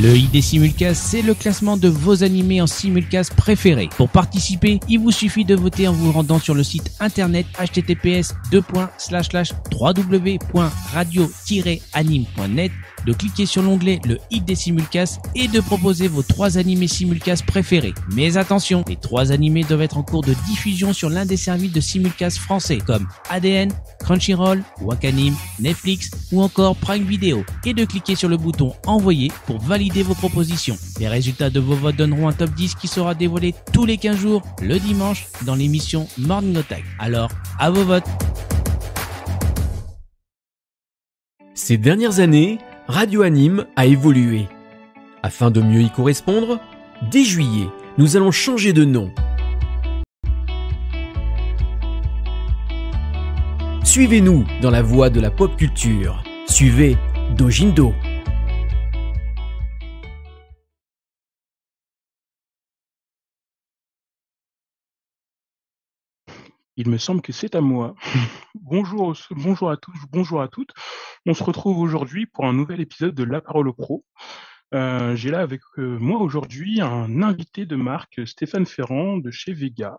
Le ID Simulcast, c'est le classement de vos animés en simulcast préférés. Pour participer, il vous suffit de voter en vous rendant sur le site internet https://www.radio-anime.net, de cliquer sur l'onglet le ID Simulcast et de proposer vos 3 animés simulcast préférés. Mais attention, les 3 animés doivent être en cours de diffusion sur l'un des services de simulcast français comme ADN, Crunchyroll, Wakanim, Netflix ou encore Prime Video, et de cliquer sur le bouton envoyer pour valider vos propositions. Les résultats de vos votes donneront un top 10 qui sera dévoilé tous les 15 jours le dimanche dans l'émission Morning Attack. Alors, à vos votes. Ces dernières années, Radio Anime a évolué. Afin de mieux y correspondre, dès juillet, nous allons changer de nom. Suivez-nous dans la voie de la pop culture. Suivez Dojindo. Il me semble que c'est à moi. Bonjour à tous, bonjour à toutes. On se retrouve aujourd'hui pour un nouvel épisode de La Parole aux Pros. J'ai là avec moi aujourd'hui un invité de marque, Stéphane Ferrand de chez Vega.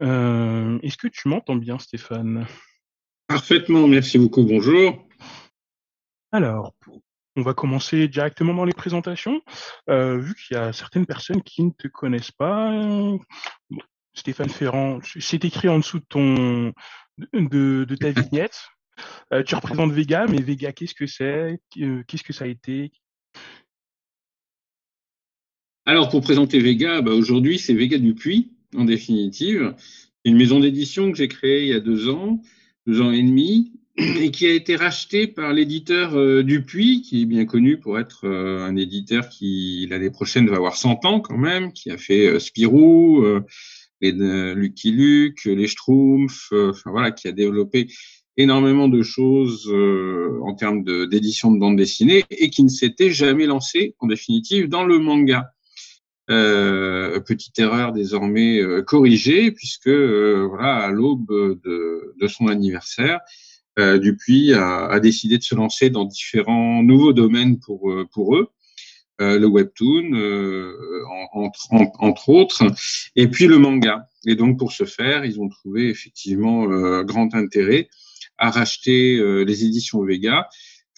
Est-ce que tu m'entends bien, Stéphane ? Parfaitement, merci beaucoup, bonjour. Alors, on va commencer directement dans les présentations. Vu qu'il y a certaines personnes qui ne te connaissent pas, Stéphane Ferrand, c'est écrit en dessous de ta vignette. Tu représentes Vega, mais Vega, qu'est-ce que c'est ? Qu'est-ce que ça a été ? Alors, pour présenter Vega, aujourd'hui, c'est Vega Dupuis, en définitive. Une maison d'édition que j'ai créée il y a 2 ans et demi, et qui a été rachetée par l'éditeur Dupuis, qui est bien connu pour être un éditeur qui, l'année prochaine, va avoir 100 ans quand même, qui a fait Spirou, les Lucky Luke, les Schtroumpfs, qui a développé énormément de choses en termes d'édition de bande dessinée et qui ne s'était jamais lancé, en définitive, dans le manga. Petite erreur désormais corrigée, puisque à l'aube de son anniversaire, Dupuis a décidé de se lancer dans différents nouveaux domaines pour eux. Le webtoon, entre autres, et puis le manga. Et donc, pour ce faire, ils ont trouvé effectivement grand intérêt à racheter les éditions Vega,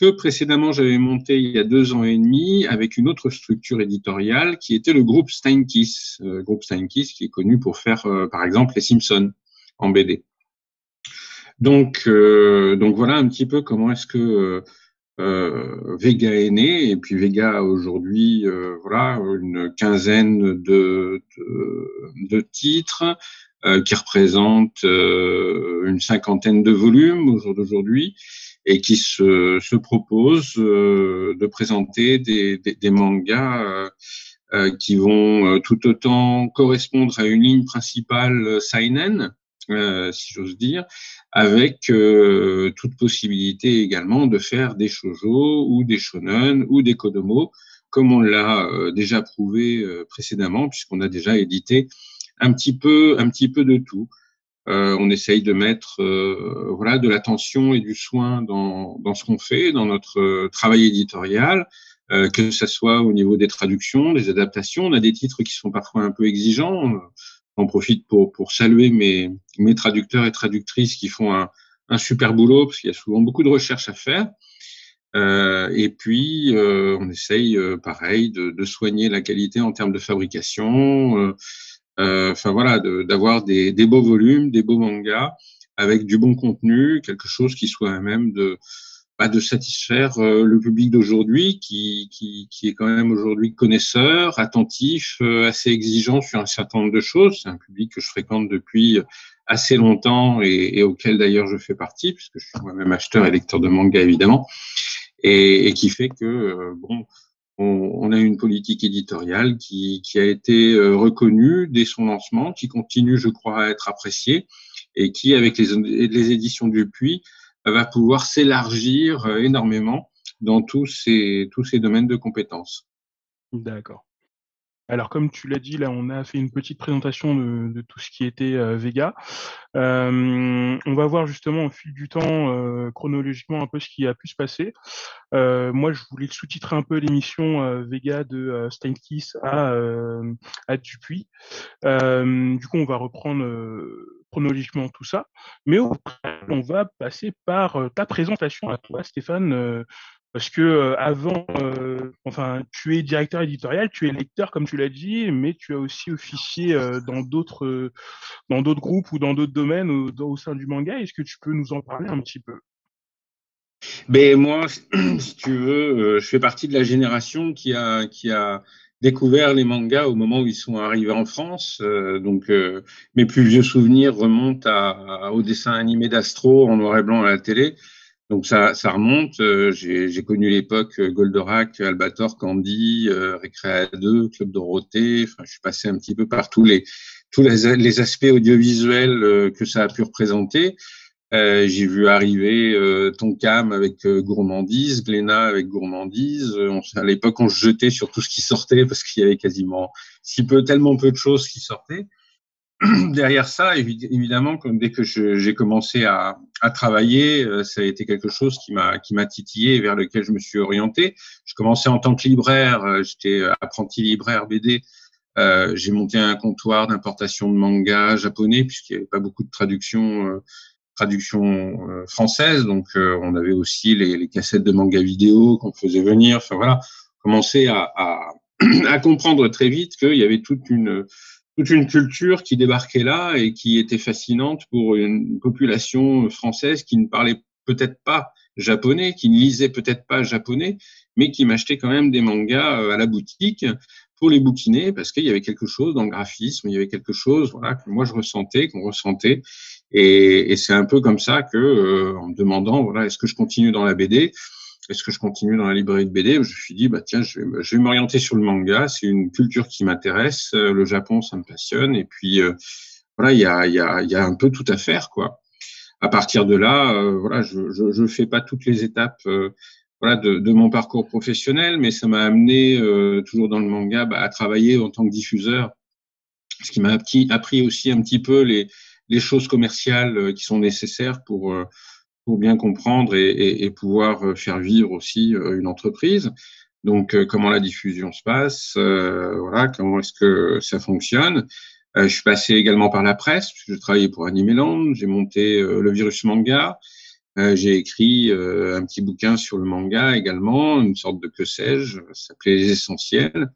que précédemment j'avais monté il y a 2 ans et demi avec une autre structure éditoriale qui était le groupe Steinkiss. Groupe Steinkiss qui est connu pour faire, par exemple, les Simpsons en BD. Donc voilà un petit peu comment est-ce que Vega est né, et puis Vega a aujourd'hui une quinzaine de titres qui représentent une 50aine de volumes au jour d'aujourd'hui, et qui se propose de présenter des mangas qui vont tout autant correspondre à une ligne principale seinen, si j'ose dire, avec toute possibilité également de faire des shoujo ou des shonen ou des kodomo, comme on l'a déjà prouvé précédemment, puisqu'on a déjà édité un petit peu de tout. On essaye de mettre de l'attention et du soin dans ce qu'on fait, dans notre travail éditorial, que ça soit au niveau des traductions, des adaptations. On a des titres qui sont parfois un peu exigeants. J'en profite pour saluer mes traducteurs et traductrices qui font un super boulot, parce qu'il y a souvent beaucoup de recherches à faire. Et puis, on essaye, pareil, de soigner la qualité en termes de fabrication, d'avoir des beaux volumes, des beaux mangas, avec du bon contenu, quelque chose qui soit à même de satisfaire le public d'aujourd'hui, qui est quand même aujourd'hui connaisseur, attentif, assez exigeant sur un certain nombre de choses. C'est un public que je fréquente depuis assez longtemps et auquel d'ailleurs je fais partie, puisque je suis moi-même acheteur et lecteur de manga évidemment, et qui fait que on a une politique éditoriale qui a été reconnue dès son lancement, qui continue, je crois, à être appréciée, et qui, avec les éditions Dupuis, va pouvoir s'élargir énormément dans tous ces domaines de compétences. D'accord. Alors, comme tu l'as dit, là, on a fait une petite présentation de tout ce qui était Vega. On va voir justement au fil du temps, chronologiquement, un peu ce qui a pu se passer. Moi, je voulais sous-titrer un peu l'émission Vega de Steinkiss à Dupuis. Du coup, on va reprendre chronologiquement tout ça. Mais au préalable, on va passer par ta présentation à toi, Stéphane, parce que avant, enfin, tu es directeur éditorial, tu es lecteur, comme tu l'as dit, mais tu as aussi officié dans d'autres groupes ou dans d'autres domaines au sein du manga. Est-ce que tu peux nous en parler un petit peu? Ben moi, si tu veux, je fais partie de la génération qui a découvert les mangas au moment où ils sont arrivés en France. Donc, mes plus vieux souvenirs remontent au dessin animé d'Astro en noir et blanc à la télé. Donc ça remonte. J'ai connu l'époque Goldorak, Albator, Candy, Récréa 2, Club Dorothée. Enfin, je suis passé un petit peu par tous les aspects audiovisuels que ça a pu représenter. J'ai vu arriver Tonkam avec Gourmandise, Glénat avec Gourmandise. À l'époque, on se jetait sur tout ce qui sortait parce qu'il y avait quasiment tellement peu de choses qui sortaient. Derrière ça, évidemment, dès que j'ai commencé à travailler, ça a été quelque chose qui m'a titillé et vers lequel je me suis orienté. Je commençais en tant que libraire, j'étais apprenti libraire BD. J'ai monté un comptoir d'importation de manga japonais puisqu'il n'y avait pas beaucoup de traduction française, donc on avait aussi les cassettes de manga vidéo qu'on faisait venir. Enfin voilà, commencer à comprendre très vite qu'il y avait toute une culture qui débarquait là et qui était fascinante pour une population française qui ne parlait peut-être pas japonais, qui ne lisait peut-être pas japonais, mais qui m'achetait quand même des mangas à la boutique pour les bouquiner parce qu'il y avait quelque chose dans le graphisme, il y avait quelque chose, voilà, que moi je ressentais, qu'on ressentait. Et c'est un peu comme ça que, en me demandant, voilà, est-ce que je continue dans la BD, est-ce que je continue dans la librairie de BD, je me suis dit, bah tiens, je vais m'orienter sur le manga. C'est une culture qui m'intéresse. Le Japon, ça me passionne. Et puis voilà, il y a un peu tout à faire, quoi. À partir de là, voilà, je fais pas toutes les étapes, voilà, de mon parcours professionnel, mais ça m'a amené toujours dans le manga, à travailler en tant que diffuseur, ce qui m'a appris aussi un petit peu les choses commerciales qui sont nécessaires pour bien comprendre et pouvoir faire vivre aussi une entreprise. Donc, comment la diffusion se passe, voilà, comment est-ce que ça fonctionne. Je suis passé également par la presse, puisque je travaillais pour Animeland, j'ai monté le Virus Manga, j'ai écrit un petit bouquin sur le manga également, une sorte de que sais-je, ça s'appelait Les Essentiels.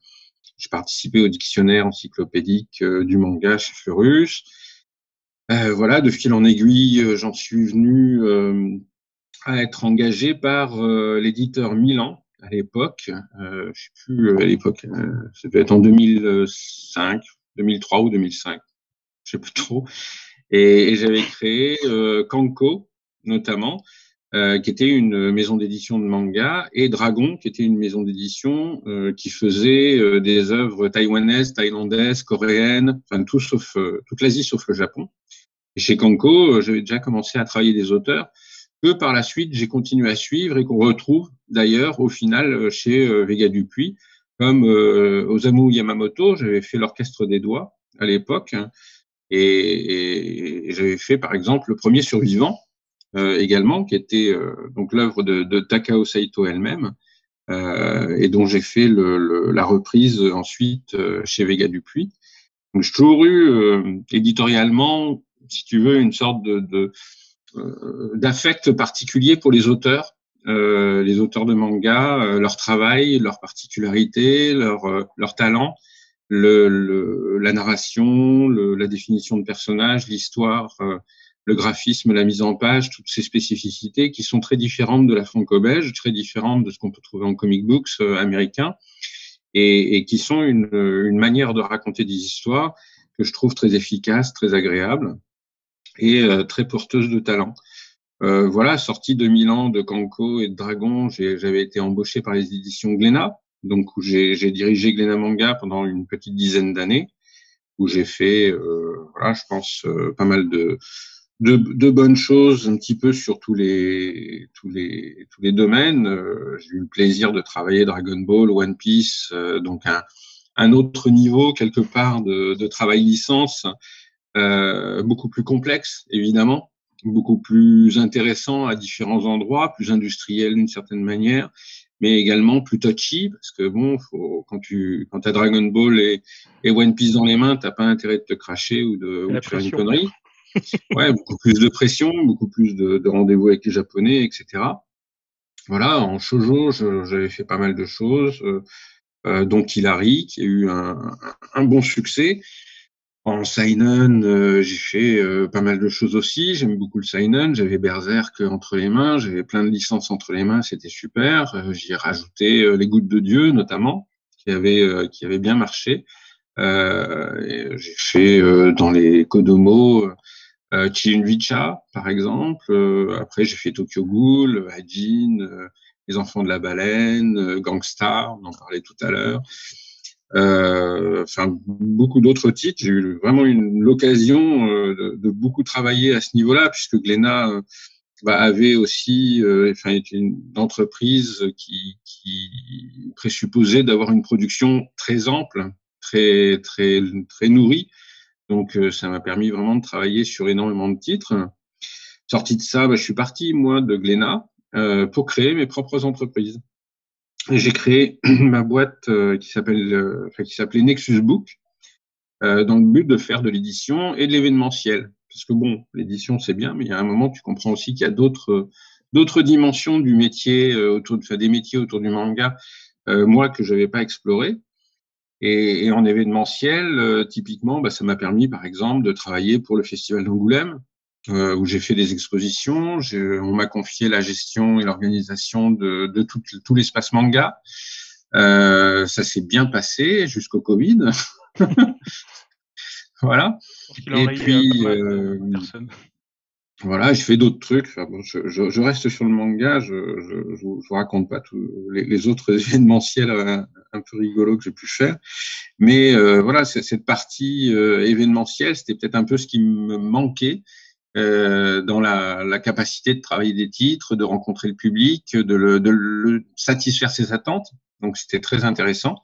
J'ai participé au dictionnaire encyclopédique du manga chez Fleurus. Voilà, de fil en aiguille, j'en suis venu à être engagé par l'éditeur Milan à l'époque. Je sais plus à l'époque, ça devait être en 2005, 2003 ou 2005, je sais plus trop. Et j'avais créé Kanko notamment, qui était une maison d'édition de manga, et Dragon, qui était une maison d'édition qui faisait des œuvres taïwanaises, thaïlandaises, coréennes, enfin tout sauf toute l'Asie sauf le Japon. Et chez Kanko, j'avais déjà commencé à travailler des auteurs que par la suite j'ai continué à suivre et qu'on retrouve d'ailleurs au final chez Vega Dupuis, comme Osamu Yamamoto. J'avais fait l'Orchestre des Doigts à l'époque, hein, et j'avais fait par exemple le premier Survivant également, qui était donc l'œuvre de Takao Saito elle-même, et dont j'ai fait la reprise ensuite chez Vega Dupuis. Donc j'ai toujours eu éditorialement, si tu veux, une sorte d'affect particulier pour les auteurs de manga, leur travail, leur particularité, leur talent, la narration, la définition de personnages, l'histoire, le graphisme, la mise en page, toutes ces spécificités qui sont très différentes de la franco-belge, très différentes de ce qu'on peut trouver en comic books américains, et qui sont une manière de raconter des histoires que je trouve très efficace, très agréable et très porteuse de talent. Voilà, sorti de Milan, de Kanko et de Dragon, j'avais été embauché par les éditions Glénat, donc où j'ai dirigé Glénat Manga pendant une petite dizaine d'années, où j'ai fait, voilà, je pense, pas mal de bonnes choses un petit peu sur tous les domaines. J'ai eu le plaisir de travailler Dragon Ball, One Piece, donc un un autre niveau quelque part de travail licence, beaucoup plus complexe évidemment, beaucoup plus intéressant à différents endroits, plus industriel d'une certaine manière, mais également plus touchy, parce que bon, quand t'as Dragon Ball et One Piece dans les mains, t'as pas intérêt de te cracher ou de faire une connerie. Ouais, beaucoup plus de pression, beaucoup plus de rendez-vous avec les Japonais, etc. Voilà, en shoujo, j'avais fait pas mal de choses, dont Hilary, qui a eu un bon succès. En seinen, j'ai fait pas mal de choses aussi. J'aime beaucoup le seinen. J'avais Berserk entre les mains. J'avais plein de licences entre les mains. C'était super. J'y ai rajouté Les Gouttes de Dieu, notamment, qui avait bien marché. J'ai fait dans les Kodomo Chilunvicha, par exemple. Après, j'ai fait Tokyo Ghoul, Hajin, Les Enfants de la Baleine, Gangstar, on en parlait tout à l'heure. Enfin, beaucoup d'autres titres. J'ai eu vraiment l'occasion de beaucoup travailler à ce niveau-là, puisque Glénat avait aussi, était une entreprise qui présupposait d'avoir une production très ample, très nourrie. Donc, ça m'a permis vraiment de travailler sur énormément de titres. Sorti de ça, je suis parti, moi, de Glénat, pour créer mes propres entreprises. Et j'ai créé ma boîte qui s'appelait Nexus Book, dans le but de faire de l'édition et de l'événementiel. Parce que bon, l'édition, c'est bien, mais il y a un moment, tu comprends aussi qu'il y a d'autres dimensions du métier, des métiers autour du manga, moi, que j'avais pas exploré. Et en événementiel, typiquement, ça m'a permis, par exemple, de travailler pour le Festival d'Angoulême, où j'ai fait des expositions. On m'a confié la gestion et l'organisation de tout l'espace manga. Ça s'est bien passé jusqu'au Covid. Voilà. Et puis, voilà, j'ai fait d'autres trucs. Enfin, bon, je reste sur le manga. Je vous raconte pas tous les autres événementiels un peu rigolos que j'ai pu faire. Mais voilà, cette partie événementielle, c'était peut-être un peu ce qui me manquait dans la capacité de travailler des titres, de rencontrer le public, de le satisfaire ses attentes. Donc, c'était très intéressant.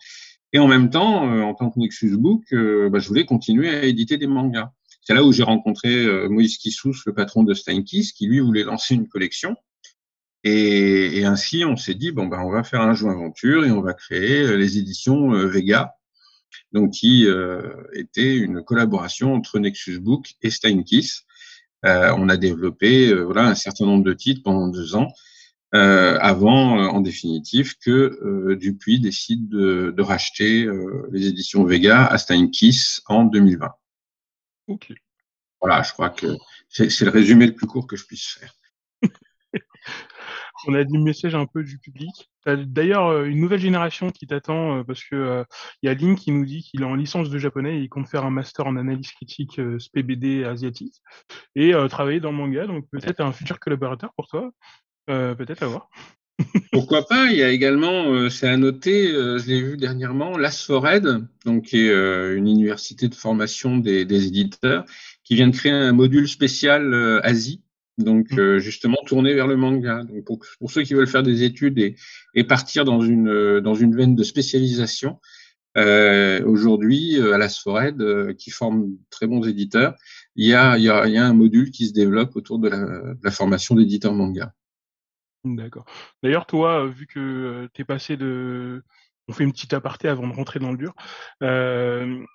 Et en même temps, en tant que Nexus Book, je voulais continuer à éditer des mangas. C'est là où j'ai rencontré Moïse Kissous, le patron de Steinkiss, qui lui voulait lancer une collection. Et ainsi, on s'est dit, on va faire un jeu aventure et on va créer les éditions Vega, donc qui était une collaboration entre Nexus Book et Steinkiss. On a développé un certain nombre de titres pendant 2 ans, avant, en définitive, que Dupuis décide de racheter les éditions Vega à Steinkiss en 2020. Ok. Voilà, je crois que c'est le résumé le plus court que je puisse faire. On a dit le message un peu du public. T'as d'ailleurs une nouvelle génération qui t'attend parce que y a Link qui nous dit qu'il est en licence de japonais et il compte faire un master en analyse critique SPBD asiatique et travailler dans le manga. Donc peut-être un futur collaborateur pour toi. Peut-être à voir. Pourquoi pas? Il y a également, c'est à noter, je l'ai vu dernièrement, l'Asfored, donc qui est une université de formation des éditeurs, qui vient de créer un module spécial Asie, donc justement tourné vers le manga. Donc pour ceux qui veulent faire des études et partir dans une veine de spécialisation, aujourd'hui à l'Asfored, qui forme très bons éditeurs, il y a un module qui se développe autour de la formation d'éditeurs manga. D'accord. D'ailleurs, toi, vu que t'es passé on fait une petite aparté avant de rentrer dans le dur.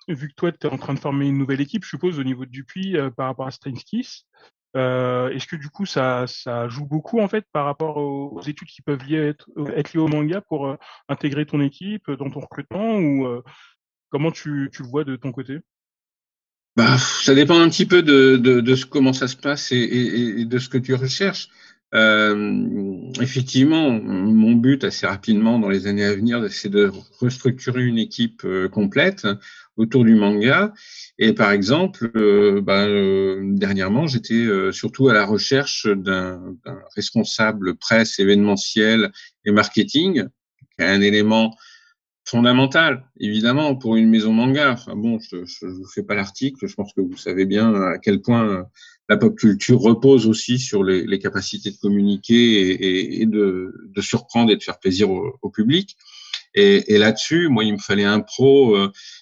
Vu que toi, tu es en train de former une nouvelle équipe, je suppose, au niveau de Dupuis, par rapport à Steinkiss, est-ce que du coup, ça joue beaucoup, en fait, par rapport aux études qui peuvent être liées au manga pour intégrer ton équipe dans ton recrutement ou comment tu le vois de ton côté? Ça dépend un petit peu de comment ça se passe et de ce que tu recherches. Effectivement, mon but assez rapidement dans les années à venir, c'est de restructurer une équipe complète autour du manga. Et par exemple, dernièrement, j'étais surtout à la recherche d'un responsable presse, événementiel et marketing, qui est un élément fondamental, évidemment, pour une maison manga. Enfin bon, je vous fais pas l'article. Je pense que vous savez bien à quel point la pop culture repose aussi sur les capacités de communiquer et de surprendre et de faire plaisir au public. Et là-dessus, moi, il me fallait un pro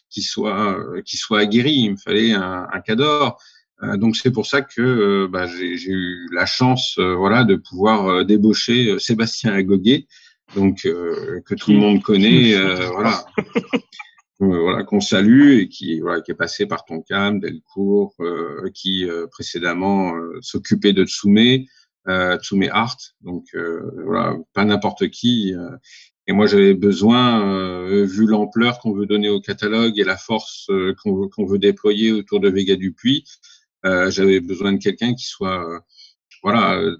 qui soit aguerri. Il me fallait un cadre. Donc c'est pour ça que j'ai eu la chance voilà de pouvoir débaucher Sébastien Agoguet, donc que tout le monde connaît, voilà. Voilà, qu'on salue et qui est passé par Tonkam, Delcourt, qui précédemment s'occupait de Tsume Art, donc voilà, pas n'importe qui. Et moi, j'avais besoin, vu l'ampleur qu'on veut donner au catalogue et la force qu'on veut déployer autour de Vega Dupuis, j'avais besoin de quelqu'un qui soit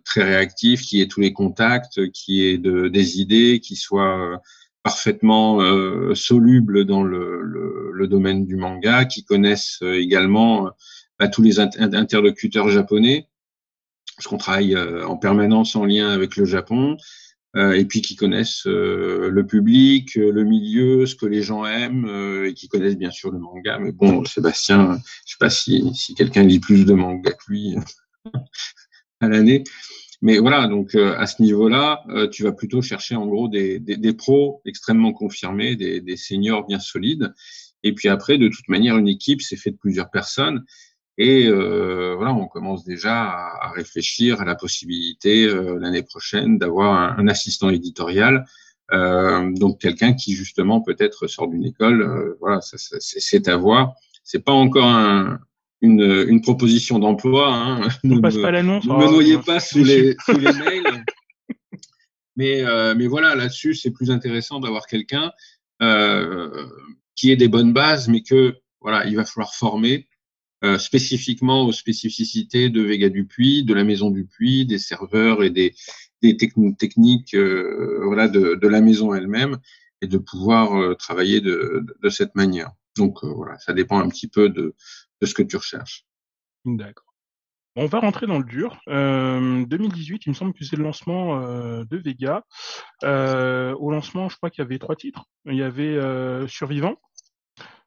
très réactif, qui ait tous les contacts, qui ait des idées, qui soit parfaitement soluble dans le domaine du manga, qui connaissent également tous les interlocuteurs japonais, parce qu'on travaille en permanence en lien avec le Japon, et puis qui connaissent le public, le milieu, ce que les gens aiment, et qui connaissent bien sûr le manga. Mais bon, Sébastien, je sais pas si quelqu'un lit plus de manga que lui à l'année. Mais voilà, donc à ce niveau-là, tu vas plutôt chercher en gros des pros extrêmement confirmés, des seniors bien solides. Et puis après, de toute manière, une équipe, c'est fait de plusieurs personnes. Et voilà, on commence déjà à réfléchir à la possibilité l'année prochaine d'avoir un assistant éditorial, donc quelqu'un qui justement peut-être sort d'une école. Voilà, c'est à voir. C'est pas encore une proposition d'emploi. Hein. On passe pas l'annonce. Ne me noyez pas sous les mails. Mais voilà, là-dessus, c'est plus intéressant d'avoir quelqu'un qui ait des bonnes bases, mais que voilà, il va falloir former spécifiquement aux spécificités de Vega Dupuis, de la maison Dupuis, des serveurs et des techniques de la maison elle-même, et de pouvoir travailler de cette manière. Donc voilà, ça dépend un petit peu de ce que tu recherches. D'accord. On va rentrer dans le dur. 2018, il me semble que c'est le lancement de Vega. Au lancement, je crois qu'il y avait 3 titres. Il y avait Survivant,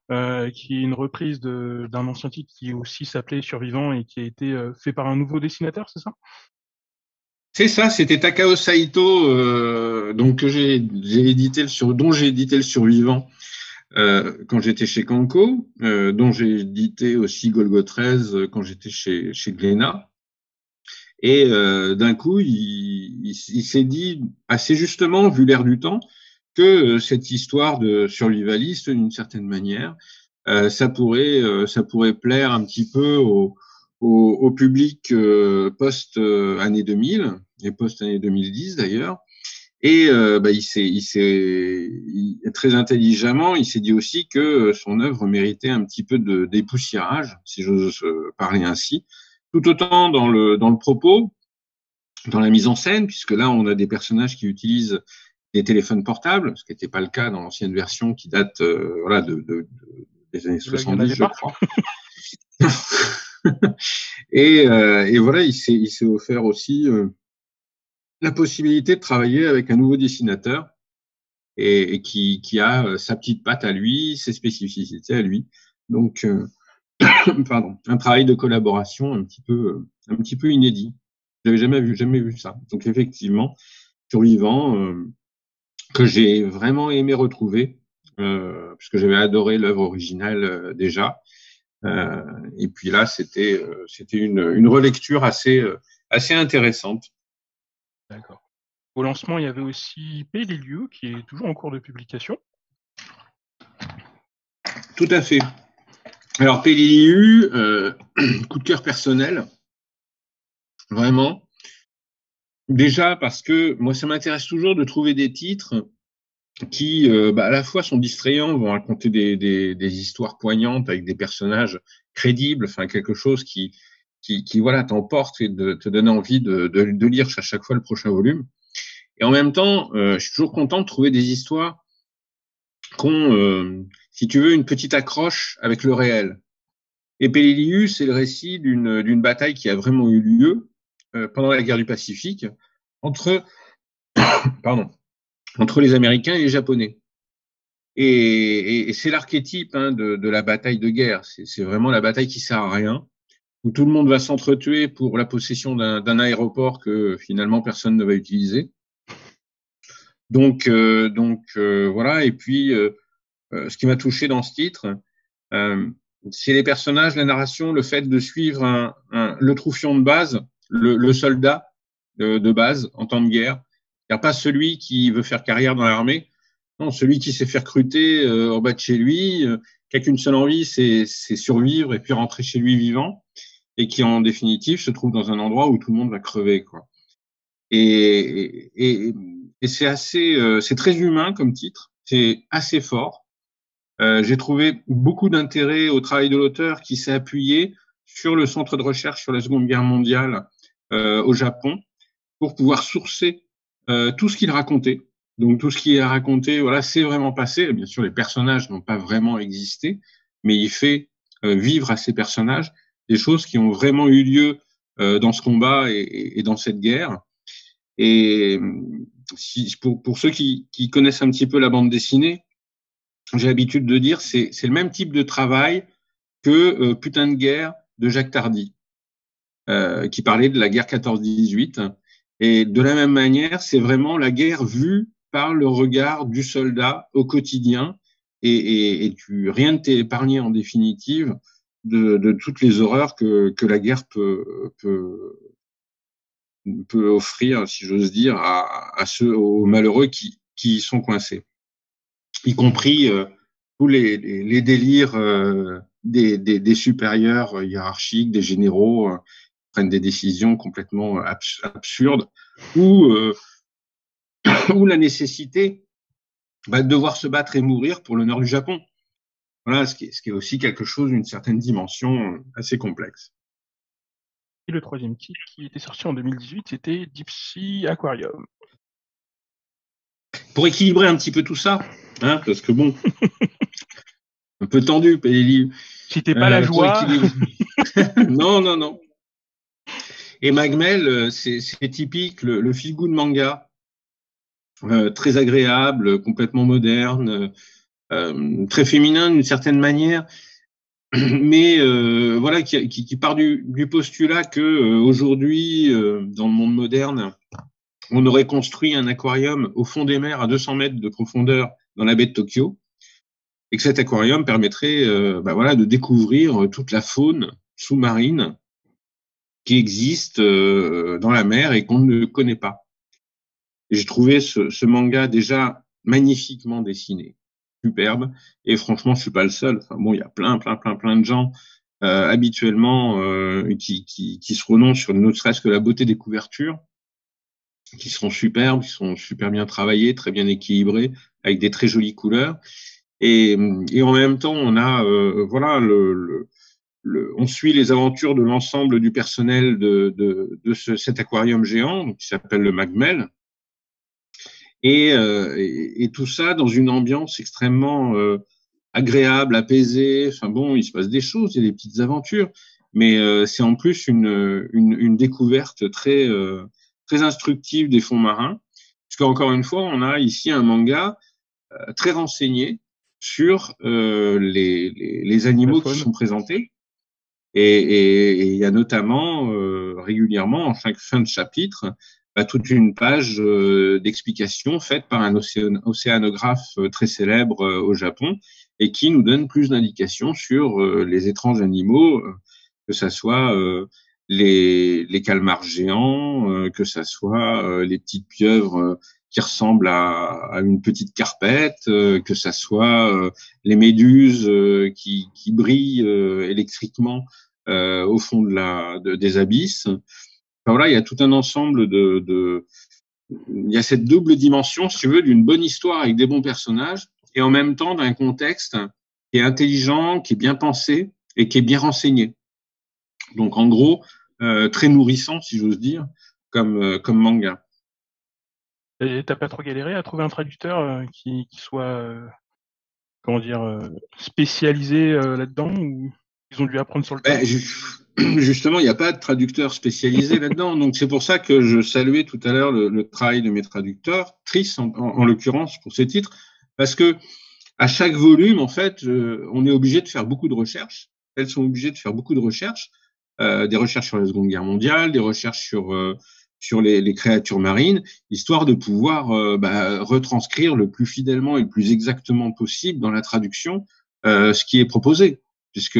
qui est une reprise d'un ancien titre qui aussi s'appelait Survivant et qui a été fait par un nouveau dessinateur, c'est ça? C'est ça, c'était Takao Saito, donc dont j'ai édité le Survivant quand j'étais chez Kanko, dont j'ai édité aussi Golgo 13 quand j'étais chez Glénat. Et d'un coup, il s'est dit assez justement, vu l'air du temps, que cette histoire de survivaliste, d'une certaine manière, ça pourrait plaire un petit peu au public post-année 2000 et post-année 2010 d'ailleurs. Et très intelligemment, il s'est dit aussi que son œuvre méritait un petit peu de dépoussiérage, si j'ose parler ainsi, tout autant dans le propos, dans la mise en scène, puisque là on a des personnages qui utilisent des téléphones portables, ce qui n'était pas le cas dans l'ancienne version qui date des années 70, je crois. Et voilà, il s'est offert aussi la possibilité de travailler avec un nouveau dessinateur et qui a sa petite patte à lui, ses spécificités à lui. Donc, pardon, un travail de collaboration un petit peu inédit. J'avais jamais vu ça. Donc effectivement, Survivant, que j'ai vraiment aimé retrouver, puisque j'avais adoré l'œuvre originale déjà. Et puis là, c'était une relecture assez intéressante. D'accord. Au lancement, il y avait aussi Peleliu, qui est toujours en cours de publication. Tout à fait. Alors, Peleliu, coup de cœur personnel, vraiment. Déjà parce que moi, ça m'intéresse toujours de trouver des titres qui, à la fois sont distrayants, vont raconter des histoires poignantes avec des personnages crédibles, enfin quelque chose qui voilà, t'emporte et te donne envie de lire à chaque fois le prochain volume. Et en même temps, je suis toujours content de trouver des histoires qui ont, si tu veux, une petite accroche avec le réel. Et Peleliu, c'est le récit d'une bataille qui a vraiment eu lieu pendant la guerre du Pacifique entre les Américains et les Japonais. Et c'est l'archétype de la bataille de guerre. C'est vraiment la bataille qui sert à rien, où tout le monde va s'entretuer pour la possession d'un aéroport que finalement personne ne va utiliser. Voilà. Et puis, ce qui m'a touché dans ce titre, c'est les personnages, la narration, le fait de suivre le troufion de base, le soldat de base en temps de guerre. Il n'y a pas celui qui veut faire carrière dans l'armée, non, celui qui s'est fait recruter en bas de chez lui, qui a qu'une seule envie, c'est survivre et puis rentrer chez lui vivant, et qui en définitive se trouve dans un endroit où tout le monde va crever, quoi. Et c'est très humain comme titre, c'est assez fort. J'ai trouvé beaucoup d'intérêt au travail de l'auteur qui s'est appuyé sur le centre de recherche sur la Seconde Guerre mondiale au Japon pour pouvoir sourcer tout ce qu'il racontait. Donc tout ce qu'il a raconté, voilà, c'est vraiment passé. Bien sûr, les personnages n'ont pas vraiment existé, mais il fait vivre à ces personnages des choses qui ont vraiment eu lieu dans ce combat et dans cette guerre. Et pour ceux qui connaissent un petit peu la bande dessinée, j'ai l'habitude de dire c'est le même type de travail que Putain de guerre de Jacques Tardy, qui parlait de la guerre 14-18. Et de la même manière, c'est vraiment la guerre vue par le regard du soldat au quotidien, et rien ne t'est épargné en définitive de toutes les horreurs que la guerre peut offrir, si j'ose dire, aux malheureux qui y sont coincés, y compris tous les délires des supérieurs hiérarchiques, des généraux prennent des décisions complètement absurdes, ou la nécessité de devoir se battre et mourir pour l'honneur du Japon. Voilà, ce qui est aussi quelque chose d'une certaine dimension assez complexe. Et le troisième titre qui était sorti en 2018, c'était Deep Sea Aquarium. Pour équilibrer un petit peu tout ça, hein, parce que bon, un peu tendu, les livres. Si t'es pas la joie. Non. Et Magmel, c'est typique, le feel-good manga, très agréable, complètement moderne, très féminin d'une certaine manière, mais voilà, qui part du postulat que aujourd'hui, dans le monde moderne, on aurait construit un aquarium au fond des mers à 200 mètres de profondeur dans la baie de Tokyo, et que cet aquarium permettrait voilà, de découvrir toute la faune sous-marine qui existe dans la mer et qu'on ne connaît pas. Et j'ai trouvé ce manga déjà magnifiquement dessiné, superbe, et franchement, je suis pas le seul. Enfin bon, il y a plein de gens habituellement qui se renoncent sur ne serait-ce que la beauté des couvertures, qui sont superbes, qui sont super bien travaillées, très bien équilibrées, avec des très jolies couleurs. Et en même temps, on a voilà on suit les aventures de l'ensemble du personnel de cet aquarium géant qui s'appelle le Magmel, et tout ça dans une ambiance extrêmement agréable, apaisée. Enfin bon, il se passe des choses, il y a des petites aventures, mais c'est en plus une découverte très instructive des fonds marins, puisque encore une fois, on a ici un manga très renseigné sur les animaux qui sont présentés. Et il y a notamment régulièrement en chaque fin de chapitre toute une page d'explication faite par un océanographe très célèbre au Japon, et qui nous donne plus d'indications sur les étranges animaux, que ça soit les calmars géants, que ça soit les petites pieuvres qui ressemblent à une petite carpette, que ça soit les méduses qui brillent électriquement au fond des abysses. Enfin, voilà, il y a tout un ensemble il y a cette double dimension, si tu veux, d'une bonne histoire avec des bons personnages, et en même temps d'un contexte qui est intelligent, qui est bien pensé et qui est bien renseigné. Donc en gros, très nourrissant, si j'ose dire, comme manga. Et t'as pas trop galéré à trouver un traducteur qui soit comment dire spécialisé là-dedans, ou ils ont dû apprendre sur le tas? Justement, il n'y a pas de traducteur spécialisé là-dedans, donc c'est pour ça que je saluais tout à l'heure le travail de mes traducteurs, Tris en l'occurrence pour ces titres, parce que à chaque volume, en fait, on est obligé de faire beaucoup de recherches. Elles sont obligées de faire beaucoup de recherches, des recherches sur la Seconde Guerre mondiale, des recherches sur les créatures marines, histoire de pouvoir retranscrire le plus fidèlement et le plus exactement possible dans la traduction ce qui est proposé, puisque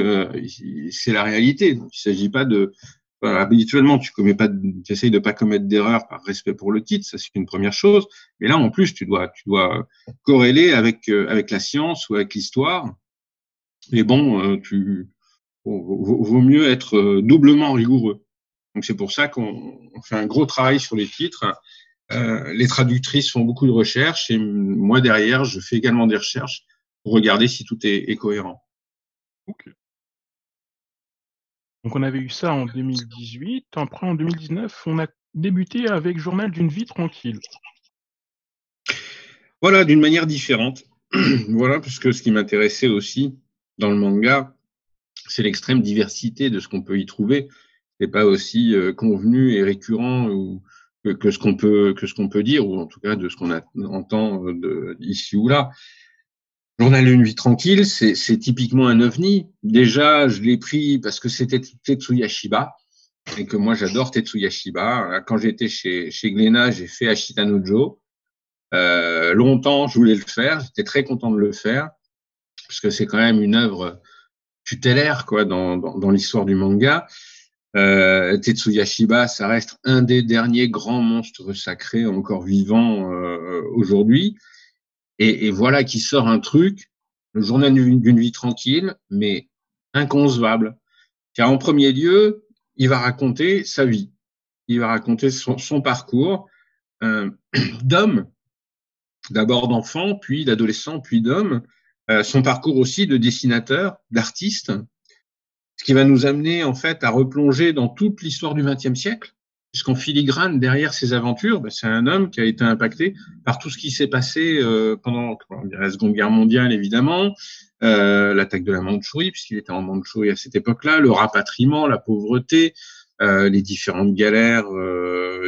c'est la réalité. Donc, il ne s'agit pas de habituellement, tu essayes de pas commettre d'erreur par respect pour le titre, ça c'est une première chose. Mais là, en plus, tu dois corréler avec la science ou avec l'histoire. Et bon, vaut mieux être doublement rigoureux. Donc c'est pour ça qu'on fait un gros travail sur les titres. Les traductrices font beaucoup de recherches et moi derrière, je fais également des recherches pour regarder si tout est cohérent. Ok. Donc on avait eu ça en 2018. Après, en 2019, on a débuté avec Journal d'une vie tranquille. Voilà, d'une manière différente. Voilà, puisque ce qui m'intéressait aussi dans le manga, c'est l'extrême diversité de ce qu'on peut y trouver. C'est pas aussi convenu et récurrent que ce qu'on peut dire, ou en tout cas de ce qu'on entend ici ou là. Journal d'une vie tranquille, c'est typiquement un ovni. Déjà, je l'ai pris parce que c'était Tetsuya Shiba et que moi j'adore Tetsuya Shiba. Quand j'étais chez Glénat, j'ai fait Ashita no Joe. Longtemps, je voulais le faire. J'étais très content de le faire parce que c'est quand même une œuvre tutélaire quoi dans l'histoire du manga. Tetsuya Shiba, ça reste un des derniers grands monstres sacrés encore vivants aujourd'hui. Et voilà qui sort un truc, le journal d'une vie tranquille, mais inconcevable. Car en premier lieu, il va raconter sa vie. Il va raconter son parcours d'homme, d'abord d'enfant, puis d'adolescent, puis d'homme. Son parcours aussi de dessinateur, d'artiste. Ce qui va nous amener en fait à replonger dans toute l'histoire du XXe siècle. Puisqu'en filigrane, derrière ces aventures, c'est un homme qui a été impacté par tout ce qui s'est passé pendant la Seconde Guerre mondiale, évidemment, l'attaque de la Mandchourie, puisqu'il était en Mandchourie à cette époque-là, le rapatriement, la pauvreté, les différentes galères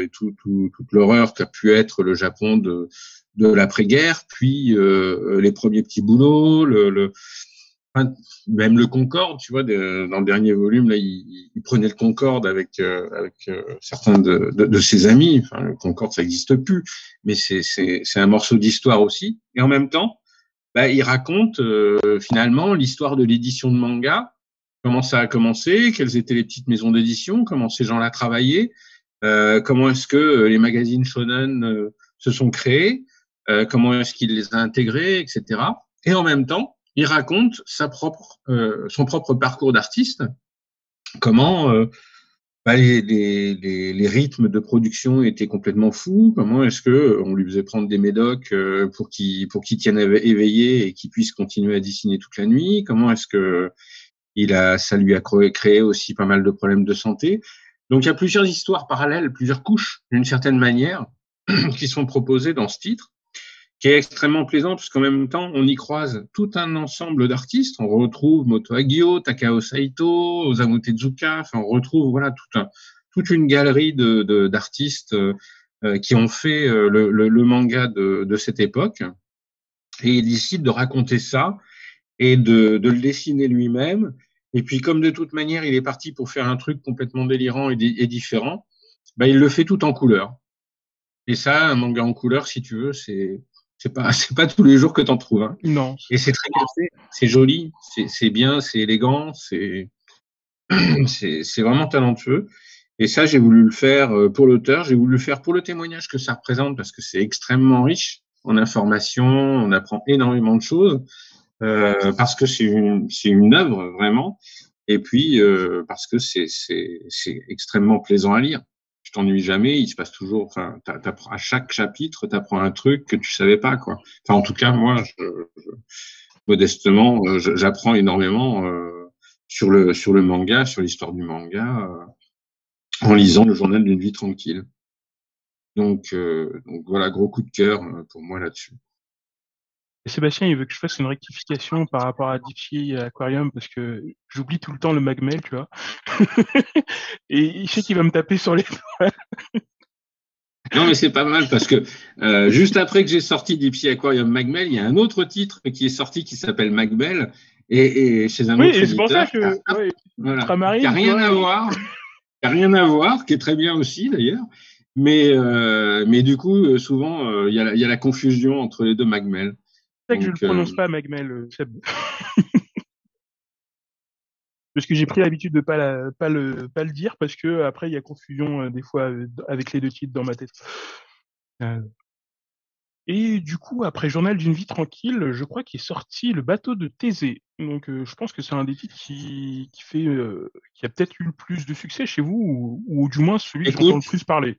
et toute l'horreur qu'a pu être le Japon de l'après-guerre, puis les premiers petits boulots, même le Concorde, tu vois, dans le dernier volume, là, il prenait le Concorde avec certains de ses amis. Enfin, le Concorde, ça n'existe plus, mais c'est un morceau d'histoire aussi. Et en même temps, il raconte finalement l'histoire de l'édition de manga, comment ça a commencé, quelles étaient les petites maisons d'édition, comment ces gens-là travaillaient, comment est-ce que les magazines shonen se sont créés, comment est-ce qu'il les a intégrés, etc. Et en même temps, il raconte son propre parcours d'artiste, comment les rythmes de production étaient complètement fous, comment est-ce que on lui faisait prendre des médocs pour qu'il tienne éveillé et qu'il puisse continuer à dessiner toute la nuit, comment est-ce que ça lui a créé aussi pas mal de problèmes de santé. Donc il y a plusieurs histoires parallèles, plusieurs couches d'une certaine manière qui sont proposées dans ce titre, qui est extrêmement plaisant, puisqu'en même temps, on y croise tout un ensemble d'artistes. On retrouve Moto Hagio, Takao Saito, Osamu Tezuka, enfin, on retrouve, voilà, toute une galerie d'artistes qui ont fait le manga de cette époque. Et il décide de raconter ça et de le dessiner lui-même. Et puis, comme de toute manière, il est parti pour faire un truc complètement délirant et différent, il le fait tout en couleur. Et ça, un manga en couleur, si tu veux, c'est pas tous les jours que t'en trouves. Hein. Non. Et c'est très bien fait, c'est joli, c'est bien, c'est élégant, c'est vraiment talentueux. Et ça, j'ai voulu le faire pour l'auteur, j'ai voulu le faire pour le témoignage que ça représente, parce que c'est extrêmement riche en informations, on apprend énormément de choses, parce que c'est une œuvre vraiment, et puis parce que c'est extrêmement plaisant à lire. Tu t'ennuies jamais, il se passe toujours, enfin, à chaque chapitre, t'apprends un truc que tu savais pas, quoi. Enfin, en tout cas, moi, modestement, j'apprends énormément sur le manga, sur l'histoire du manga, en lisant le journal d'une vie tranquille. Donc voilà, gros coup de cœur pour moi là-dessus. Et Sébastien, il veut que je fasse une rectification par rapport à Deep Sea Aquarium, parce que j'oublie tout le temps le Magmel, tu vois. Et il sait qu'il va me taper sur les doigts. Non, mais c'est pas mal, parce que juste après que j'ai sorti Deep Sea Aquarium Magmel, il y a un autre titre qui est sorti qui s'appelle Magmel, et chez un autre c'est pour ça éditeur, que voilà, Ultramarine, qui a rien à voir, qui est très bien aussi d'ailleurs. Mais du coup, souvent, il y a la confusion entre les deux Magmel. C'est ça que je ne le prononce pas, Magmel, Seb. Parce que j'ai pris l'habitude de pas le dire parce que après il y a confusion des fois avec les deux titres dans ma tête. Et du coup, après Journal d'une vie tranquille, je crois qu'il est sorti Le bateau de Thésée. Donc, je pense que c'est un des titres qui a peut-être eu le plus de succès chez vous, ou du moins celui que j'entends le plus parler.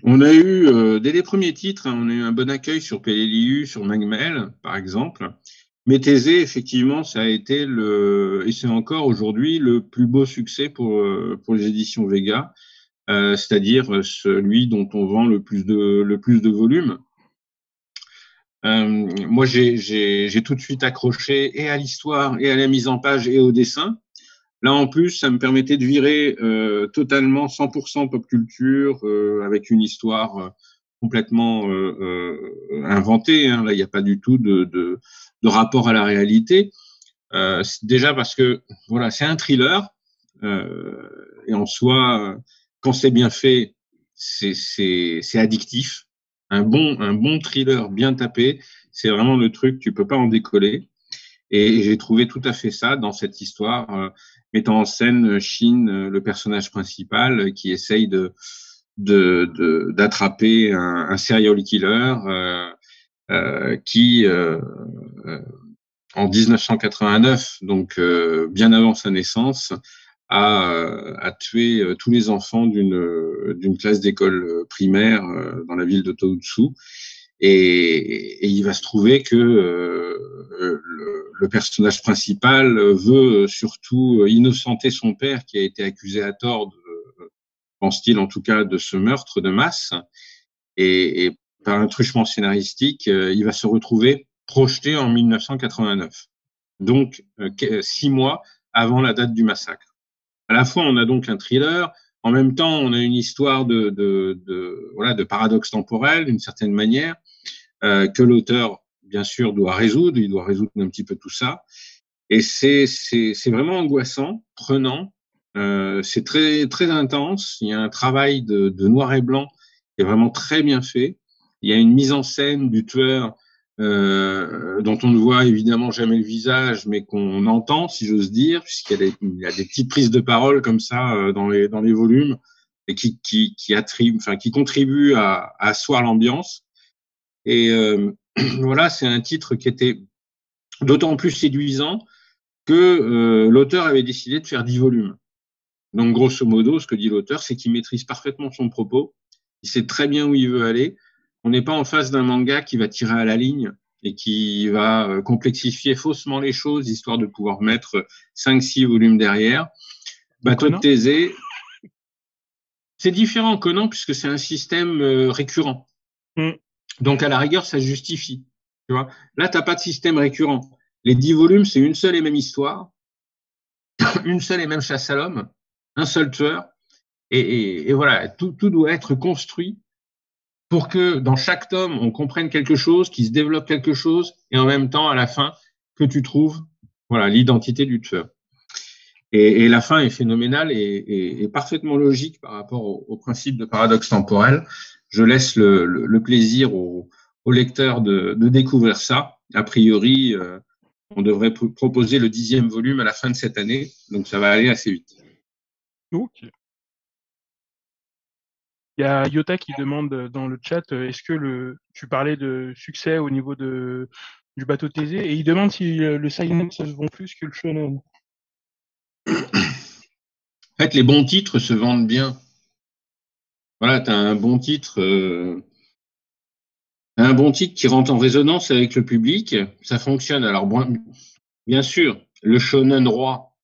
On a eu, dès les premiers titres, on a eu un bon accueil sur Peleliu, sur Magmel, par exemple. Mais Thésée, effectivement, ça a été et c'est encore aujourd'hui, le plus beau succès pour les éditions Vega, c'est-à-dire celui dont on vend le plus de volumes. Moi, j'ai tout de suite accroché et à l'histoire, et à la mise en page, et au dessin. Là, en plus, ça me permettait de virer totalement 100% pop culture, avec une histoire complètement inventée. Hein. Là, il n'y a pas du tout de rapport à la réalité. Déjà parce que voilà, c'est un thriller, et en soi, quand c'est bien fait, c'est addictif. Un bon thriller bien tapé, c'est vraiment le truc, tu peux pas en décoller. Et j'ai trouvé tout à fait ça dans cette histoire, mettant en scène Shin, le personnage principal, qui essaye d'attraper un serial killer qui, en 1989, donc bien avant sa naissance, a tué tous les enfants d'une classe d'école primaire dans la ville de Toutsu. Et il va se trouver que le personnage principal veut surtout innocenter son père, qui a été accusé à tort, pense-t-il en tout cas, de ce meurtre de masse. Et par un truchement scénaristique, il va se retrouver projeté en 1989, donc 6 mois avant la date du massacre. À la fois, on a donc un thriller, en même temps, on a une histoire de paradoxe temporel, d'une certaine manière, que l'auteur, bien sûr, doit résoudre. Il doit résoudre un petit peu tout ça. Et c'est vraiment angoissant, prenant. C'est très, très intense. Il y a un travail de noir et blanc qui est vraiment très bien fait. Il y a une mise en scène du tueur dont on ne voit évidemment jamais le visage, mais qu'on entend, si j'ose dire, puisqu'il y a des petites prises de parole comme ça dans les volumes, et qui contribuent à asseoir l'ambiance. Et voilà, c'est un titre qui était d'autant plus séduisant que l'auteur avait décidé de faire 10 volumes. Donc, grosso modo, ce que dit l'auteur, c'est qu'il maîtrise parfaitement son propos, il sait très bien où il veut aller. On n'est pas en face d'un manga qui va tirer à la ligne et qui va complexifier faussement les choses, histoire de pouvoir mettre 5-6 volumes derrière. Bateau de Thésée, c'est différent Conan, puisque c'est un système récurrent. Donc, à la rigueur, ça justifie. Tu vois, là, tu n'as pas de système récurrent. Les 10 volumes, c'est une seule et même histoire, une seule et même chasse à l'homme, un seul tueur. Et voilà, tout doit être construit pour que dans chaque tome, on comprenne quelque chose, qu'il se développe quelque chose, et en même temps, à la fin, que tu trouves voilà, l'identité du tueur. Et la fin est phénoménale et parfaitement logique par rapport au principe de paradoxe temporel. Je laisse le plaisir au lecteur de découvrir ça. A priori, on devrait proposer le 10e volume à la fin de cette année, donc ça va aller assez vite. Ok. Il y a Yota qui demande dans le chat, est-ce que tu parlais de succès au niveau du bateau Thésée, et il demande si le seinen ça se vend plus que le shonen. En fait, les bons titres se vendent bien. Voilà, tu as un bon titre qui rentre en résonance avec le public, ça fonctionne. Alors, bien sûr, le shonen roi,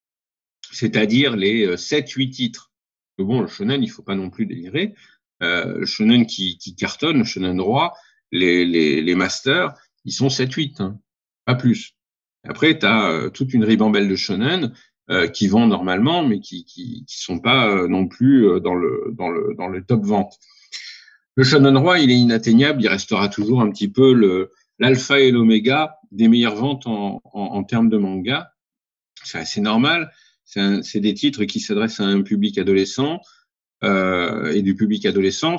c'est-à-dire les 7-8 titres. Mais bon, le shonen, il faut pas non plus délirer. Le shonen qui cartonne, le shonen roi, les masters, ils sont 7-8, hein, pas plus. Après, tu as toute une ribambelle de shonen qui vont normalement, mais qui sont pas non plus dans le top vente. Le shonen roi, il est inatteignable, il restera toujours un petit peu l'alpha et l'oméga des meilleures ventes en termes de manga. C'est assez normal. C'est des titres qui s'adressent à un public adolescent. et du public adolescent.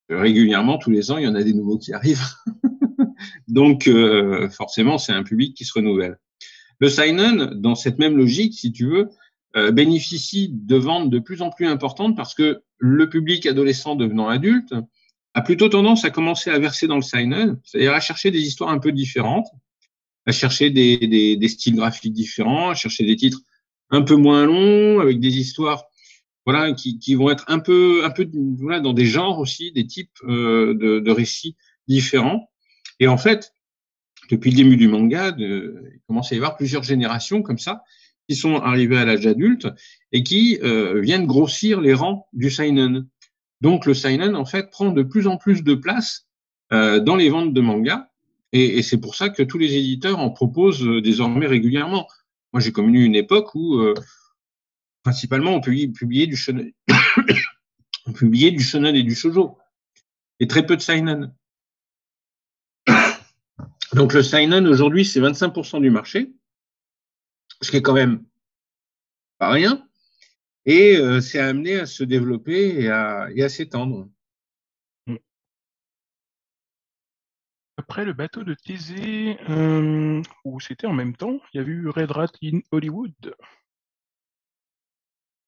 Régulièrement, tous les ans, il y en a des nouveaux qui arrivent. Donc, forcément, c'est un public qui se renouvelle. Le seinen, dans cette même logique, si tu veux, bénéficie de ventes de plus en plus importantes parce que le public adolescent devenant adulte a plutôt tendance à commencer à verser dans le seinen, c'est-à-dire à chercher des histoires un peu différentes, à chercher des styles graphiques différents, à chercher des titres un peu moins longs, avec des histoires voilà, qui vont être un peu voilà, dans des genres aussi, des types de récits différents. Et en fait, depuis le début du manga, il commence à y avoir plusieurs générations comme ça, qui sont arrivées à l'âge adulte et qui viennent grossir les rangs du seinen. Donc le seinen, en fait, prend de plus en plus de place dans les ventes de mangas, et c'est pour ça que tous les éditeurs en proposent désormais régulièrement. Moi, j'ai connu une époque où principalement on publiait du shonen, on publiait du shonen et du shoujo, et très peu de seinen. Donc le seinen aujourd'hui, c'est 25% du marché, ce qui est quand même pas rien, et c'est amené à se développer et à s'étendre. Après le bateau de Thésée, où c'était en même temps, il y avait eu Red Rat in Hollywood.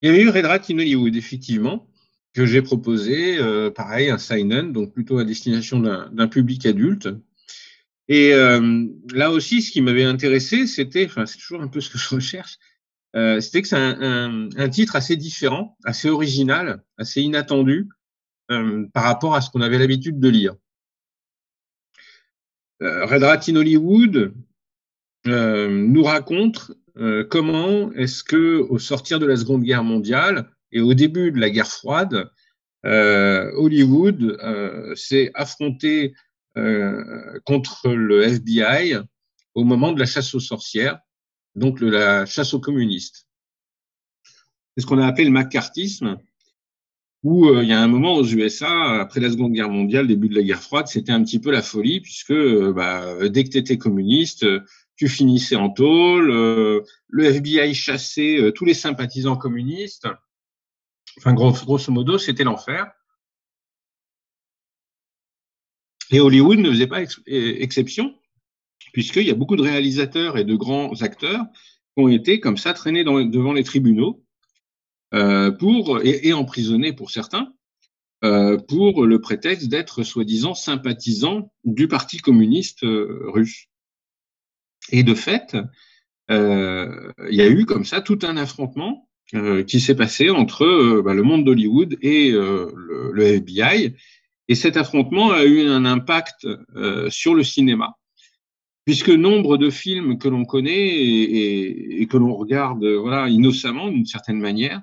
Il y avait eu Red Rat in Hollywood, effectivement, que j'ai proposé, pareil, un seinen, donc plutôt à destination d'un public adulte. Et là aussi, ce qui m'avait intéressé, c'était, enfin, c'est toujours un peu ce que je recherche, c'était que c'est un titre assez différent, assez original, assez inattendu par rapport à ce qu'on avait l'habitude de lire. Red Rat in Hollywood nous raconte comment est-ce que, au sortir de la Seconde Guerre mondiale et au début de la guerre froide, Hollywood s'est affronté contre le FBI au moment de la chasse aux sorcières, donc la chasse aux communistes. C'est ce qu'on a appelé le macartisme, où il y a un moment aux USA, après la Seconde Guerre mondiale, début de la guerre froide, c'était un petit peu la folie, puisque dès que tu étais communiste, tu finissais en tôle, le FBI chassait tous les sympathisants communistes. Enfin, grosso modo, c'était l'enfer. Et Hollywood ne faisait pas exception, puisqu'il y a beaucoup de réalisateurs et de grands acteurs qui ont été comme ça traînés devant les tribunaux et emprisonnés pour certains, pour le prétexte d'être soi-disant sympathisants du Parti communiste russe. Et de fait, il y a eu comme ça tout un affrontement qui s'est passé entre le monde d'Hollywood et le FBI. Et cet affrontement a eu un impact sur le cinéma, puisque nombre de films que l'on connaît et que l'on regarde voilà, innocemment d'une certaine manière,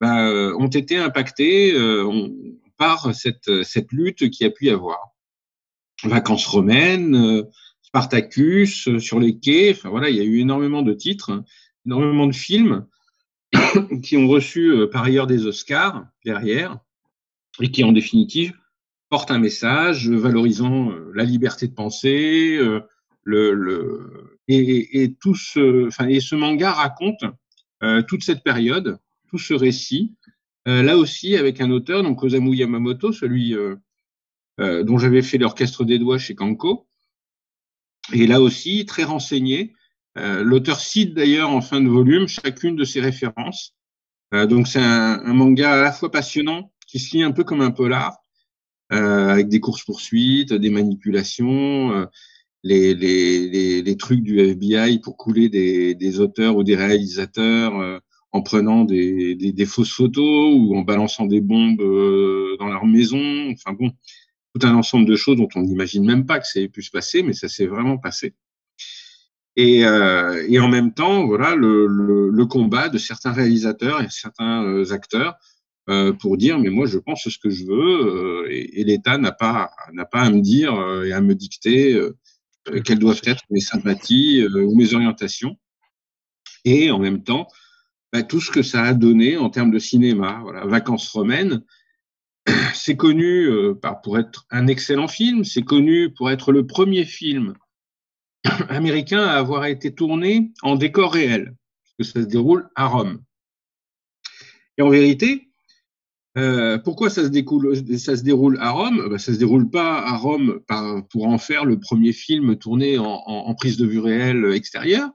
ont été impactés par cette lutte qui a pu y avoir. Vacances romaines, Spartacus, sur les quais, enfin voilà, il y a eu énormément de titres, énormément de films qui ont reçu par ailleurs des Oscars derrière et qui en définitive portent un message valorisant la liberté de penser, et ce manga raconte toute cette période, tout ce récit, là aussi avec un auteur, donc Osamu Yamamoto, celui dont j'avais fait l'Orchestre des Doigts chez Kanko, et là aussi très renseigné. L'auteur cite d'ailleurs en fin de volume chacune de ses références. Donc c'est un manga à la fois passionnant, qui se lit un peu comme un polar, avec des courses-poursuites, des manipulations, les trucs du FBI pour couler des auteurs ou des réalisateurs en prenant des fausses photos ou en balançant des bombes dans leur maison. Enfin bon, tout un ensemble de choses dont on n'imagine même pas que ça ait pu se passer, mais ça s'est vraiment passé. Et en même temps, voilà le combat de certains réalisateurs et certains acteurs pour dire mais moi je pense ce que je veux et l'État n'a pas à me dire et à me dicter quelles doivent être mes sympathies ou mes orientations. Et en même temps, tout ce que ça a donné en termes de cinéma. Voilà, Vacances romaines, c'est connu pour être un excellent film, c'est connu pour être le premier film américain à avoir été tourné en décor réel, parce que ça se déroule à Rome. Et en vérité, Pourquoi ça se déroule à Rome? Ça se déroule pas à Rome pour en faire le premier film tourné en prise de vue réelle extérieure.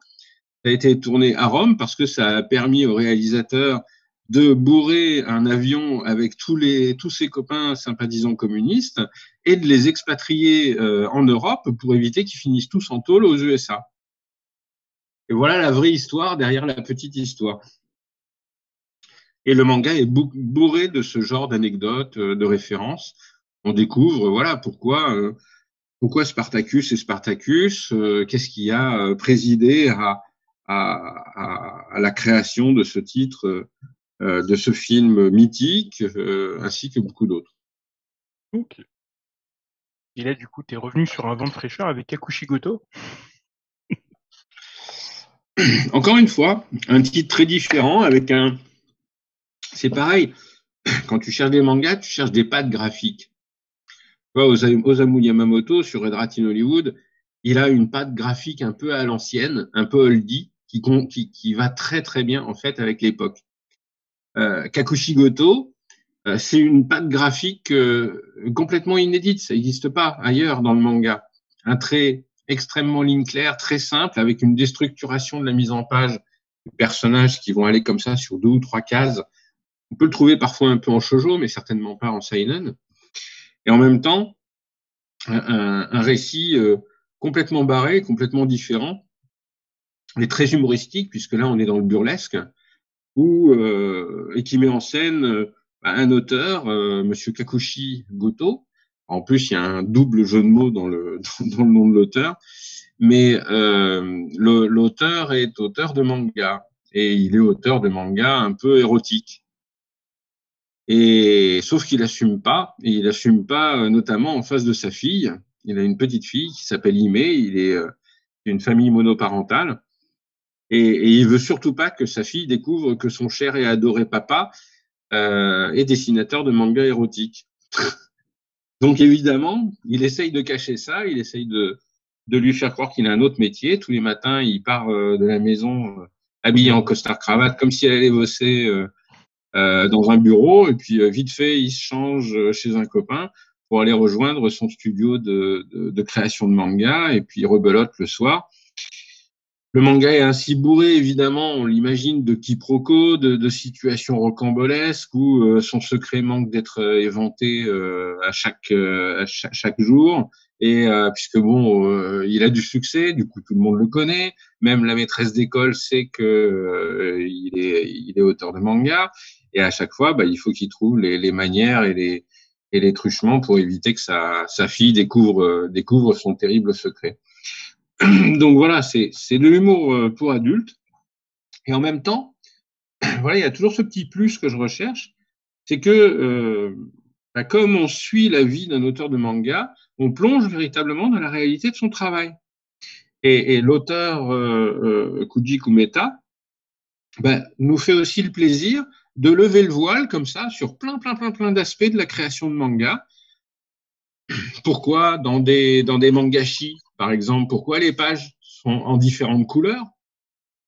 Ça a été tourné à Rome parce que ça a permis au réalisateur de bourrer un avion avec tous ses copains sympathisants communistes et de les expatrier en Europe pour éviter qu'ils finissent tous en tôle aux USA. Et voilà la vraie histoire derrière la petite histoire. Et le manga est bourré de ce genre d'anecdotes, de références. On découvre, voilà, pourquoi Spartacus est Spartacus, qu'est-ce qui a présidé à la création de ce titre, de ce film mythique, ainsi que beaucoup d'autres. Ok. Et là, du coup, t'es revenu sur un vent de fraîcheur avec Kakushigoto. Encore une fois, un titre très différent avec c'est pareil, quand tu cherches des mangas, tu cherches des pattes graphiques. Osamu Yamamoto, sur Red Rat in Hollywood, il a une patte graphique un peu à l'ancienne, un peu oldie, qui va très très bien en fait avec l'époque. Kakushigoto, c'est une patte graphique complètement inédite, ça n'existe pas ailleurs dans le manga. Un trait extrêmement ligne claire, très simple, avec une déstructuration de la mise en page des personnages qui vont aller comme ça sur 2 ou 3 cases. On peut le trouver parfois un peu en shoujo, mais certainement pas en seinen. Et en même temps, un récit complètement barré, complètement différent, et très humoristique, puisque là, on est dans le burlesque, et qui met en scène un auteur, Monsieur Kakushi Goto. En plus, il y a un double jeu de mots dans le nom de l'auteur, mais l'auteur est auteur de manga, et il est auteur de manga un peu érotique. Et sauf qu'il assume pas, et il assume pas notamment en face de sa fille. Il a une petite fille qui s'appelle Hime, il est une famille monoparentale, et il veut surtout pas que sa fille découvre que son cher et adoré papa est dessinateur de manga érotique. Donc évidemment, il essaye de cacher ça, il essaye de lui faire croire qu'il a un autre métier. Tous les matins, il part de la maison habillé en costard-cravate, comme si elle allait bosser dans un bureau, et puis vite fait, il se change chez un copain pour aller rejoindre son studio de création de manga, et puis il rebelote le soir. Le manga est ainsi bourré, évidemment, on l'imagine, de quiproquos, de situations rocambolesques où son secret manque d'être éventé à chaque jour. Et puisque bon, il a du succès, du coup tout le monde le connaît. Même la maîtresse d'école sait que il est auteur de manga. Et à chaque fois, il faut qu'il trouve les manières et les truchements pour éviter que sa fille découvre son terrible secret. Donc voilà, c'est de l'humour pour adultes. Et en même temps, voilà, il y a toujours ce petit plus que je recherche, c'est que comme on suit la vie d'un auteur de manga, on plonge véritablement dans la réalité de son travail. Et l'auteur Koji Kumeta nous fait aussi le plaisir de lever le voile comme ça sur plein d'aspects de la création de manga. Pourquoi dans des mangashi, par exemple, pourquoi les pages sont en différentes couleurs?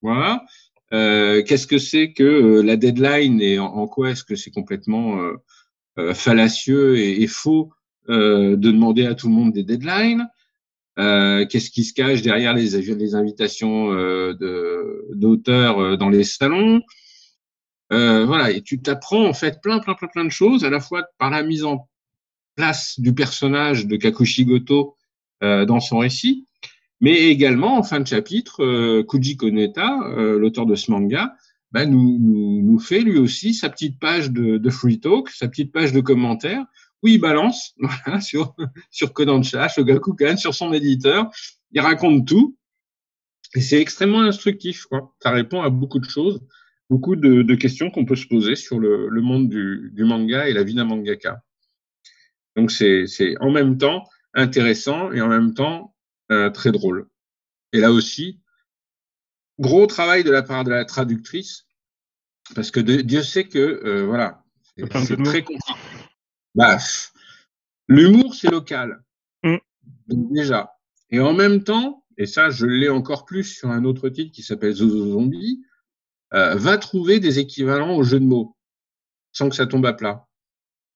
Voilà. Qu'est-ce que c'est que la deadline et en quoi est-ce que c'est complètement fallacieux et faux de demander à tout le monde des deadlines? Qu'est-ce qui se cache derrière les invitations d'auteurs dans les salons? Voilà, et tu t'apprends en fait plein de choses, à la fois par la mise en place du personnage de Kakushigoto dans son récit, mais également en fin de chapitre, Koji Koneta, l'auteur de ce manga, nous fait lui aussi sa petite page de free talk, sa petite page de commentaires, où il balance voilà, sur Kodansha, Shogakukan, sur son éditeur, il raconte tout, et c'est extrêmement instructif, quoi. Ça répond à beaucoup de choses, beaucoup de questions qu'on peut se poser sur le monde du manga et la vie d'un mangaka. Donc c'est en même temps intéressant et en même temps très drôle. Et là aussi, gros travail de la part de la traductrice, parce que Dieu sait que voilà, c'est très compliqué. L'humour c'est local, donc déjà. Et en même temps, et ça je l'ai encore plus sur un autre titre qui s'appelle Zozo Zombie, va trouver des équivalents au jeu de mots, sans que ça tombe à plat.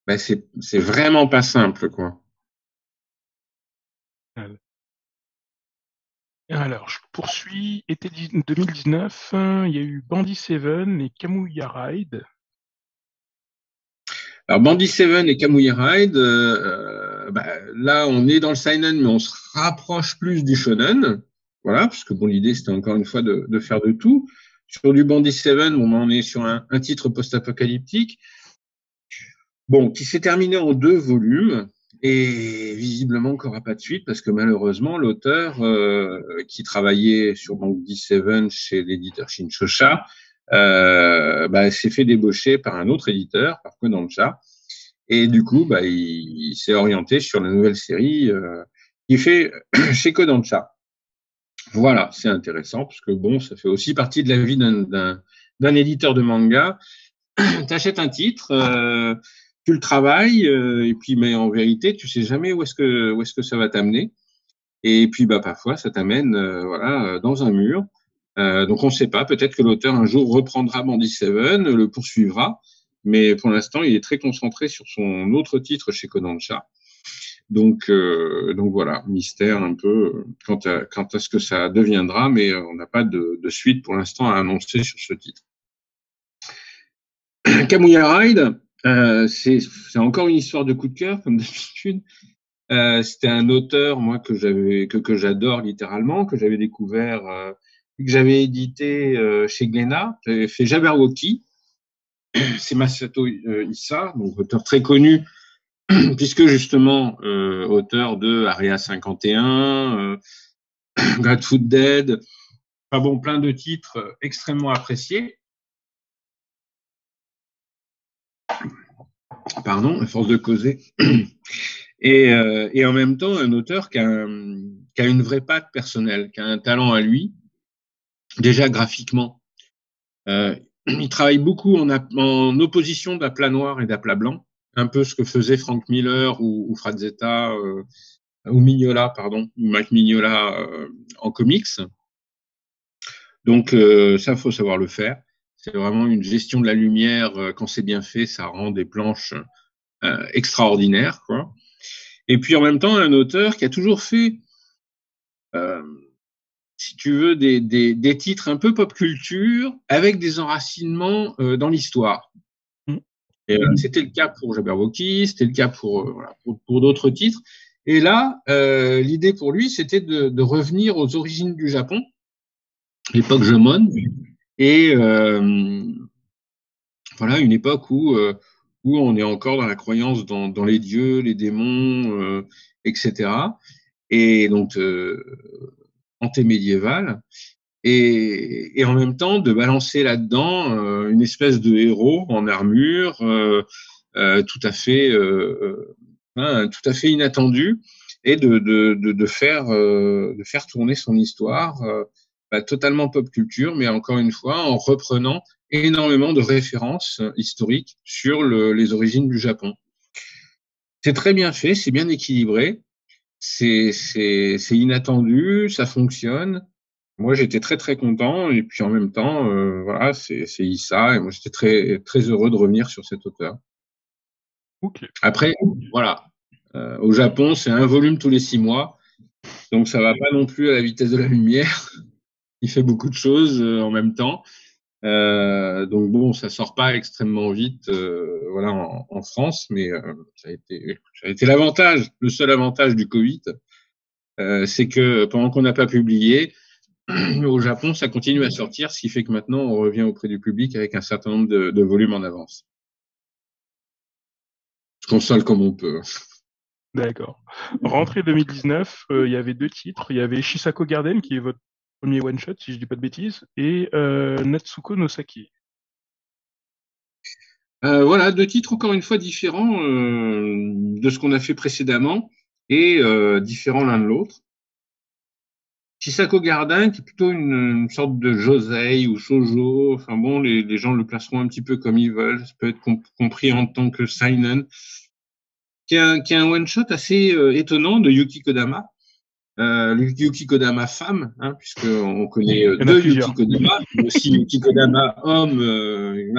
ben c'est vraiment pas simple, quoi. Alors, je poursuis. Été 2019, il y a eu Bandit Seven et Kamuya Ride. Alors, Bandit Seven et Kamuya Ride, là, on est dans le seinen, mais on se rapproche plus du shonen. Voilà, parce que bon, l'idée, c'était encore une fois de faire de tout. Sur du Bandit Seven, on est sur un titre post-apocalyptique, bon, qui s'est terminé en 2 volumes, et visiblement qu'il n'y aura pas de suite, parce que malheureusement, l'auteur qui travaillait sur Bandit Seven chez l'éditeur Shinchosha, s'est fait débaucher par un autre éditeur, par Kodansha, et du coup, il s'est orienté sur la nouvelle série qu'il fait chez Kodansha. Voilà, c'est intéressant, parce que bon, ça fait aussi partie de la vie d'un éditeur de manga. T'achètes un titre, tu le travailles, et puis, mais en vérité, tu sais jamais où est-ce que ça va t'amener. Et puis, parfois, ça t'amène, dans un mur. Donc, on ne sait pas. Peut-être que l'auteur un jour reprendra Bandit Seven, le poursuivra, mais pour l'instant, il est très concentré sur son autre titre chez Kodansha. Donc voilà, mystère un peu quant à ce que ça deviendra, mais on n'a pas de suite pour l'instant à annoncer sur ce titre. Kamuya Ride, c'est encore une histoire de coup de cœur, comme d'habitude. C'était un auteur, moi, que j'adore littéralement, que j'avais découvert, que j'avais édité chez Glénat. J'avais fait Jabberwocky. C'est Masato Issa, donc auteur très connu, puisque justement auteur de Area 51, Grateful Dead, plein de titres extrêmement appréciés. Pardon, à force de causer. Et en même temps, un auteur qui a une vraie patte personnelle, qui a un talent à lui, déjà graphiquement. Il travaille beaucoup en opposition d'aplat noir et d'aplat blanc, un peu ce que faisait Frank Miller ou Frazetta, ou Mignola, ou Mike Mignola en comics. Donc ça, faut savoir le faire. C'est vraiment une gestion de la lumière. Quand c'est bien fait, ça rend des planches extraordinaires, quoi. Et puis en même temps, un auteur qui a toujours fait, si tu veux, des titres un peu pop culture avec des enracinements dans l'histoire. Et c'était le cas pour Jabberwocky, c'était le cas pour d'autres titres. Et là, l'idée pour lui, c'était de revenir aux origines du Japon, l'époque Jomon, et une époque où on est encore dans la croyance dans les dieux, les démons, etc. Et donc antémédiéval. Et en même temps de balancer là-dedans une espèce de héros en armure tout à fait inattendu, et de faire tourner son histoire totalement pop culture, mais encore une fois en reprenant énormément de références historiques sur les origines du Japon. C'est très bien fait, c'est bien équilibré, c'est inattendu, ça fonctionne. Moi, j'étais très très content, et puis en même temps, c'est Issa, et moi j'étais très très heureux de revenir sur cet auteur. Okay. Après, au Japon, c'est un volume tous les 6 mois, donc ça va pas non plus à la vitesse de la lumière. Il fait beaucoup de choses en même temps, donc bon, ça sort pas extrêmement vite, en France, mais ça a été l'avantage, le seul avantage du Covid, c'est que pendant qu'on n'a pas publié, au Japon, ça continue à sortir, ce qui fait que maintenant, on revient auprès du public avec un certain nombre de volumes en avance. Je console comme on peut. D'accord. Rentrée 2019, il y avait 2 titres. Il y avait Shisako Garden, qui est votre premier one-shot, si je dis pas de bêtises, et Natsuko no Saki. 2 titres encore une fois différents de ce qu'on a fait précédemment, et différents l'un de l'autre. Shisako Garden, qui est plutôt une sorte de josei ou shoujo, les gens le placeront un petit peu comme ils veulent, ça peut être compris en tant que seinen, qui est un one-shot assez étonnant de Yuki Kodama. Yuki Kodama femme, puisqu'on connaît 2 Yuki Kodama, mais aussi Yuki Kodama homme,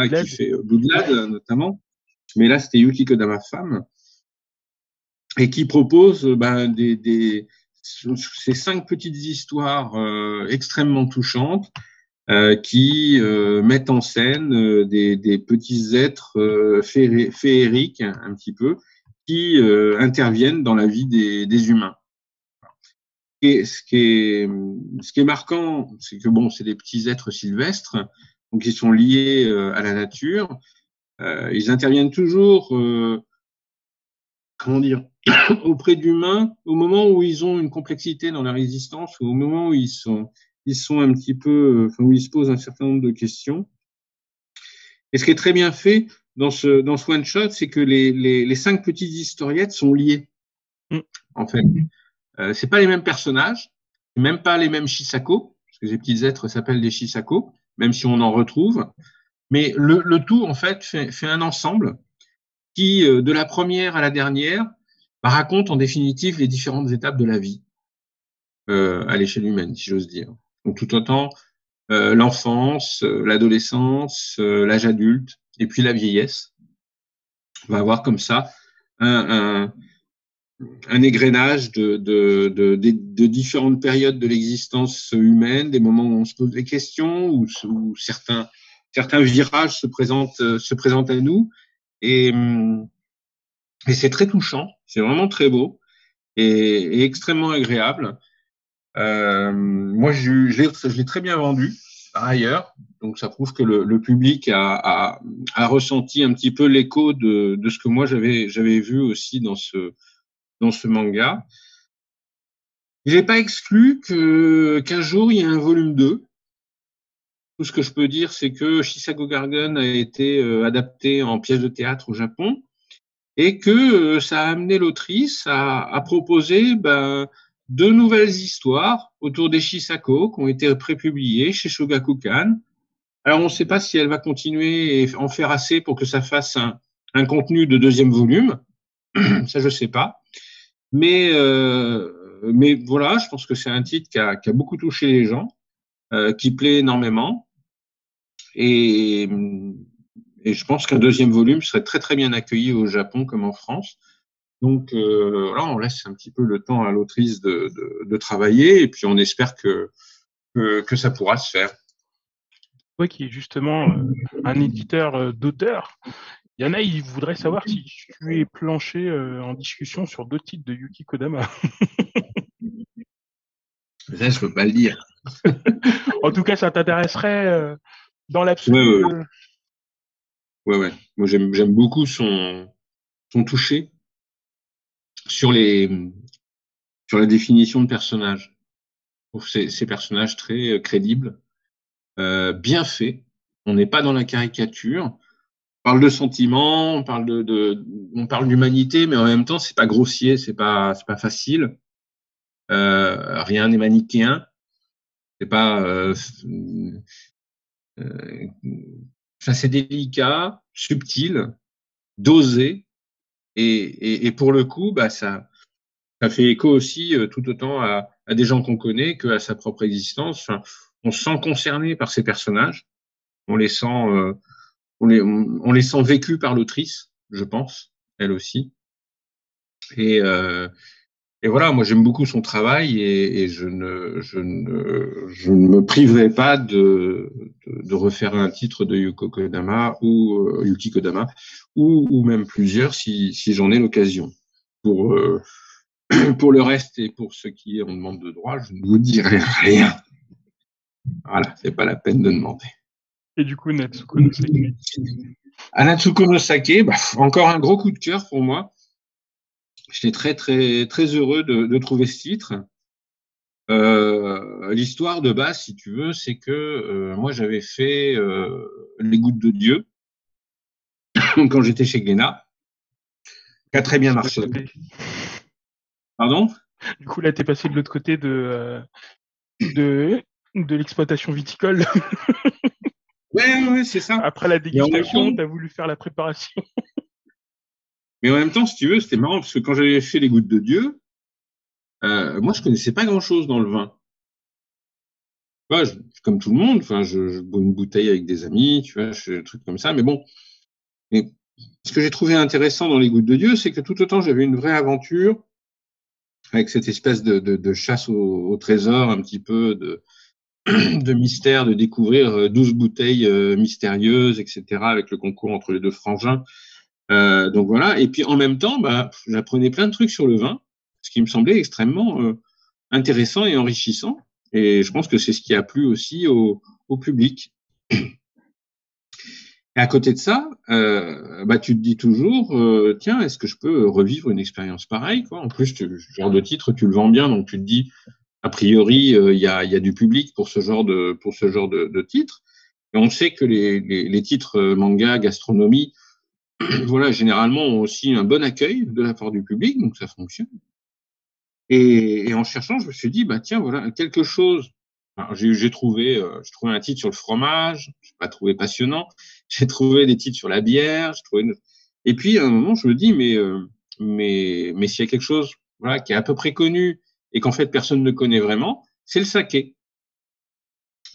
qui fait Bloodlad notamment. mais là c'était Yuki Kodama femme, et qui propose ces 5 petites histoires extrêmement touchantes qui mettent en scène des petits êtres féeriques un petit peu qui interviennent dans la vie des humains. Et ce qui est marquant, c'est que c'est des petits êtres sylvestres, donc ils sont liés à la nature. Ils interviennent toujours, auprès d'humains au moment où ils ont une complexité dans leur existence, ou au moment où ils sont un petit peu, où ils se posent un certain nombre de questions. Et ce qui est très bien fait dans ce one shot, c'est que les 5 petites historiettes sont liées. En fait, c'est pas les mêmes personnages, même pas les mêmes Shisako, parce que ces petits êtres s'appellent des Shisako, même si on en retrouve. Mais le tout, en fait, fait un ensemble qui, de la première à la dernière, raconte en définitive les différentes étapes de la vie à l'échelle humaine, si j'ose dire. Donc tout autant l'enfance, l'adolescence, l'âge adulte, et puis la vieillesse. On va avoir comme ça un égrenage de différentes périodes de l'existence humaine, des moments où on se pose des questions, où certains virages se présentent à nous, et c'est très touchant, c'est vraiment très beau et extrêmement agréable. Moi, je l'ai très bien vendu par ailleurs, donc ça prouve que le public a ressenti un petit peu l'écho de ce que moi j'avais vu aussi dans ce manga. Il n'est pas exclu qu'un jour il y ait un volume 2. Tout ce que je peux dire, c'est que Chisago Garden a été adapté en pièce de théâtre au Japon et que ça a amené l'autrice à proposer de nouvelles histoires autour des Shisako qui ont été prépubliées chez Shogakukan. Alors, on ne sait pas si elle va continuer et en faire assez pour que ça fasse un contenu de 2e volume. Ça, je ne sais pas. Mais voilà, je pense que c'est un titre qui a beaucoup touché les gens, qui plaît énormément. Et je pense qu'un 2e volume serait très, très bien accueilli au Japon comme en France. Donc, là, on laisse un petit peu le temps à l'autrice de travailler et puis on espère que ça pourra se faire. Toi qui es justement un éditeur d'auteurs, il y en a, ils voudraient savoir si tu es planché en discussion sur d'autres titres de Yuki Kodama. Ça, je peux pas le dire. En tout cas, ça t'intéresserait dans l'absolu. Ouais. Moi, j'aime beaucoup son toucher sur la définition de personnages. Je trouve ces personnages très crédibles, bien faits. On n'est pas dans la caricature. On parle de sentiments, on parle d'humanité, mais en même temps, c'est pas grossier, c'est pas facile. Rien n'est manichéen. C'est pas. C'est délicat, subtil, dosé, et pour le coup, ça fait écho aussi tout autant à des gens qu'on connaît qu'à sa propre existence. Enfin, on se sent concerné par ces personnages, on les sent vécus par l'autrice, je pense, elle aussi. Et voilà, moi j'aime beaucoup son travail et je ne me priverai pas de refaire un titre de Yuki Kodama ou même plusieurs si j'en ai l'occasion. Pour le reste et pour ce qui est en demande de droit, je ne vous dirai rien. Voilà, c'est pas la peine de demander. Et du coup, Natsuko no Sake. Natsuko no Sake, encore un gros coup de cœur pour moi. J'étais très, très, très heureux de trouver ce titre. L'histoire de base, si tu veux, c'est que moi, j'avais fait Les Gouttes de Dieu quand j'étais chez Glénat, qui a très bien marché. Pardon ? Du coup, là, t'es passé de l'autre côté de l'exploitation viticole. Ouais, c'est ça. Après la dégustation, t'as voulu faire la préparation. Mais en même temps, si tu veux, c'était marrant parce que quand j'avais fait Les Gouttes de Dieu, moi, je connaissais pas grand-chose dans le vin. Ouais, comme tout le monde, je bois une bouteille avec des amis, tu vois, je fais des trucs comme ça. Mais bon, ce que j'ai trouvé intéressant dans Les Gouttes de Dieu, c'est que tout autant j'avais une vraie aventure avec cette espèce de chasse au trésor, un petit peu de mystère, de découvrir 12 bouteilles mystérieuses, etc., avec le concours entre les deux frangins. Donc voilà. Et puis en même temps, j'apprenais plein de trucs sur le vin, ce qui me semblait extrêmement intéressant et enrichissant. Et je pense que c'est ce qui a plu aussi au public. Et à côté de ça, tu te dis toujours, tiens, est-ce que je peux revivre une expérience pareille, quoi. En plus, ce genre de titre, tu le vends bien, donc tu te dis, a priori, il y a du public pour ce genre de titre. Et on sait que les titres manga, gastronomie, voilà, généralement ont aussi un bon accueil de la part du public, donc ça fonctionne. Et en cherchant, je me suis dit, tiens, voilà, quelque chose. Alors, j'ai trouvé un titre sur le fromage, je n'ai pas trouvé passionnant. J'ai trouvé des titres sur la bière, et puis à un moment, je me dis, mais s'il y a quelque chose, voilà, qui est à peu près connu et qu'en fait personne ne connaît vraiment, c'est le saké.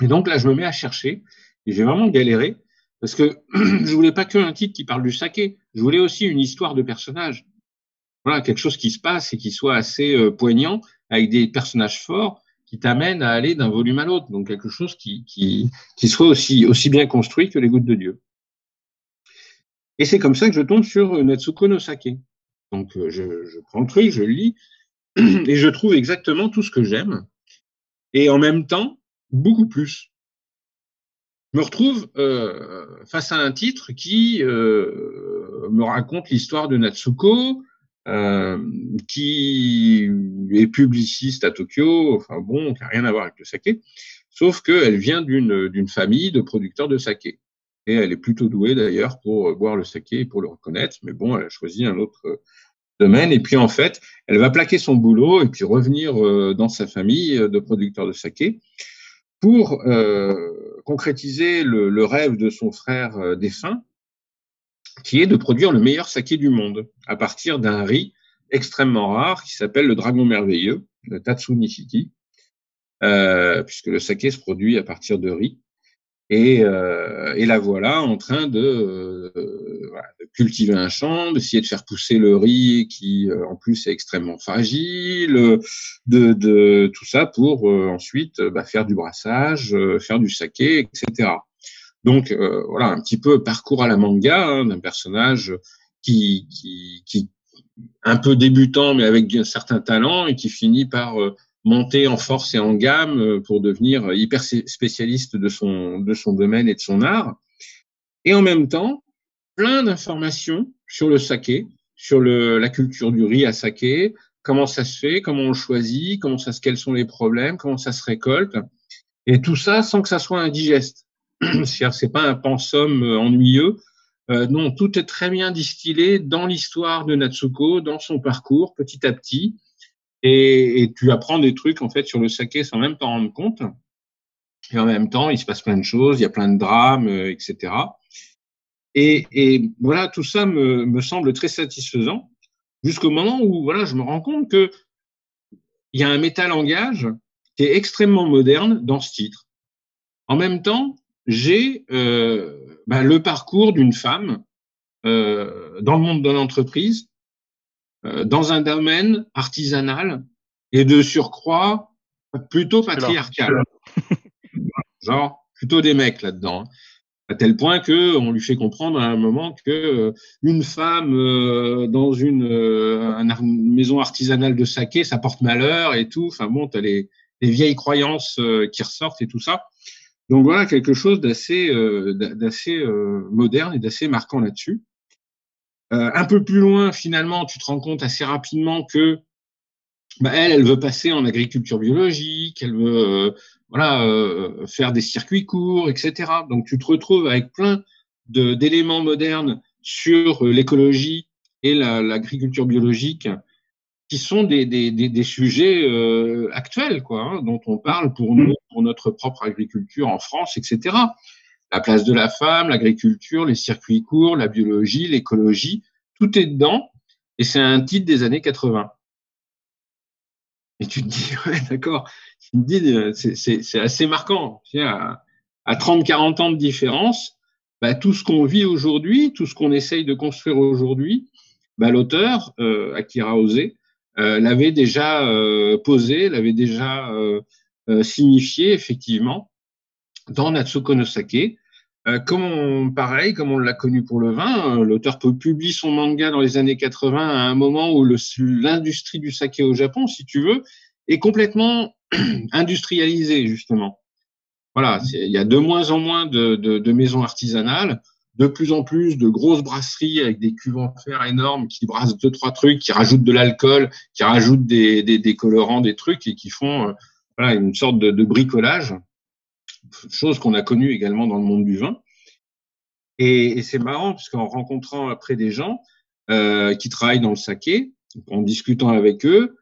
Et donc là, je me mets à chercher et j'ai vraiment galéré parce que je voulais pas qu'un titre qui parle du saké, je voulais aussi une histoire de personnage. Voilà, quelque chose qui se passe et qui soit assez poignant, avec des personnages forts qui t'amènent à aller d'un volume à l'autre. Donc quelque chose qui soit aussi bien construit que Les Gouttes de Dieu. Et c'est comme ça que je tombe sur Natsuko no Sake. Donc je prends le truc, je le lis, et je trouve exactement tout ce que j'aime. Et en même temps, beaucoup plus. Je me retrouve face à un titre qui me raconte l'histoire de Natsuko, qui est publiciste à Tokyo, enfin bon, qui n'a rien à voir avec le saké, sauf qu'elle vient d'une famille de producteurs de saké. Et elle est plutôt douée d'ailleurs pour boire le saké et pour le reconnaître, mais bon, elle a choisi un autre domaine. Et puis en fait, elle va plaquer son boulot et puis revenir dans sa famille de producteurs de saké pour concrétiser le rêve de son frère défunt, qui est de produire le meilleur saké du monde à partir d'un riz extrêmement rare qui s'appelle le Dragon Merveilleux, le Tatsu Nishiki, puisque le saké se produit à partir de riz. Et la voilà en train de cultiver un champ, d'essayer de faire pousser le riz qui en plus est extrêmement fragile, de tout ça pour ensuite faire du brassage, faire du saké, etc. Donc voilà, un petit peu parcours à la manga d'un personnage qui un peu débutant mais avec un certain talent et qui finit par monter en force et en gamme pour devenir hyper spécialiste de son domaine et de son art. Et en même temps, plein d'informations sur le saké, sur la culture du riz à saké, comment ça se fait, comment on le choisit, quels sont les problèmes, comment ça se récolte. Et tout ça sans que ça soit indigeste. C'est-à-dire, c'est pas un pensum ennuyeux. Non, tout est très bien distillé dans l'histoire de Natsuko, dans son parcours, petit à petit. Et tu apprends des trucs en fait sur le saké sans même t'en rendre compte. Et en même temps, il se passe plein de choses, il y a plein de drames, etc. Et voilà, tout ça me semble très satisfaisant jusqu'au moment où voilà, je me rends compte que il y a un métalangage qui est extrêmement moderne dans ce titre. En même temps, j'ai le parcours d'une femme dans le monde de l'entreprise, dans un domaine artisanal et de surcroît plutôt patriarcal. Genre, plutôt des mecs là-dedans. À tel point que on lui fait comprendre à un moment que une femme dans une maison artisanale de saké, ça porte malheur et tout. Enfin bon, t'as les vieilles croyances qui ressortent et tout ça. Donc voilà, quelque chose d'assez moderne et d'assez marquant là-dessus. Un peu plus loin, finalement, tu te rends compte assez rapidement que elle veut passer en agriculture biologique, elle veut faire des circuits courts, etc. Donc tu te retrouves avec plein d'éléments modernes sur l'écologie et l'agriculture biologique qui sont des sujets actuels, quoi, hein, dont on parle pour nous, pour notre propre agriculture en France, etc. La place de la femme, l'agriculture, les circuits courts, la biologie, l'écologie, tout est dedans, et c'est un titre des années 80. Et tu te dis, ouais, d'accord, tu te dis, c'est assez marquant. À 30-40 ans de différence, tout ce qu'on vit aujourd'hui, tout ce qu'on essaye de construire aujourd'hui, l'auteur, Akira Ose, l'avait déjà posé, l'avait déjà signifié effectivement dans Natsuko no Sake. Pareil, comme on l'a connu pour le vin, l'auteur publie son manga dans les années 80 à un moment où l'industrie du saké au Japon, si tu veux, est complètement industrialisée, justement. Voilà, il y a de moins en moins de maisons artisanales, de plus en plus de grosses brasseries avec des cuves en fer énormes qui brassent 2-3 trucs, qui rajoutent de l'alcool, qui rajoutent des colorants, des trucs et qui font une sorte de bricolage, chose qu'on a connue également dans le monde du vin. Et c'est marrant parce qu'en rencontrant après des gens qui travaillent dans le saké, en discutant avec eux,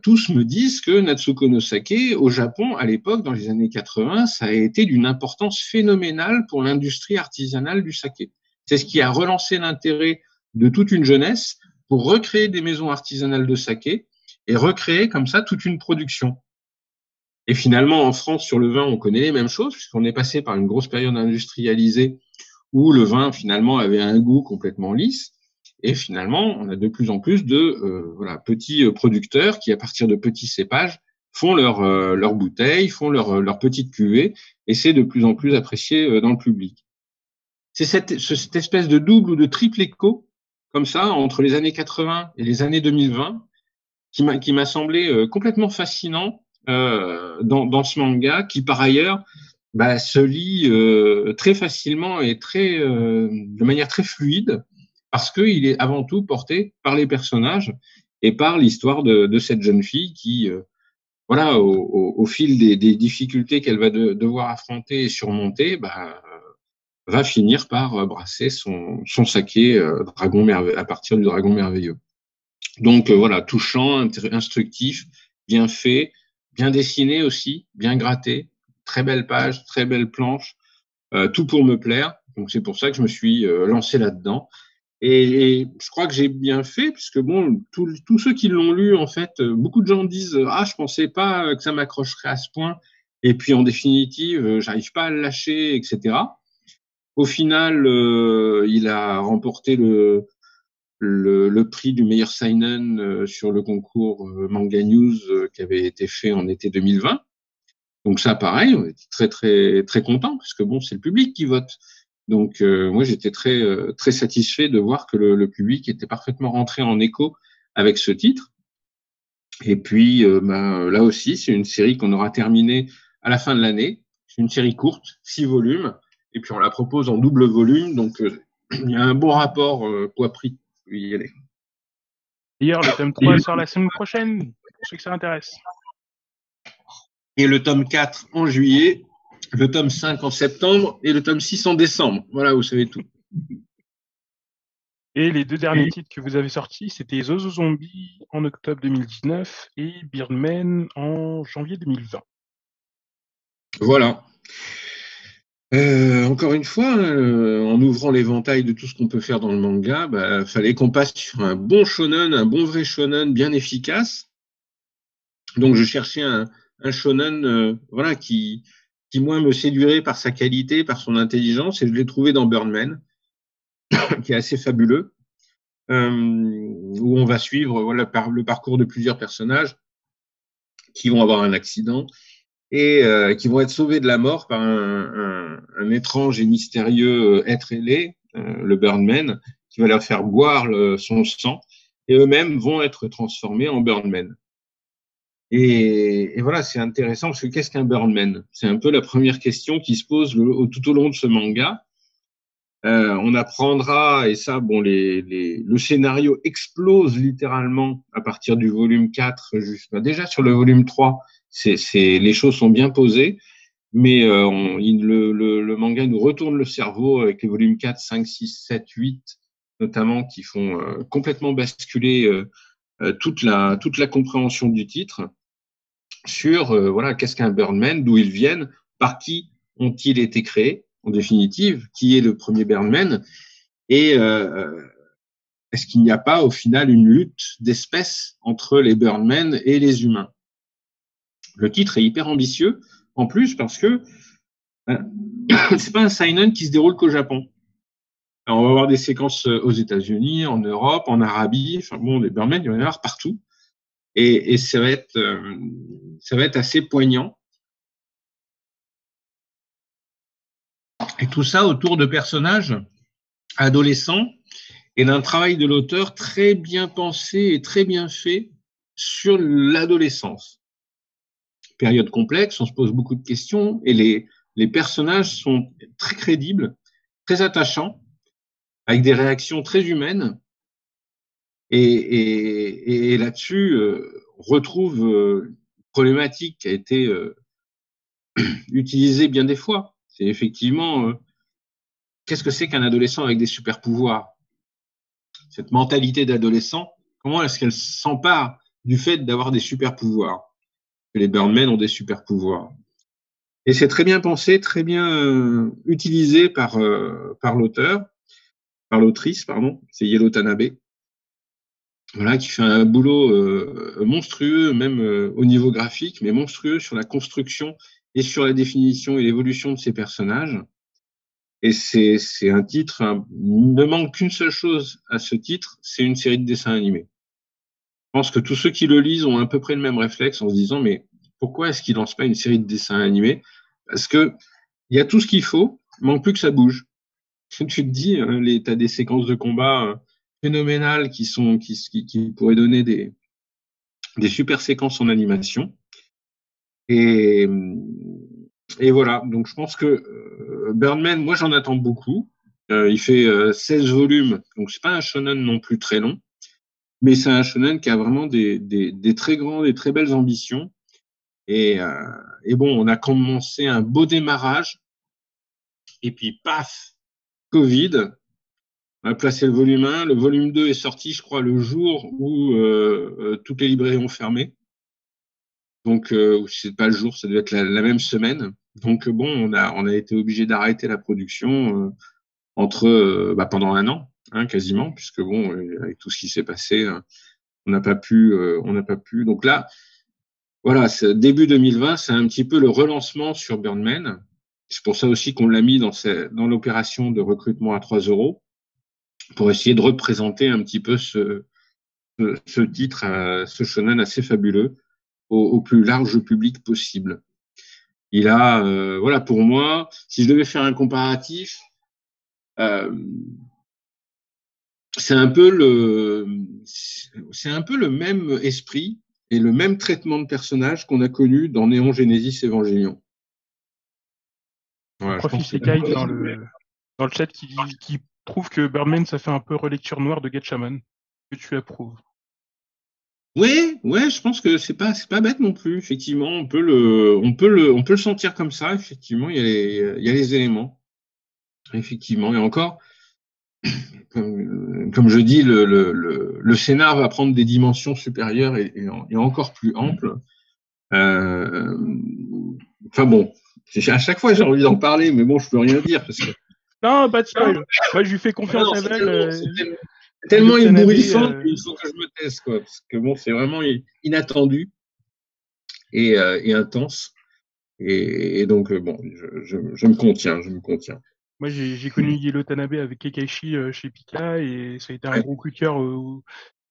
tous me disent que Natsuko no Sake, au Japon, à l'époque, dans les années 80, ça a été d'une importance phénoménale pour l'industrie artisanale du saké. C'est ce qui a relancé l'intérêt de toute une jeunesse pour recréer des maisons artisanales de saké et recréer comme ça toute une production. Et finalement, en France, sur le vin, on connaît les mêmes choses, puisqu'on est passé par une grosse période industrialisée où le vin, finalement, avait un goût complètement lisse. Et finalement, on a de plus en plus de petits producteurs qui, à partir de petits cépages, font leurs bouteilles, font leur petite cuvée, et c'est de plus en plus apprécié dans le public. C'est cette espèce de double ou de triple écho, comme ça, entre les années 80 et les années 2020, qui m'a semblé complètement fascinant dans ce manga, qui par ailleurs se lit très facilement et de manière très fluide, parce qu'il est avant tout porté par les personnages et par l'histoire de cette jeune fille qui, au fil des difficultés qu'elle va devoir affronter et surmonter, va finir par brasser son saké à partir du dragon merveilleux. Donc touchant, instructif, bien fait, bien dessiné aussi, bien gratté, très belle page, très belle planche, tout pour me plaire. Donc c'est pour ça que je me suis lancé là-dedans. Et je crois que j'ai bien fait, puisque tous ceux qui l'ont lu, en fait, beaucoup de gens disent « Ah, je pensais pas que ça m'accrocherait à ce point. » Et puis, en définitive, j'arrive pas à le lâcher, etc. Au final, il a remporté le prix du meilleur seinen sur le concours Manga News qui avait été fait en été 2020. Donc ça, pareil, on était très, très, très contents, parce que c'est le public qui vote. Donc moi j'étais très très satisfait de voir que le public était parfaitement rentré en écho avec ce titre. Et puis là aussi c'est une série qu'on aura terminée à la fin de l'année. C'est une série courte, 6 volumes, et puis on la propose en double volume. Donc il y a un bon rapport poids-prix. Y aller. D'ailleurs, le tome 3 sort la semaine prochaine, pour ceux que ça intéresse. Et le tome 4 en juillet, le tome 5 en septembre et le tome 6 en décembre. Voilà, vous savez tout. Et les 2 derniers titres que vous avez sortis, c'était Zozo Zombie en octobre 2019 et Birdman en janvier 2020. Voilà. Encore une fois, en ouvrant l'éventail de tout ce qu'on peut faire dans le manga, fallait qu'on passe sur un bon shonen, un bon vrai shonen bien efficace. Donc je cherchais un shonen qui moi me séduirait par sa qualité, par son intelligence, et je l'ai trouvé dans Birdman, qui est assez fabuleux, où on va suivre le parcours de plusieurs personnages qui vont avoir un accident et qui vont être sauvés de la mort par un étrange et mystérieux être ailé, le Birdman, qui va leur faire boire son sang, et eux-mêmes vont être transformés en Birdman. Et voilà, c'est intéressant parce que qu'est-ce qu'un Birdman ? C'est un peu la première question qui se pose tout au long de ce manga. On apprendra, et ça, le scénario explose littéralement à partir du volume 4. Déjà sur le volume 3, les choses sont bien posées, mais le manga nous retourne le cerveau avec les volumes 4, 5, 6, 7, 8, notamment, qui font complètement basculer toute la compréhension du titre sur qu'est-ce qu'un Birdman, d'où ils viennent, par qui ont-ils été créés, en définitive, qui est le premier Birdman, et est-ce qu'il n'y a pas au final une lutte d'espèces entre les Birdmen et les humains ? Le titre est hyper ambitieux, en plus parce que c'est pas un seinen qui se déroule qu'au Japon. Alors, on va avoir des séquences aux États-Unis, en Europe, en Arabie. Enfin bon, les Birdman, il va y en avoir partout. Et ça va être assez poignant. Et tout ça autour de personnages adolescents et d'un travail de l'auteur très bien pensé et très bien fait sur l'adolescence. Période complexe, on se pose beaucoup de questions et les personnages sont très crédibles, très attachants, avec des réactions très humaines. Et là-dessus, on retrouve une problématique qui a été utilisée bien des fois. C'est effectivement, qu'est-ce que c'est qu'un adolescent avec des super pouvoirs? Cette mentalité d'adolescent, comment est-ce qu'elle s'empare du fait d'avoir des super pouvoirs? Les Birdmen ont des super pouvoirs. Et c'est très bien pensé, très bien utilisé par l'autrice, pardon, c'est Yellow Tanabe. Voilà, qui fait un boulot monstrueux, même au niveau graphique, mais monstrueux sur la construction et sur la définition et l'évolution de ces personnages. Et c'est un titre, il ne manque qu'une seule chose à ce titre, c'est une série de dessins animés. Je pense que tous ceux qui le lisent ont à peu près le même réflexe en se disant, mais pourquoi est-ce qu'ils lancent pas une série de dessins animés? Parce que il y a tout ce qu'il faut, il manque plus que ça bouge. Tu te dis, t'as des séquences de combat phénoménales qui pourraient donner des super séquences en animation. Et voilà, donc je pense que Birdman, moi j'en attends beaucoup. Il fait 16 volumes, donc c'est pas un shonen non plus très long, mais c'est un shonen qui a vraiment des très grandes et très belles ambitions. Et bon, on a commencé un beau démarrage, et puis paf, Covid. On a placé le volume 1, le volume 2 est sorti, je crois, le jour où toutes les librairies ont fermé. Donc, c'est pas le jour, ça devait être la même semaine. Donc, bon, on a été obligé d'arrêter la production pendant un an, hein, quasiment, puisque bon, avec tout ce qui s'est passé, on n'a pas pu. Donc là, voilà, début 2020, c'est un petit peu le relancement sur Birdman. C'est pour ça aussi qu'on l'a mis dans l'opération de recrutement à 3 €, pour essayer de représenter un petit peu ce titre, ce shonen assez fabuleux, au plus large public possible. Il a, voilà, pour moi, si je devais faire un comparatif, c'est un peu le même esprit et le même traitement de personnage qu'on a connu dans Neon Genesis Evangelion. Voilà, Profit Kai dans le chat qui trouve que Birdman, ça fait un peu relecture noire de Gatchaman, que tu approuves. Oui, ouais, je pense que c'est pas bête non plus. Effectivement, on peut le sentir comme ça. Effectivement, il y a les éléments. Effectivement, et encore, comme je dis, le scénar va prendre des dimensions supérieures et encore plus amples. Enfin bon, à chaque fois j'ai envie d'en parler, mais bon, je peux rien dire parce que. Non, pas de spoil. Moi, je lui fais confiance à elle. Tellement ébouriffant qu'il faut que je me taise, quoi. Parce que bon, c'est vraiment inattendu et intense. Et donc, bon, je me contiens. Moi, j'ai connu Yellow Tanabe avec Kekaishi chez Pika et ça a été un gros coup de cœur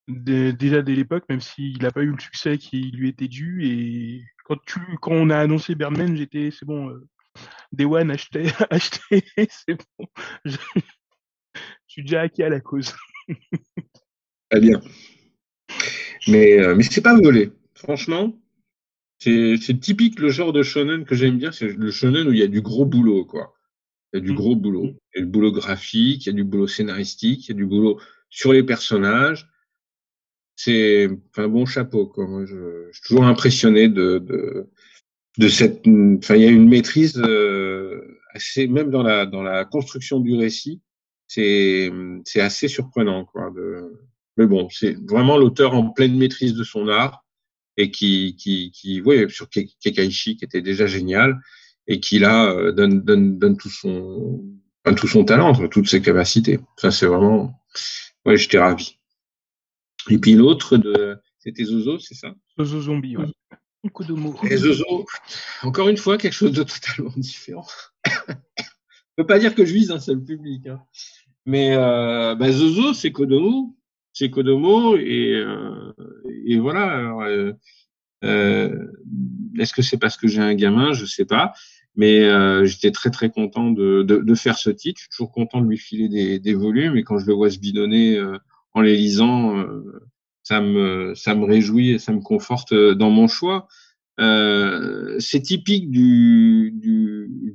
déjà dès l'époque, même s'il n'a pas eu le succès qui lui était dû. Et quand on a annoncé Birdman, c'est bon, Day One, acheté, c'est bon. Je suis déjà acquis à la cause. Très bien. Mais c'est pas volé. Franchement, c'est typique le genre de shonen que j'aime bien. C'est le shonen où il y a du gros boulot, quoi. Il y a du gros boulot. Il y a du boulot graphique, il y a du boulot scénaristique, il y a du boulot sur les personnages. C'est un bon chapeau, quoi. Moi, je suis toujours impressionné de cette. Enfin, il y a une maîtrise assez, même dans la construction du récit. C'est assez surprenant, quoi. Mais bon, c'est vraiment l'auteur en pleine maîtrise de son art et ouais, sur Kekaishi qui était déjà génial et qui là donne tout son talent, toutes ses capacités. Ça, c'est vraiment, ouais, j'étais ravi. Et puis l'autre c'était Zozo, c'est ça? Zozo Zombie, ouais. Et Zozo, encore une fois, quelque chose de totalement différent. Je peux pas dire que je vise un seul public, hein. Mais Zozo, c'est Kodomo, et voilà. Alors, est-ce que c'est parce que j'ai un gamin? Je sais pas. Mais j'étais très très content de faire ce titre. Je suis toujours content de lui filer des volumes, et quand je le vois se bidonner en les lisant, ça me réjouit et ça me conforte dans mon choix. C'est typique du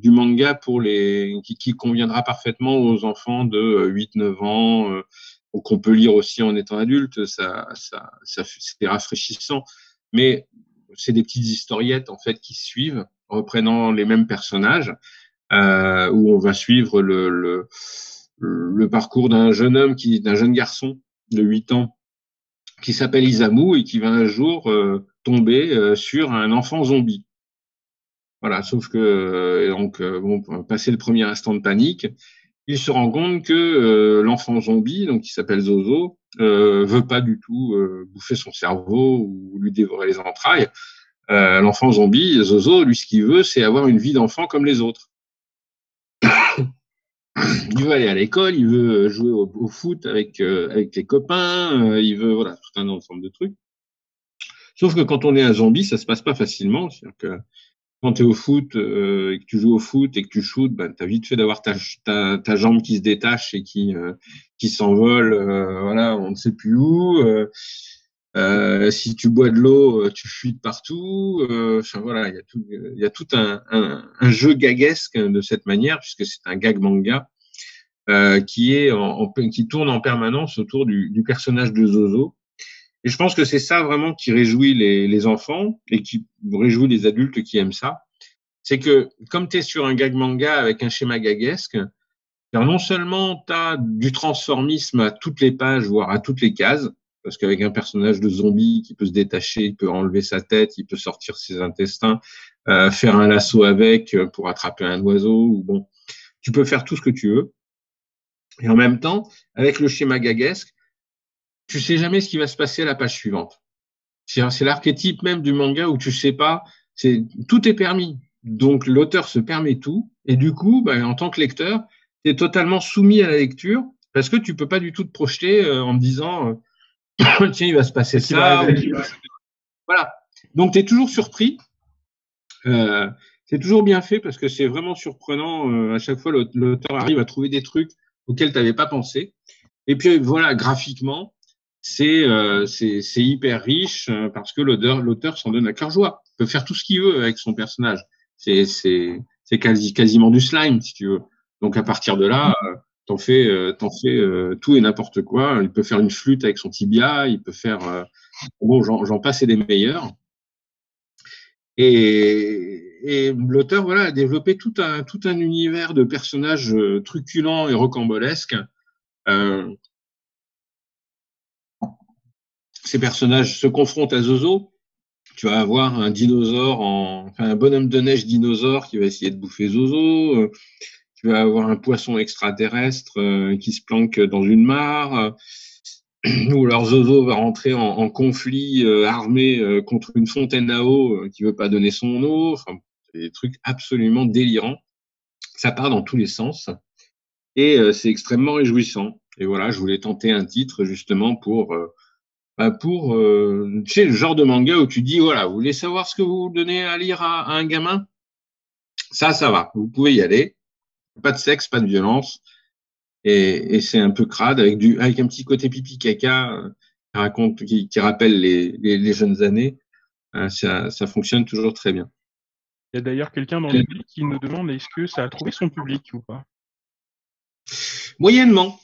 manga pour qui conviendra parfaitement aux enfants de 8-9 ans, qu'on peut lire aussi en étant adulte. C'est rafraîchissant. Mais c'est des petites historiettes en fait qui suivent, reprenant les mêmes personnages, où on va suivre le parcours d'un jeune garçon de 8 ans qui s'appelle Isamu et qui va un jour tomber sur un enfant zombie. Voilà, sauf que passer le premier instant de panique, il se rend compte que l'enfant zombie, donc qui s'appelle Zozo, veut pas du tout bouffer son cerveau ou lui dévorer les entrailles. L'enfant zombie, Zozo, lui, ce qu'il veut, c'est avoir une vie d'enfant comme les autres. Il veut aller à l'école, il veut jouer au foot avec les copains, il veut tout un ensemble de trucs. Sauf que quand on est un zombie, ça se passe pas facilement. C'est-à-dire que quand tu es au foot et que tu joues au foot et que tu shootes, t'as vite fait d'avoir ta jambe qui se détache et qui s'envole, on ne sait plus où. Si tu bois de l'eau, tu fuis de partout. Il y a tout un jeu gaguesque de cette manière, puisque c'est un gag manga qui tourne en permanence autour du personnage de Zozo. Et je pense que c'est ça vraiment qui réjouit les enfants et qui réjouit les adultes qui aiment ça. C'est que comme tu es sur un gag manga avec un schéma gaguesque, non seulement tu as du transformisme à toutes les pages, voire à toutes les cases, parce qu'avec un personnage de zombie qui peut se détacher, il peut enlever sa tête, il peut sortir ses intestins, faire un lasso avec pour attraper un oiseau, ou bon, tu peux faire tout ce que tu veux. Et en même temps, avec le schéma gaguesque, tu sais jamais ce qui va se passer à la page suivante. C'est l'archétype même du manga où tu sais pas, tout est permis. Donc l'auteur se permet tout, et du coup, en tant que lecteur, tu es totalement soumis à la lecture, parce que tu peux pas du tout te projeter en te disant tiens, il va se passer ça. Voilà. Donc tu es toujours surpris. C'est toujours bien fait parce que c'est vraiment surprenant. À chaque fois, l'auteur arrive à trouver des trucs auxquels tu n'avais pas pensé. Et puis voilà, graphiquement, c'est hyper riche parce que l'auteur s'en donne à cœur joie. Il peut faire tout ce qu'il veut avec son personnage. C'est quasiment du slime, si tu veux. Donc à partir de là, t'en fais tout et n'importe quoi. Il peut faire une flûte avec son tibia, il peut faire j'en passe et des meilleurs. Et l'auteur a développé tout un univers de personnages truculents et rocambolesques. Ces personnages se confrontent à Zozo. Tu vas avoir un dinosaure, un bonhomme de neige dinosaure qui va essayer de bouffer Zozo. Tu vas avoir un poisson extraterrestre qui se planque dans une mare. Ou alors Zozo va rentrer en conflit armé contre une fontaine à eau qui veut pas donner son eau. Enfin, c'est des trucs absolument délirants. Ça part dans tous les sens. Et c'est extrêmement réjouissant. Et voilà, je voulais tenter un titre justement pour tu sais, le genre de manga où tu dis, voilà, vous voulez savoir ce que vous donnez à lire à un gamin? Ça va. Vous pouvez y aller. Pas de sexe, pas de violence. Et c'est un peu crade avec un petit côté pipi caca qui rappelle les jeunes années. Ça fonctionne toujours très bien. Il y a d'ailleurs quelqu'un dans le public qui nous demande est-ce que ça a trouvé son public ou pas? Moyennement.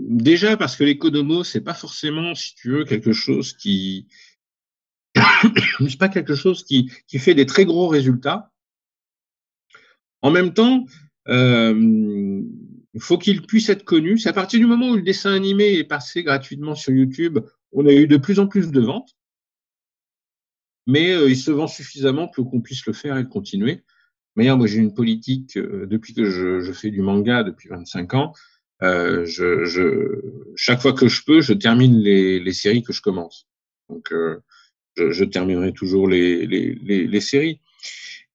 Déjà parce que les Kodomo, c'est pas forcément, si tu veux, quelque chose qui c'est pas quelque chose qui fait des très gros résultats. En même temps, il faut qu'il puisse être connu. C'est à partir du moment où le dessin animé est passé gratuitement sur YouTube, on a eu de plus en plus de ventes. Mais il se vend suffisamment pour qu'on puisse le faire et le continuer. Mais moi, j'ai une politique depuis que je fais du manga depuis 25 ans. Chaque fois que je peux, je termine les séries que je commence. Donc, je terminerai toujours les séries.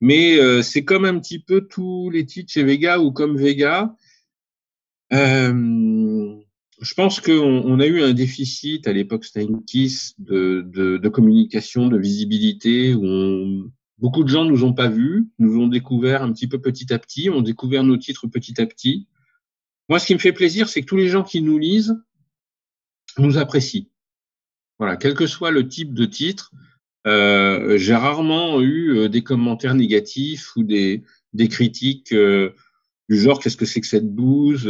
Mais c'est comme un petit peu tous les titres chez Vega ou comme Vega. Je pense qu'on a eu un déficit à l'époque Steinkiss de communication, de visibilité, où beaucoup de gens nous ont pas vus, nous ont découvert un petit peu petit à petit, ont découvert nos titres petit à petit. Moi, ce qui me fait plaisir, c'est que tous les gens qui nous lisent nous apprécient. Voilà, quel que soit le type de titre, j'ai rarement eu des commentaires négatifs ou des critiques du genre qu'est-ce que c'est que cette bouse,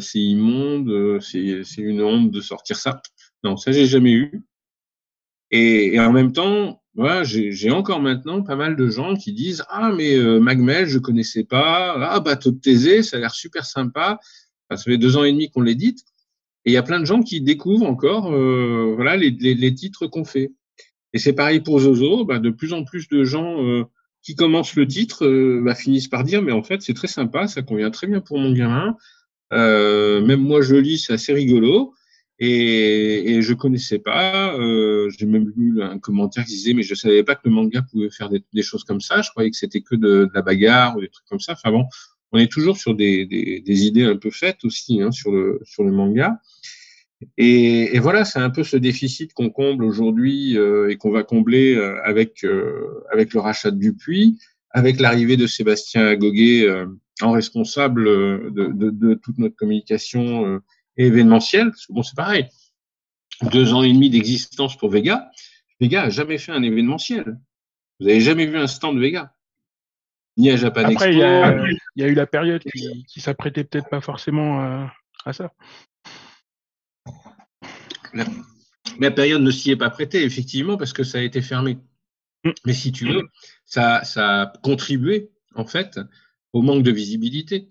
c'est immonde, c'est une honte de sortir ça. Non, ça j'ai jamais eu. Et en même temps, voilà, j'ai encore maintenant pas mal de gens qui disent ah mais Magmel je connaissais pas, ah Bateau de Thésée ça a l'air super sympa. Enfin, ça fait 2 ans et demi qu'on l'édite. Et il y a plein de gens qui découvrent encore voilà les titres qu'on fait. Et c'est pareil pour Zozo, de plus en plus de gens qui commencent le titre finissent par dire mais en fait c'est très sympa, ça convient très bien pour mon gamin. Même moi je le lis, c'est assez rigolo. Et je connaissais pas. J'ai même lu un commentaire qui disait mais je savais pas que le manga pouvait faire des choses comme ça. Je croyais que c'était que de la bagarre ou des trucs comme ça. Enfin bon, on est toujours sur des idées un peu faites aussi sur le manga. Et voilà, c'est un peu ce déficit qu'on comble aujourd'hui et qu'on va combler avec le rachat de Dupuis, avec l'arrivée de Sébastien Agoguet en responsable de toute notre communication événementielle. Parce que bon, c'est pareil. 2 ans et demi d'existence pour Vega. Vega a jamais fait un événementiel. Vous avez jamais vu un stand de Vega, ni à Japan Expo. Après, il y a eu la période qui s'apprêtait peut-être pas forcément à ça. La période ne s'y est pas prêtée, effectivement, parce que ça a été fermé. Mais si tu veux, ça a contribué, en fait, au manque de visibilité.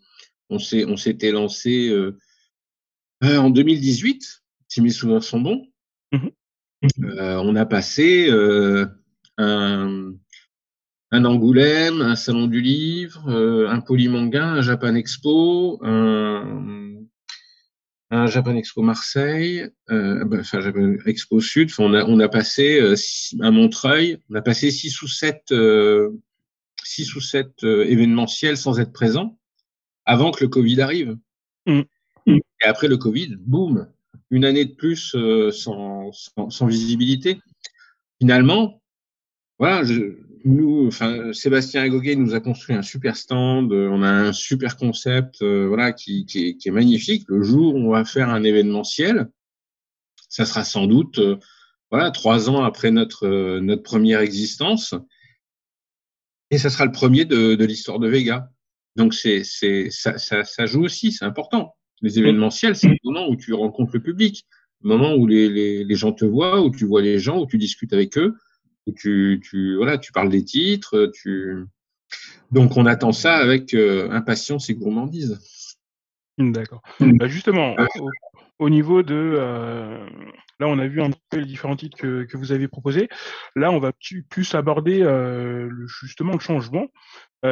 On s'était lancé en 2018, si mes souvenirs sont bons. On a passé un Angoulême, un Salon du Livre, un Polymanga, un Japan Expo, un Japan Expo Marseille, Japan Expo Sud. Enfin, on a passé à Montreuil, on a passé 6 ou 7 événementiels sans être présent avant que le Covid arrive. Et après le Covid, boum, une année de plus sans visibilité. Finalement, voilà, Sébastien Agoguet nous a construit un super stand, on a un super concept, voilà, qui est magnifique. Le jour où on va faire un événementiel, ça sera sans doute, 3 ans après notre première existence, et ça sera le premier de l'histoire de Vega. Donc ça joue aussi, c'est important. Les événementiels, c'est le moment où tu rencontres le public, le moment où les gens te voient, où tu vois les gens, où tu discutes avec eux, où tu parles des titres, donc on attend ça avec impatience et gourmandise. D'accord. Justement, au niveau de là, on a vu un peu les différents titres que vous avez proposés. Là, on va plus aborder justement le changement.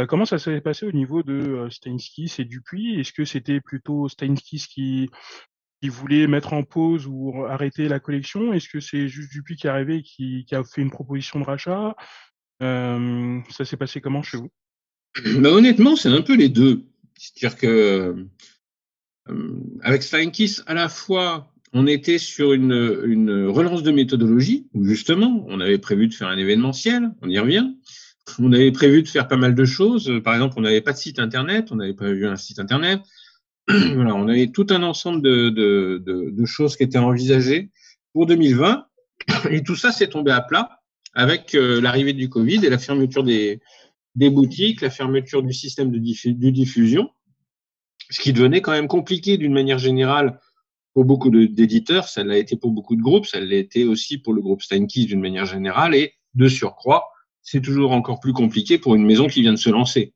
Comment ça s'est passé au niveau de Steinkiss et Dupuis? Est-ce que c'était plutôt Steinkiss qui voulait mettre en pause ou arrêter la collection? Est-ce que c'est juste Dupuis qui est arrivé et qui a fait une proposition de rachat? Ça s'est passé comment chez vous? Honnêtement, c'est un peu les deux. C'est-à-dire que avec Steinkiss, à la fois, on était sur une relance de méthodologie, où justement, on avait prévu de faire un événementiel, on y revient. On avait prévu de faire pas mal de choses. Par exemple, on n'avait pas de site internet, on n'avait pas eu un site internet. Voilà, on avait tout un ensemble de choses qui étaient envisagées pour 2020. Et tout ça s'est tombé à plat avec l'arrivée du Covid et la fermeture des boutiques, la fermeture du système de diffusion, ce qui devenait quand même compliqué d'une manière générale pour beaucoup d'éditeurs. Ça l'a été pour beaucoup de groupes, ça l'a été aussi pour le groupe Steinkiss d'une manière générale, et de surcroît, c'est toujours encore plus compliqué pour une maison qui vient de se lancer,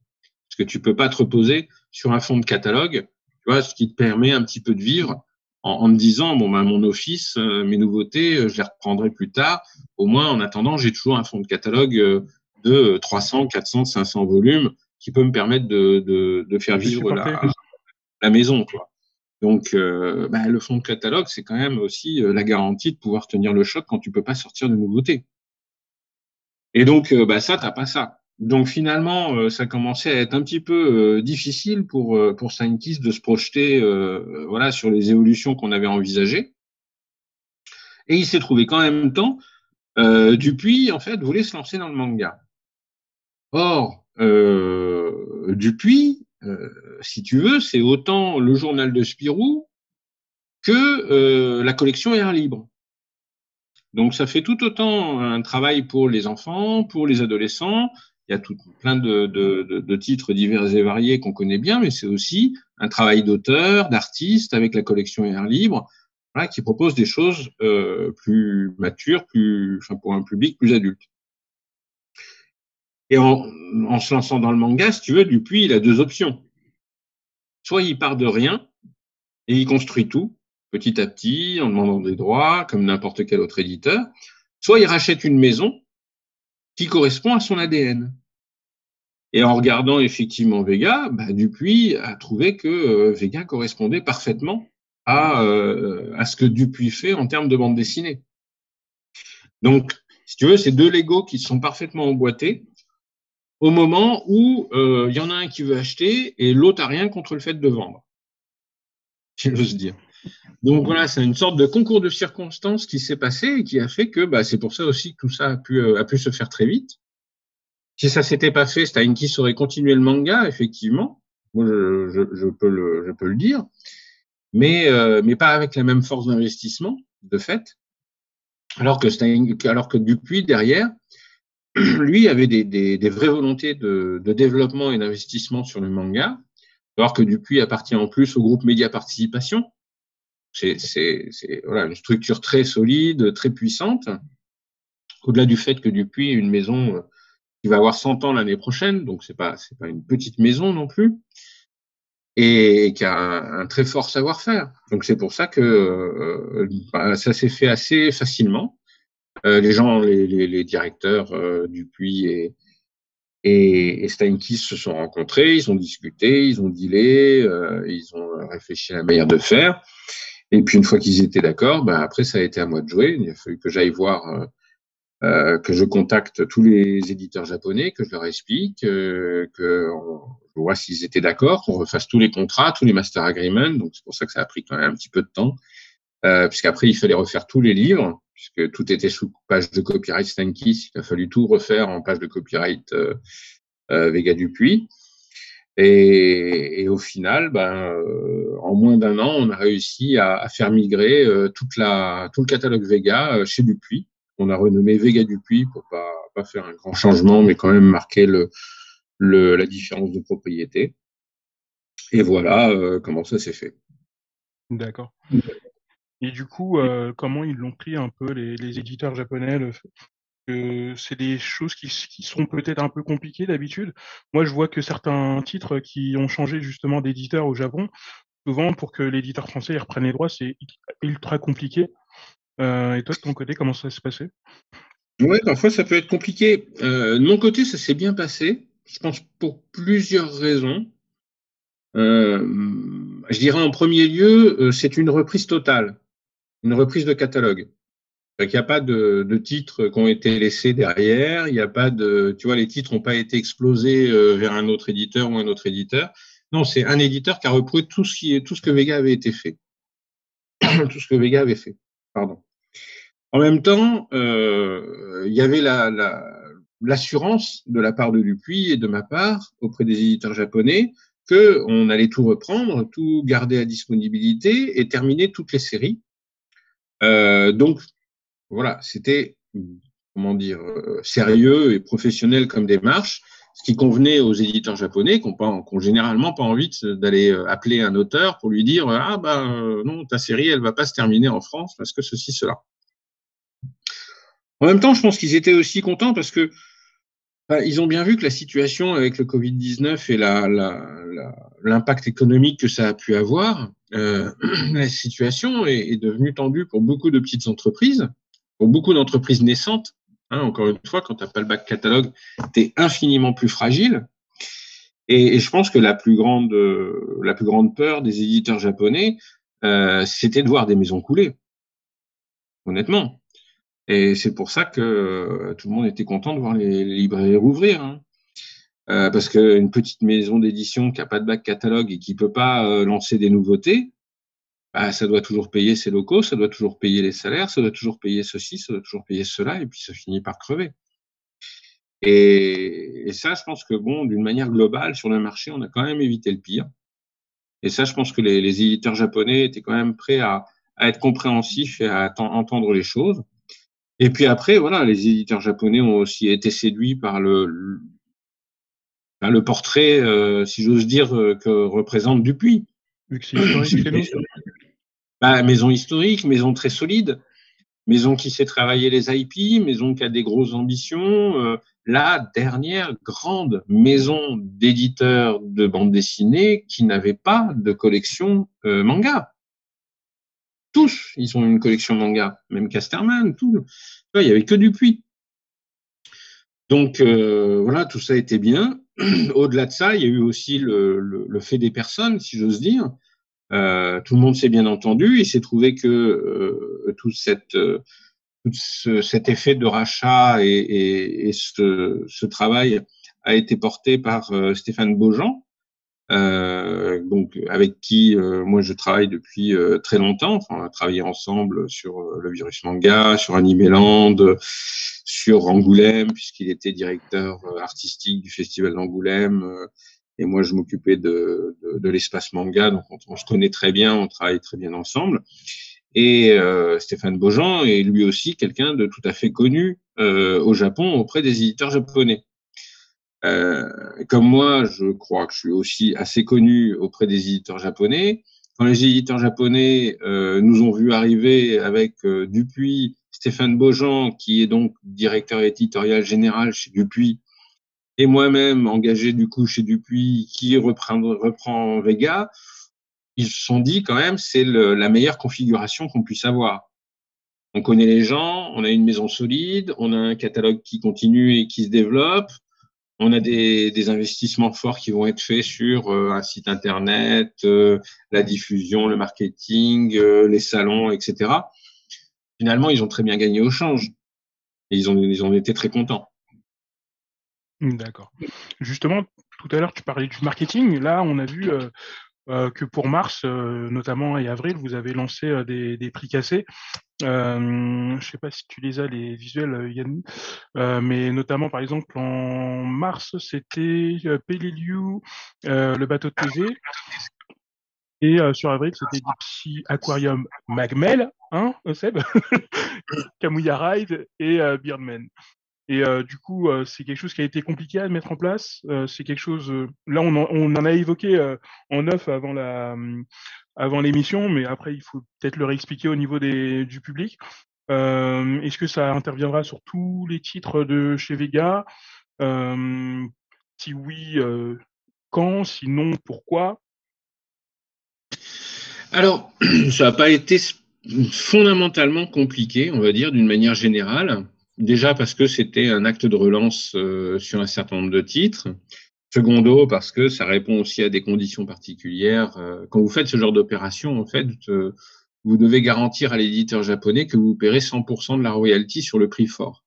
parce que tu peux pas te reposer sur un fonds de catalogue, tu vois, ce qui te permet un petit peu de vivre en te disant mon office, mes nouveautés, je les reprendrai plus tard. Au moins, en attendant, j'ai toujours un fonds de catalogue de 300, 400, 500 volumes qui peut me permettre de faire vivre la maison, quoi. Donc, le fonds de catalogue, c'est quand même aussi la garantie de pouvoir tenir le choc quand tu peux pas sortir de nouveautés. Et donc, ça, t'as pas ça. Donc finalement, ça commençait à être un petit peu difficile pour Steinkiss de se projeter voilà, sur les évolutions qu'on avait envisagées. Et il s'est trouvé qu'en même temps, Dupuis, en fait, voulait se lancer dans le manga. Or, Dupuis, si tu veux, c'est autant le journal de Spirou que la collection Air Libre. Donc, ça fait tout autant un travail pour les enfants, pour les adolescents. Il y a plein de titres divers et variés qu'on connaît bien, mais c'est aussi un travail d'auteur, d'artiste avec la collection Air Libre, voilà, qui propose des choses plus matures, pour un public plus adulte. Et en se lançant dans le manga, si tu veux, Dupuis, il a deux options. Soit il part de rien et il construit tout, petit à petit, en demandant des droits, comme n'importe quel autre éditeur. Soit il rachète une maison qui correspond à son ADN. Et en regardant effectivement Vega, Dupuis a trouvé que Vega correspondait parfaitement à ce que Dupuis fait en termes de bande dessinée. Donc, si tu veux, c'est deux Legos qui sont parfaitement emboîtés au moment où il y en a un qui veut acheter et l'autre a rien contre le fait de vendre. Si j'ose dire. Donc voilà, c'est une sorte de concours de circonstances qui s'est passé et qui a fait que c'est pour ça aussi que tout ça a pu se faire très vite. Si ça s'était pas fait, Steinkiss aurait continué le manga, effectivement. Moi, je peux le dire, mais pas avec la même force d'investissement, de fait. Alors que Dupuis derrière, lui avait des vraies volontés de développement et d'investissement sur le manga. Alors que Dupuis appartient en plus au groupe Média Participation. C'est voilà, une structure très solide, très puissante. Au-delà du fait que Dupuis est une maison qui va avoir 100 ans l'année prochaine, donc c'est pas une petite maison non plus, et qui a un très fort savoir-faire. Donc c'est pour ça que ça s'est fait assez facilement. Les directeurs Dupuis et Steinkiss se sont rencontrés, ils ont discuté, ils ont dealé, ils ont réfléchi à la manière de faire. Et puis une fois qu'ils étaient d'accord, après ça a été à moi de jouer. Il a fallu que j'aille voir, que je contacte tous les éditeurs japonais, que je leur explique, que je vois s'ils étaient d'accord, qu'on refasse tous les contrats, tous les master agreements. Donc c'est pour ça que ça a pris quand même un petit peu de temps, puisqu'après il fallait refaire tous les livres, puisque tout était sous page de copyright Steinkiss. Il a fallu tout refaire en page de copyright Vega Dupuis. Et au final, en moins d'un an, on a réussi à faire migrer tout le catalogue Vega chez Dupuis. On a renommé Vega Dupuis pour pas faire un grand changement, mais quand même marquer la différence de propriété. Et voilà comment ça s'est fait. D'accord. Et du coup, comment ils l'ont pris un peu les éditeurs japonais, c'est des choses qui sont peut-être un peu compliquées d'habitude. Moi, je vois que certains titres qui ont changé justement d'éditeur au Japon, souvent pour que l'éditeur français reprenne les droits, c'est ultra compliqué. Et toi, de ton côté, comment ça s'est passé? Ouais, parfois ça peut être compliqué. De mon côté, ça s'est bien passé. Je pense pour plusieurs raisons. Je dirais en premier lieu, c'est une reprise totale, une reprise de catalogue. Il n'y a pas de titres qui ont été laissés derrière. Il n'y a pas tu vois, les titres n'ont pas été explosés vers un autre éditeur ou un autre éditeur. Non, c'est un éditeur qui a repris tout ce que Vega avait été fait. Tout ce que Vega avait fait. Pardon. En même temps, il y avait l'assurance de la part de Dupuis et de ma part auprès des éditeurs japonais que on allait tout reprendre, tout garder à disponibilité et terminer toutes les séries. Donc voilà, c'était sérieux et professionnel comme démarche, ce qui convenait aux éditeurs japonais qui ont généralement pas envie d'aller appeler un auteur pour lui dire non, ta série elle va pas se terminer en France parce que ceci cela. En même temps, je pense qu'ils étaient aussi contents parce que ils ont bien vu que la situation avec le Covid-19 et l'impact économique que ça a pu avoir, la situation est devenue tendue pour beaucoup de petites entreprises, pour beaucoup d'entreprises naissantes. Encore une fois, quand tu n'as pas le back catalogue, tu es infiniment plus fragile. Et je pense que la plus grande peur des éditeurs japonais, c'était de voir des maisons couler. Honnêtement. Et c'est pour ça que tout le monde était content de voir les librairies rouvrir. parce qu'une petite maison d'édition qui n'a pas de back catalogue et qui peut pas lancer des nouveautés, bah, ça doit toujours payer ses locaux, ça doit toujours payer les salaires, ça doit toujours payer ceci, ça doit toujours payer cela, et puis ça finit par crever. Et ça, je pense que bon, d'une manière globale, sur le marché, on a quand même évité le pire. Et ça, je pense que les éditeurs japonais étaient quand même prêts à être compréhensifs et à entendre les choses. Et puis après, voilà, les éditeurs japonais ont aussi été séduits par le portrait, si j'ose dire, que représente Dupuis. Vu que c'est historique chez nous. Bah, maison historique, maison très solide, maison qui sait travailler les IP, maison qui a des grosses ambitions, la dernière grande maison d'éditeurs de bande dessinée qui n'avait pas de collection manga. Tous, ils ont une collection manga, même Casterman, tout. Il y avait que Dupuis. Donc voilà, tout ça était bien. Au-delà de ça, il y a eu aussi le fait des personnes, si j'ose dire. Tout le monde s'est bien entendu. Il s'est trouvé que tout cet effet de rachat et ce travail a été porté par Stéphane Beaujean, donc avec qui moi je travaille depuis très longtemps. Enfin, on a travaillé ensemble sur le Virus Manga, sur Animeland, sur Angoulême, puisqu'il était directeur artistique du Festival d'Angoulême. Et moi, je m'occupais de l'espace manga, donc on se connaît très bien, on travaille très bien ensemble. Et Stéphane Beaujean est lui aussi quelqu'un de tout à fait connu au Japon auprès des éditeurs japonais. Comme moi, je crois que je suis aussi assez connu auprès des éditeurs japonais. Quand les éditeurs japonais nous ont vu arriver avec Dupuis, Stéphane Beaujean, qui est donc directeur éditorial général chez Dupuis, et moi-même engagé du coup chez Dupuis, qui reprend Vega, ils se sont dit quand même c'est la meilleure configuration qu'on puisse avoir. On connaît les gens, on a une maison solide, on a un catalogue qui continue et qui se développe, on a des investissements forts qui vont être faits sur un site internet, la diffusion, le marketing, les salons, etc. Finalement, ils ont très bien gagné au change et ils ont été très contents. D'accord. Justement, tout à l'heure, tu parlais du marketing. Là, on a vu que pour mars, notamment, et avril, vous avez lancé des prix cassés. Je sais pas si tu les as, les visuels, Yann, mais notamment, par exemple, en mars, c'était Peleliu, le bateau de Thésée. Et sur avril, c'était Deep Sea Aquarium Magmel, hein, Seb Kamuya Ride et Beardman. Et du coup, c'est quelque chose qui a été compliqué à mettre en place. C'est quelque chose. Là, on en a évoqué en off avant l'émission, mais après, il faut peut-être le réexpliquer au niveau du public. Est-ce que ça interviendra sur tous les titres de chez Vega? Si oui, quand? Sinon, pourquoi? Alors, ça n'a pas été fondamentalement compliqué, on va dire, d'une manière générale. Déjà parce que c'était un acte de relance sur un certain nombre de titres. Secondo, parce que ça répond aussi à des conditions particulières. Quand vous faites ce genre d'opération, en fait, vous devez garantir à l'éditeur japonais que vous paierez 100% de la royalty sur le prix fort.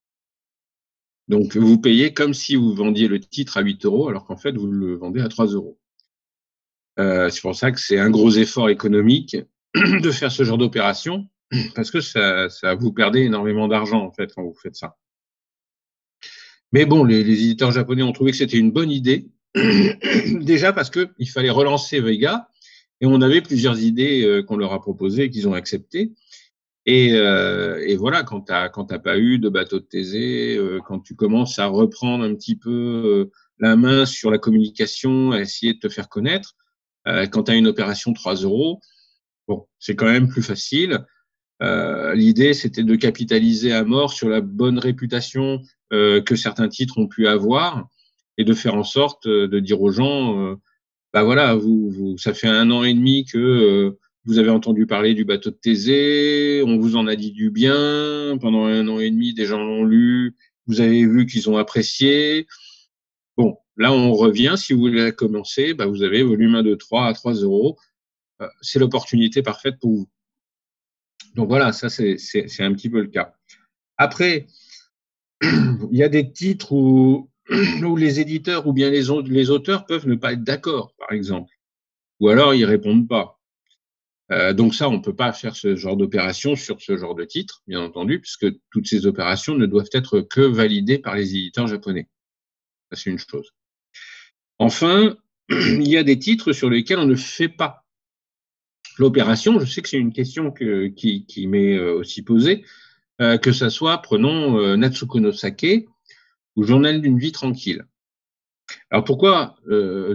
Donc, vous payez comme si vous vendiez le titre à 8 €, alors qu'en fait, vous le vendez à 3 €. C'est pour ça que c'est un gros effort économique de faire ce genre d'opération, parce que ça vous perdez énormément d'argent, en fait, quand vous faites ça. Mais bon, les éditeurs japonais ont trouvé que c'était une bonne idée, déjà parce qu'il fallait relancer Vega, et on avait plusieurs idées qu'on leur a proposées et qu'ils ont acceptées. Et voilà, quand t'as pas eu de bateau de Thésée, quand tu commences à reprendre un petit peu la main sur la communication, à essayer de te faire connaître, quand tu as une opération 3 €, bon, c'est quand même plus facile. L'idée, c'était de capitaliser à mort sur la bonne réputation que certains titres ont pu avoir et de faire en sorte de dire aux gens, bah voilà, ça fait 1 an et demi que vous avez entendu parler du bateau de Thésée, on vous en a dit du bien, pendant 1 an et demi, des gens l'ont lu, vous avez vu qu'ils ont apprécié. Bon, là, on revient, si vous voulez commencer, bah, vous avez volume 1, 2, 3 à 3 €. C'est l'opportunité parfaite pour vous. Donc voilà, ça, c'est un petit peu le cas. Après, il y a des titres où où les éditeurs ou bien les auteurs peuvent ne pas être d'accord, par exemple, ou alors ils répondent pas. Donc ça, on ne peut pas faire ce genre d'opération sur ce genre de titre, bien entendu, puisque toutes ces opérations ne doivent être que validées par les éditeurs japonais. Ça, c'est une chose. Enfin, il y a des titres sur lesquels on ne fait pas l'opération. Je sais que c'est une question qui m'est aussi posée, que ça soit, prenons Natsuko no Sake ou Journal d'une vie tranquille. Alors pourquoi,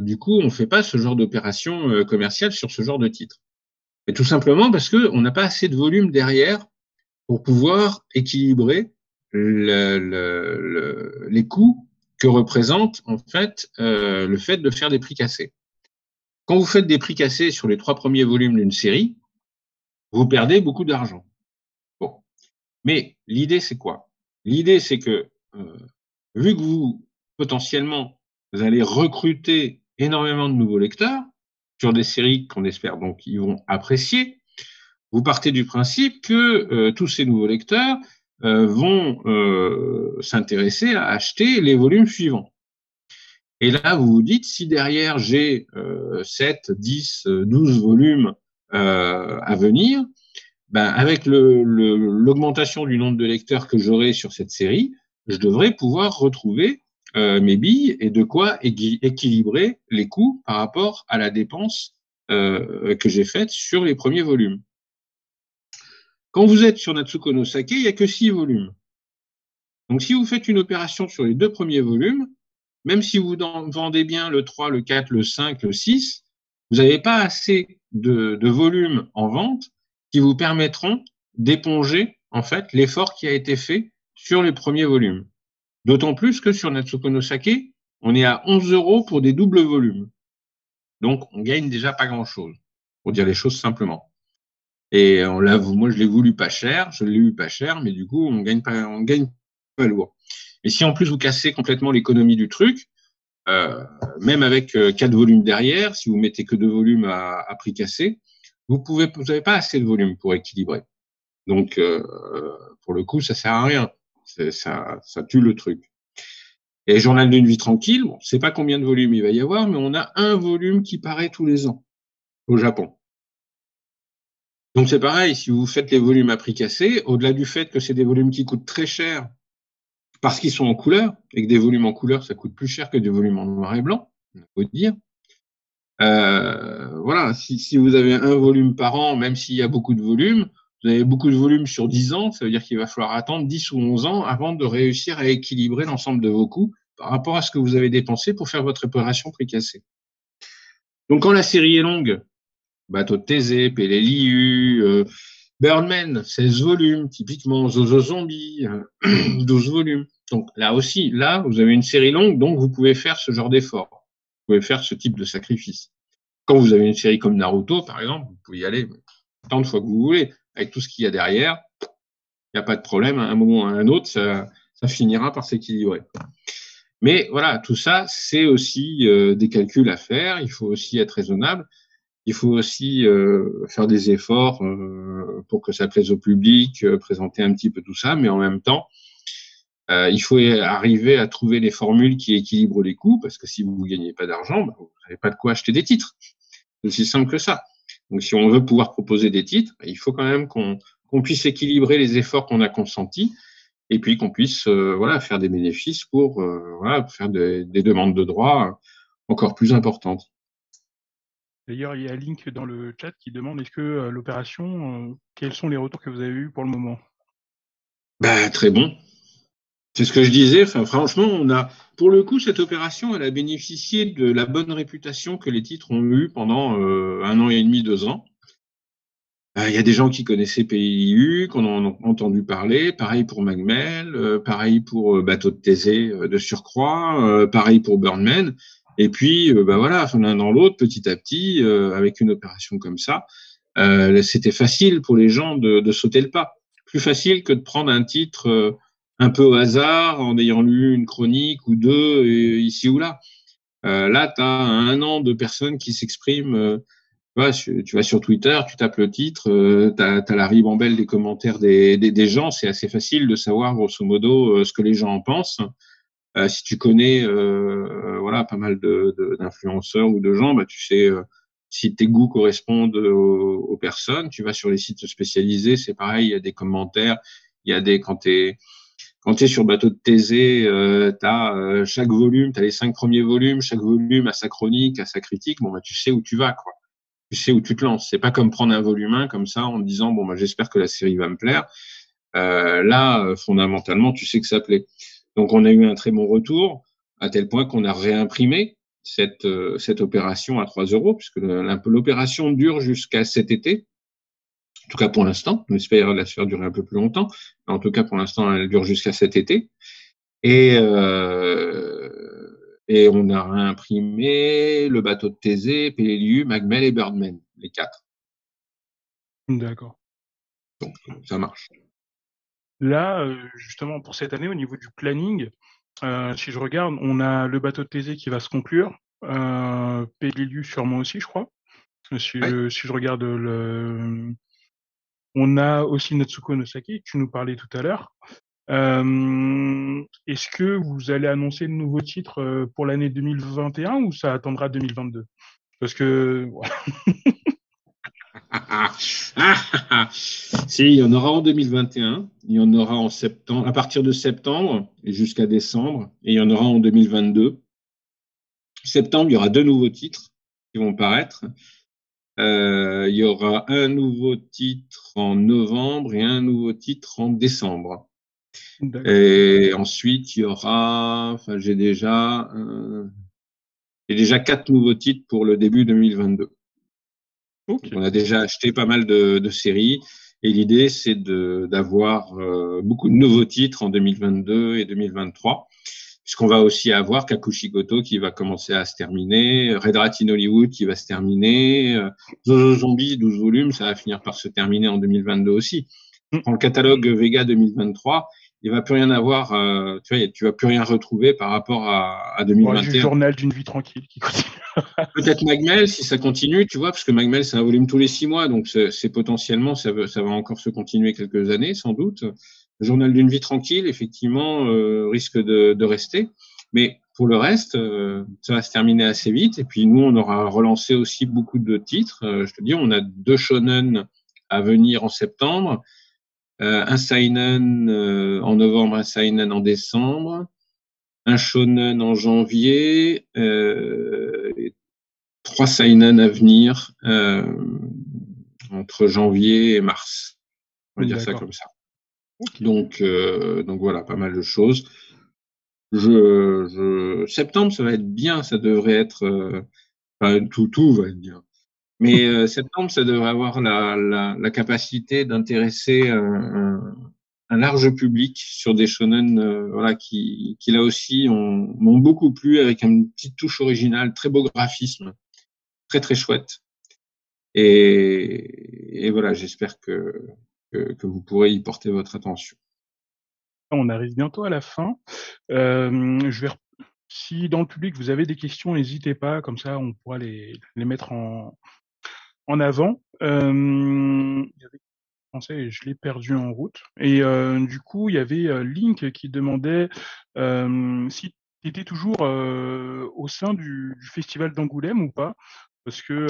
du coup, on ne fait pas ce genre d'opération commerciale sur ce genre de titre? Et tout simplement parce qu'on n'a pas assez de volume derrière pour pouvoir équilibrer les coûts que représente en fait le fait de faire des prix cassés. Quand vous faites des prix cassés sur les 3 premiers volumes d'une série, vous perdez beaucoup d'argent. Bon. Mais l'idée, c'est quoi? L'idée, c'est que vu que vous, potentiellement, vous allez recruter énormément de nouveaux lecteurs sur des séries qu'on espère donc ils vont apprécier, vous partez du principe que tous ces nouveaux lecteurs vont s'intéresser à acheter les volumes suivants. Et là, vous vous dites, si derrière j'ai 7, 10, 12 volumes à venir, ben, avec l'augmentation du nombre de lecteurs que j'aurai sur cette série, je devrais pouvoir retrouver mes billes et de quoi équilibrer les coûts par rapport à la dépense que j'ai faite sur les premiers volumes. Quand vous êtes sur Natsuko no Sake, il n'y a que 6 volumes. Donc si vous faites une opération sur les 2 premiers volumes, même si vous vendez bien le 3, le 4, le 5, le 6, vous n'avez pas assez de volume en vente qui vous permettront d'éponger en fait l'effort qui a été fait sur les premiers volumes. D'autant plus que sur Natsuko no Sake, on est à 11 € pour des doubles volumes. Donc on gagne déjà pas grand-chose, pour dire les choses simplement. Et moi je l'ai voulu pas cher, mais du coup on gagne pas lourd. Et si en plus vous cassez complètement l'économie du truc, même avec 4 volumes derrière, si vous mettez que 2 volumes à prix cassé, vous n'avez pas assez de volume pour équilibrer. Donc pour le coup, ça sert à rien. Ça tue le truc. Et Journal d'une vie tranquille, bon, je sais pas combien de volumes il va y avoir, mais on a un volume qui paraît tous les ans au Japon. Donc c'est pareil, si vous faites les volumes à prix cassé, au-delà du fait que c'est des volumes qui coûtent très cher parce qu'ils sont en couleur, et que des volumes en couleur, ça coûte plus cher que des volumes en noir et blanc, on peut dire. Voilà, si vous avez un volume par an, même s'il y a beaucoup de volumes, vous avez beaucoup de volumes sur 10 ans, ça veut dire qu'il va falloir attendre 10 ou 11 ans avant de réussir à équilibrer l'ensemble de vos coûts par rapport à ce que vous avez dépensé pour faire votre opération prix cassé. Donc quand la série est longue, Bateau de Thésée, Pélé Liu, Birdman, 16 volumes, typiquement Zozo Zombie, 12 volumes. Donc là aussi, vous avez une série longue, donc vous pouvez faire ce genre d'effort. Vous pouvez faire ce type de sacrifice. Quand vous avez une série comme Naruto, par exemple, vous pouvez y aller tant de fois que vous voulez. Avec tout ce qu'il y a derrière, il n'y a pas de problème. À un moment ou à un autre, ça finira par s'équilibrer. Mais voilà, tout ça, c'est aussi des calculs à faire. Il faut aussi être raisonnable. Il faut aussi faire des efforts pour que ça plaise au public, présenter un petit peu tout ça, mais en même temps, il faut arriver à trouver les formules qui équilibrent les coûts, parce que si vous ne gagnez pas d'argent, vous n'avez pas de quoi acheter des titres. C'est aussi simple que ça. Donc si on veut pouvoir proposer des titres, il faut quand même qu'on puisse équilibrer les efforts qu'on a consentis, et puis qu'on puisse faire des bénéfices pour faire des demandes de droits encore plus importantes. D'ailleurs, il y a Link dans le chat qui demande est-ce que l'opération, quels sont les retours que vous avez eus pour le moment? Très bon. C'est ce que je disais. Enfin, franchement, pour le coup, cette opération, elle a bénéficié de la bonne réputation que les titres ont eue pendant 1 an et demi, 2 ans. Il y a des gens qui connaissaient PIU, qu'on en a entendu parler. Pareil pour Magmel, pareil pour Bateau de Thésée de surcroît, pareil pour Birdman. Et puis, l'un dans l'autre, petit à petit, avec une opération comme ça, c'était facile pour les gens de sauter le pas. Plus facile que de prendre un titre un peu au hasard, en ayant lu une chronique ou deux ici ou là. Là, tu as 1 an de personnes qui s'expriment. Tu vas sur Twitter, tu tapes le titre, tu as la ribambelle des commentaires des gens. C'est assez facile de savoir, grosso modo, ce que les gens en pensent. Si tu connais voilà pas mal d'influenceurs ou de gens, bah tu sais si tes goûts correspondent aux personnes, tu vas sur les sites spécialisés, c'est pareil, il y a des commentaires, il y a des quand t'es sur Bateau de Thésée, t'as chaque volume, t'as les 5 premiers volumes, chaque volume a sa chronique, a sa critique. Bon bah tu sais où tu vas, quoi. Tu sais où tu te lances. C'est pas comme prendre un volume 1 comme ça en te disant bon bah j'espère que la série va me plaire. Là, fondamentalement, tu sais que ça plaît. Donc on a eu un très bon retour, à tel point qu'on a réimprimé cette opération à 3 €, puisque l'opération dure jusqu'à cet été. En tout cas pour l'instant, on espère la faire durer un peu plus longtemps. Mais en tout cas pour l'instant, elle dure jusqu'à cet été. Et on a réimprimé le Bateau de Thésée, Peleliu, Magmel et Birdman, les 4. D'accord. Donc ça marche. Là, justement, pour cette année, au niveau du planning, si je regarde, on a le Bateau de Thésée qui va se conclure, Peleliu sûrement aussi, je crois. Si je regarde on a aussi Natsuko no Saki, tu nous parlais tout à l'heure. Est-ce que vous allez annoncer de nouveaux titres pour l'année 2021 ou ça attendra 2022? Parce que Si, il y en aura en 2021, il y en aura en septembre, à partir de septembre et jusqu'à décembre, et il y en aura en 2022. Septembre, il y aura 2 nouveaux titres qui vont paraître. Il y aura un nouveau titre en novembre et un nouveau titre en décembre. Et ensuite, il y aura, enfin, j'ai déjà 4 nouveaux titres pour le début 2022. Okay. On a déjà acheté pas mal de séries et l'idée, c'est d'avoir beaucoup de nouveaux titres en 2022 et 2023. Puisqu'on va aussi avoir Kakushigoto qui va commencer à se terminer, Red Rat in Hollywood qui va se terminer, Zozo Zombie, 12 volumes, ça va finir par se terminer en 2022 aussi. Dans le catalogue Vega 2023, il va plus rien avoir, tu vas plus rien retrouver par rapport à 2021. Du journal d'une vie tranquille qui continue. Peut-être Magmel si ça continue, tu vois, parce que Magmel c'est un volume tous les 6 mois, donc c'est potentiellement ça va encore se continuer quelques années sans doute. Le journal d'une vie tranquille, effectivement, risque de rester. Mais pour le reste, ça va se terminer assez vite. Et puis nous, on aura relancé aussi beaucoup de titres. Je te dis, on a 2 shonen à venir en septembre, un seinen en novembre, un seinen en décembre, un shonen en janvier, et 3 seinen à venir entre janvier et mars. On va dire ça comme ça. Okay. Donc voilà, pas mal de choses. Septembre, ça va être bien, ça devrait être, tout va être bien. Mais septembre, ça devrait avoir la capacité d'intéresser un large public sur des shonen, voilà, qui là aussi m'ont beaucoup plu, avec une petite touche originale, très beau graphisme, très très chouette. Et voilà, j'espère que vous pourrez y porter votre attention. On arrive bientôt à la fin. Si dans le public vous avez des questions, n'hésitez pas, comme ça on pourra les mettre en avant. Je l'ai perdu en route. Et du coup, il y avait Link qui demandait si tu étais toujours au sein du festival d'Angoulême ou pas, parce que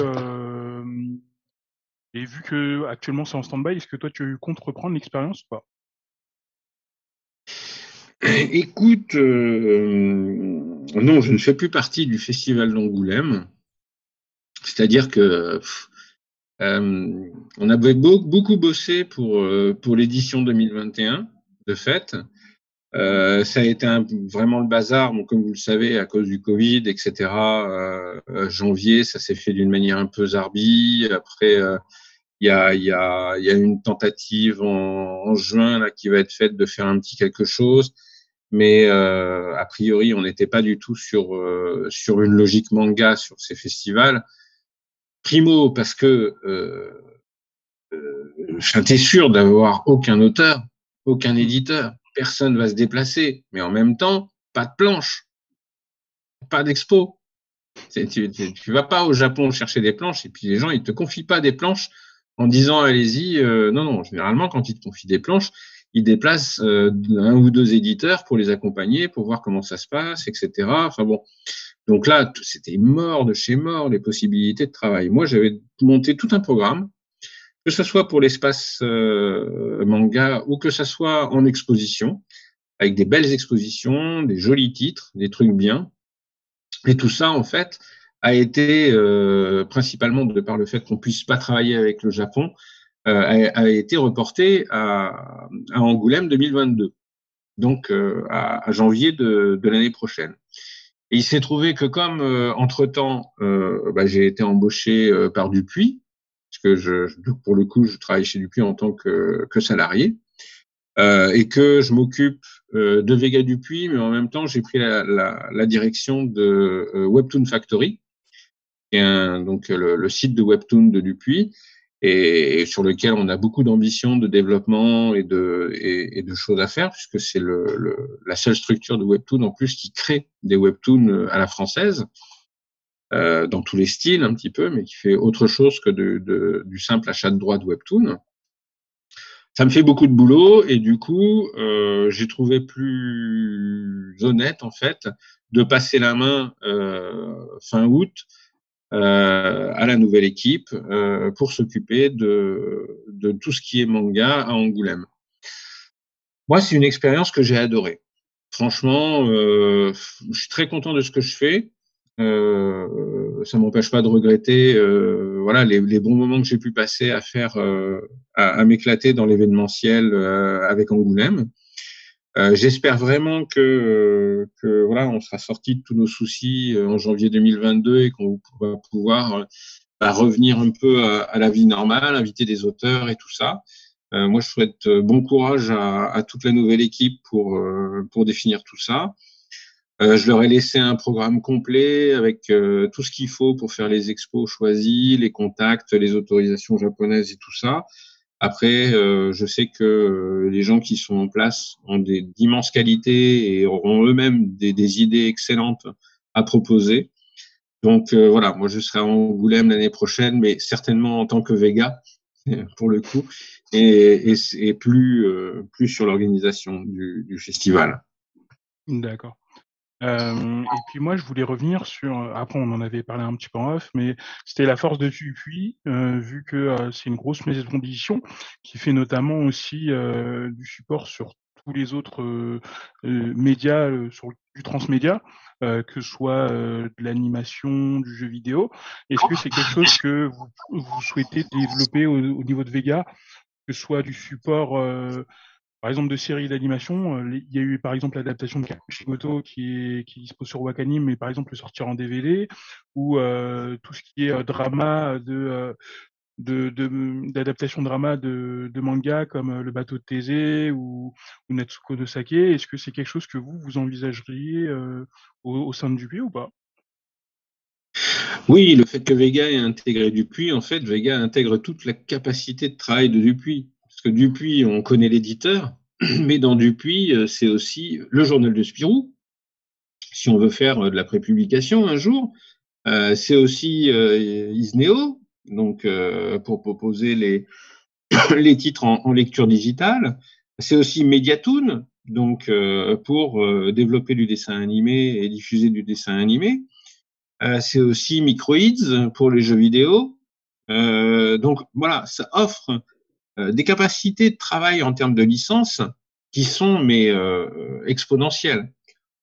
et vu que actuellement c'est en stand-by, est-ce que toi tu comptes reprendre l'expérience ou pas? Écoute, non, je ne fais plus partie du festival d'Angoulême. C'est-à-dire que on avait beaucoup bossé pour l'édition 2021, de fait. Ça a été vraiment le bazar, donc comme vous le savez, à cause du Covid, etc. Janvier, ça s'est fait d'une manière un peu zarbi. Après, il y a une tentative en juin là qui va être faite de faire un petit quelque chose, mais a priori, on n'était pas du tout sur une logique manga sur ces festivals. Primo, parce que t'es sûr d'avoir aucun auteur, aucun éditeur, personne va se déplacer, mais en même temps, pas de planche, pas d'expo. Tu vas pas au Japon chercher des planches et puis les gens ils te confient pas des planches en disant allez-y. Non, généralement quand ils te confient des planches, ils déplacent un ou deux éditeurs pour les accompagner, pour voir comment ça se passe, etc. Enfin bon, donc là, c'était mort de chez mort les possibilités de travail. Moi, j'avais monté tout un programme, que ce soit pour l'espace manga ou que ce soit en exposition, avec des belles expositions, des jolis titres, des trucs bien. Et tout ça, en fait, a été principalement de par le fait qu'on puisse pas travailler avec le Japon, a été reporté à Angoulême 2022, donc à janvier de l'année prochaine. Et il s'est trouvé que comme entre-temps, j'ai été embauché par Dupuis, parce que pour le coup, je travaille chez Dupuis en tant que salarié, et que je m'occupe de Vega Dupuis, mais en même temps, j'ai pris la direction de Webtoon Factory, qui est donc le site de Webtoon de Dupuis, et sur lequel on a beaucoup d'ambition de développement et de choses à faire, puisque c'est la seule structure de Webtoon en plus qui crée des Webtoons à la française, dans tous les styles un petit peu, mais qui fait autre chose que du simple achat de droits de Webtoon. Ça me fait beaucoup de boulot et du coup, j'ai trouvé plus honnête en fait de passer la main fin août à la nouvelle équipe pour s'occuper de tout ce qui est manga à Angoulême. Moi, c'est une expérience que j'ai adorée. Franchement, je suis très content de ce que je fais. Ça m'empêche pas de regretter voilà les bons moments que j'ai pu passer à faire à m'éclater dans l'événementiel avec Angoulême. J'espère vraiment que voilà, on sera sorti de tous nos soucis en janvier 2022 et qu'on va pouvoir revenir un peu à la vie normale, inviter des auteurs et tout ça. Moi, je souhaite bon courage à toute la nouvelle équipe pour définir tout ça. Je leur ai laissé un programme complet avec tout ce qu'il faut pour faire les expos choisis, les contacts, les autorisations japonaises et tout ça. Après, je sais que les gens qui sont en place ont d'immenses qualités et auront eux-mêmes des idées excellentes à proposer. Donc voilà, moi je serai à Angoulême l'année prochaine, mais certainement en tant que Vega pour le coup, et plus sur l'organisation du festival. D'accord. Et puis moi, je voulais revenir sur. Après, on en avait parlé un petit peu en off, mais c'était la force de Dupuis, vu que c'est une grosse maison d'édition qui fait notamment aussi du support sur tous les autres médias, sur du transmédia, que ce soit de l'animation, du jeu vidéo. Est-ce que c'est quelque chose que vous souhaitez développer au niveau de Vega, que ce soit du support par exemple de séries d'animation, il y a eu par exemple l'adaptation de Kishimoto qui dispose sur Wakanim, mais par exemple le sortir en DVD, ou tout ce qui est drama d'adaptation drama de manga comme Le Bateau de Thésée ou Natsuko no Sake. Est-ce que c'est quelque chose que vous envisageriez au sein de Dupuis ou pas? Oui, le fait que Vega ait intégré Dupuis, en fait, Vega intègre toute la capacité de travail de Dupuis. Parce que Dupuis, on connaît l'éditeur, mais dans Dupuis, c'est aussi le journal de Spirou, si on veut faire de la prépublication un jour. C'est aussi Isneo, donc pour proposer les titres en lecture digitale. C'est aussi Mediatoon, donc pour développer du dessin animé et diffuser du dessin animé. C'est aussi Microids pour les jeux vidéo. Donc voilà, ça offre des capacités de travail en termes de licence qui sont exponentielles.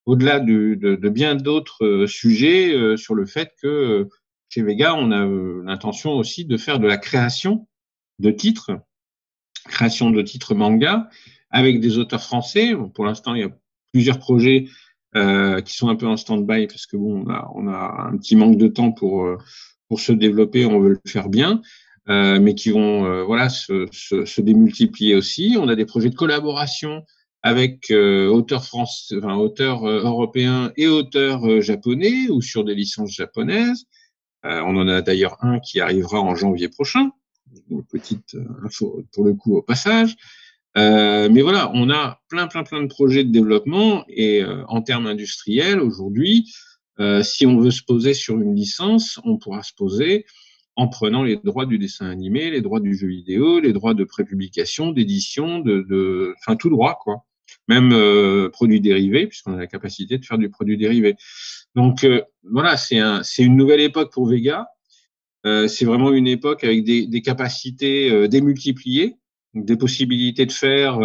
Au-delà de bien d'autres sujets sur le fait que chez Vega, on a l'intention aussi de faire de la création de titres manga avec des auteurs français. Pour l'instant, il y a plusieurs projets qui sont un peu en stand-by parce que bon, on a un petit manque de temps pour se développer, on veut le faire bien, mais qui vont voilà se démultiplier aussi. On a des projets de collaboration avec auteurs français, enfin auteurs européens et auteurs japonais ou sur des licences japonaises. On en a d'ailleurs un qui arrivera en janvier prochain. Une petite info pour le coup au passage. Mais voilà, on a plein de projets de développement et en termes industriels aujourd'hui, si on veut se poser sur une licence, on pourra se poser en prenant les droits du dessin animé, les droits du jeu vidéo, les droits de prépublication, d'édition, enfin tout droit, quoi. Même produits dérivés, puisqu'on a la capacité de faire du produit dérivé. Donc voilà, c'est une nouvelle époque pour Vega. C'est vraiment une époque avec des capacités démultipliées, donc des possibilités de faire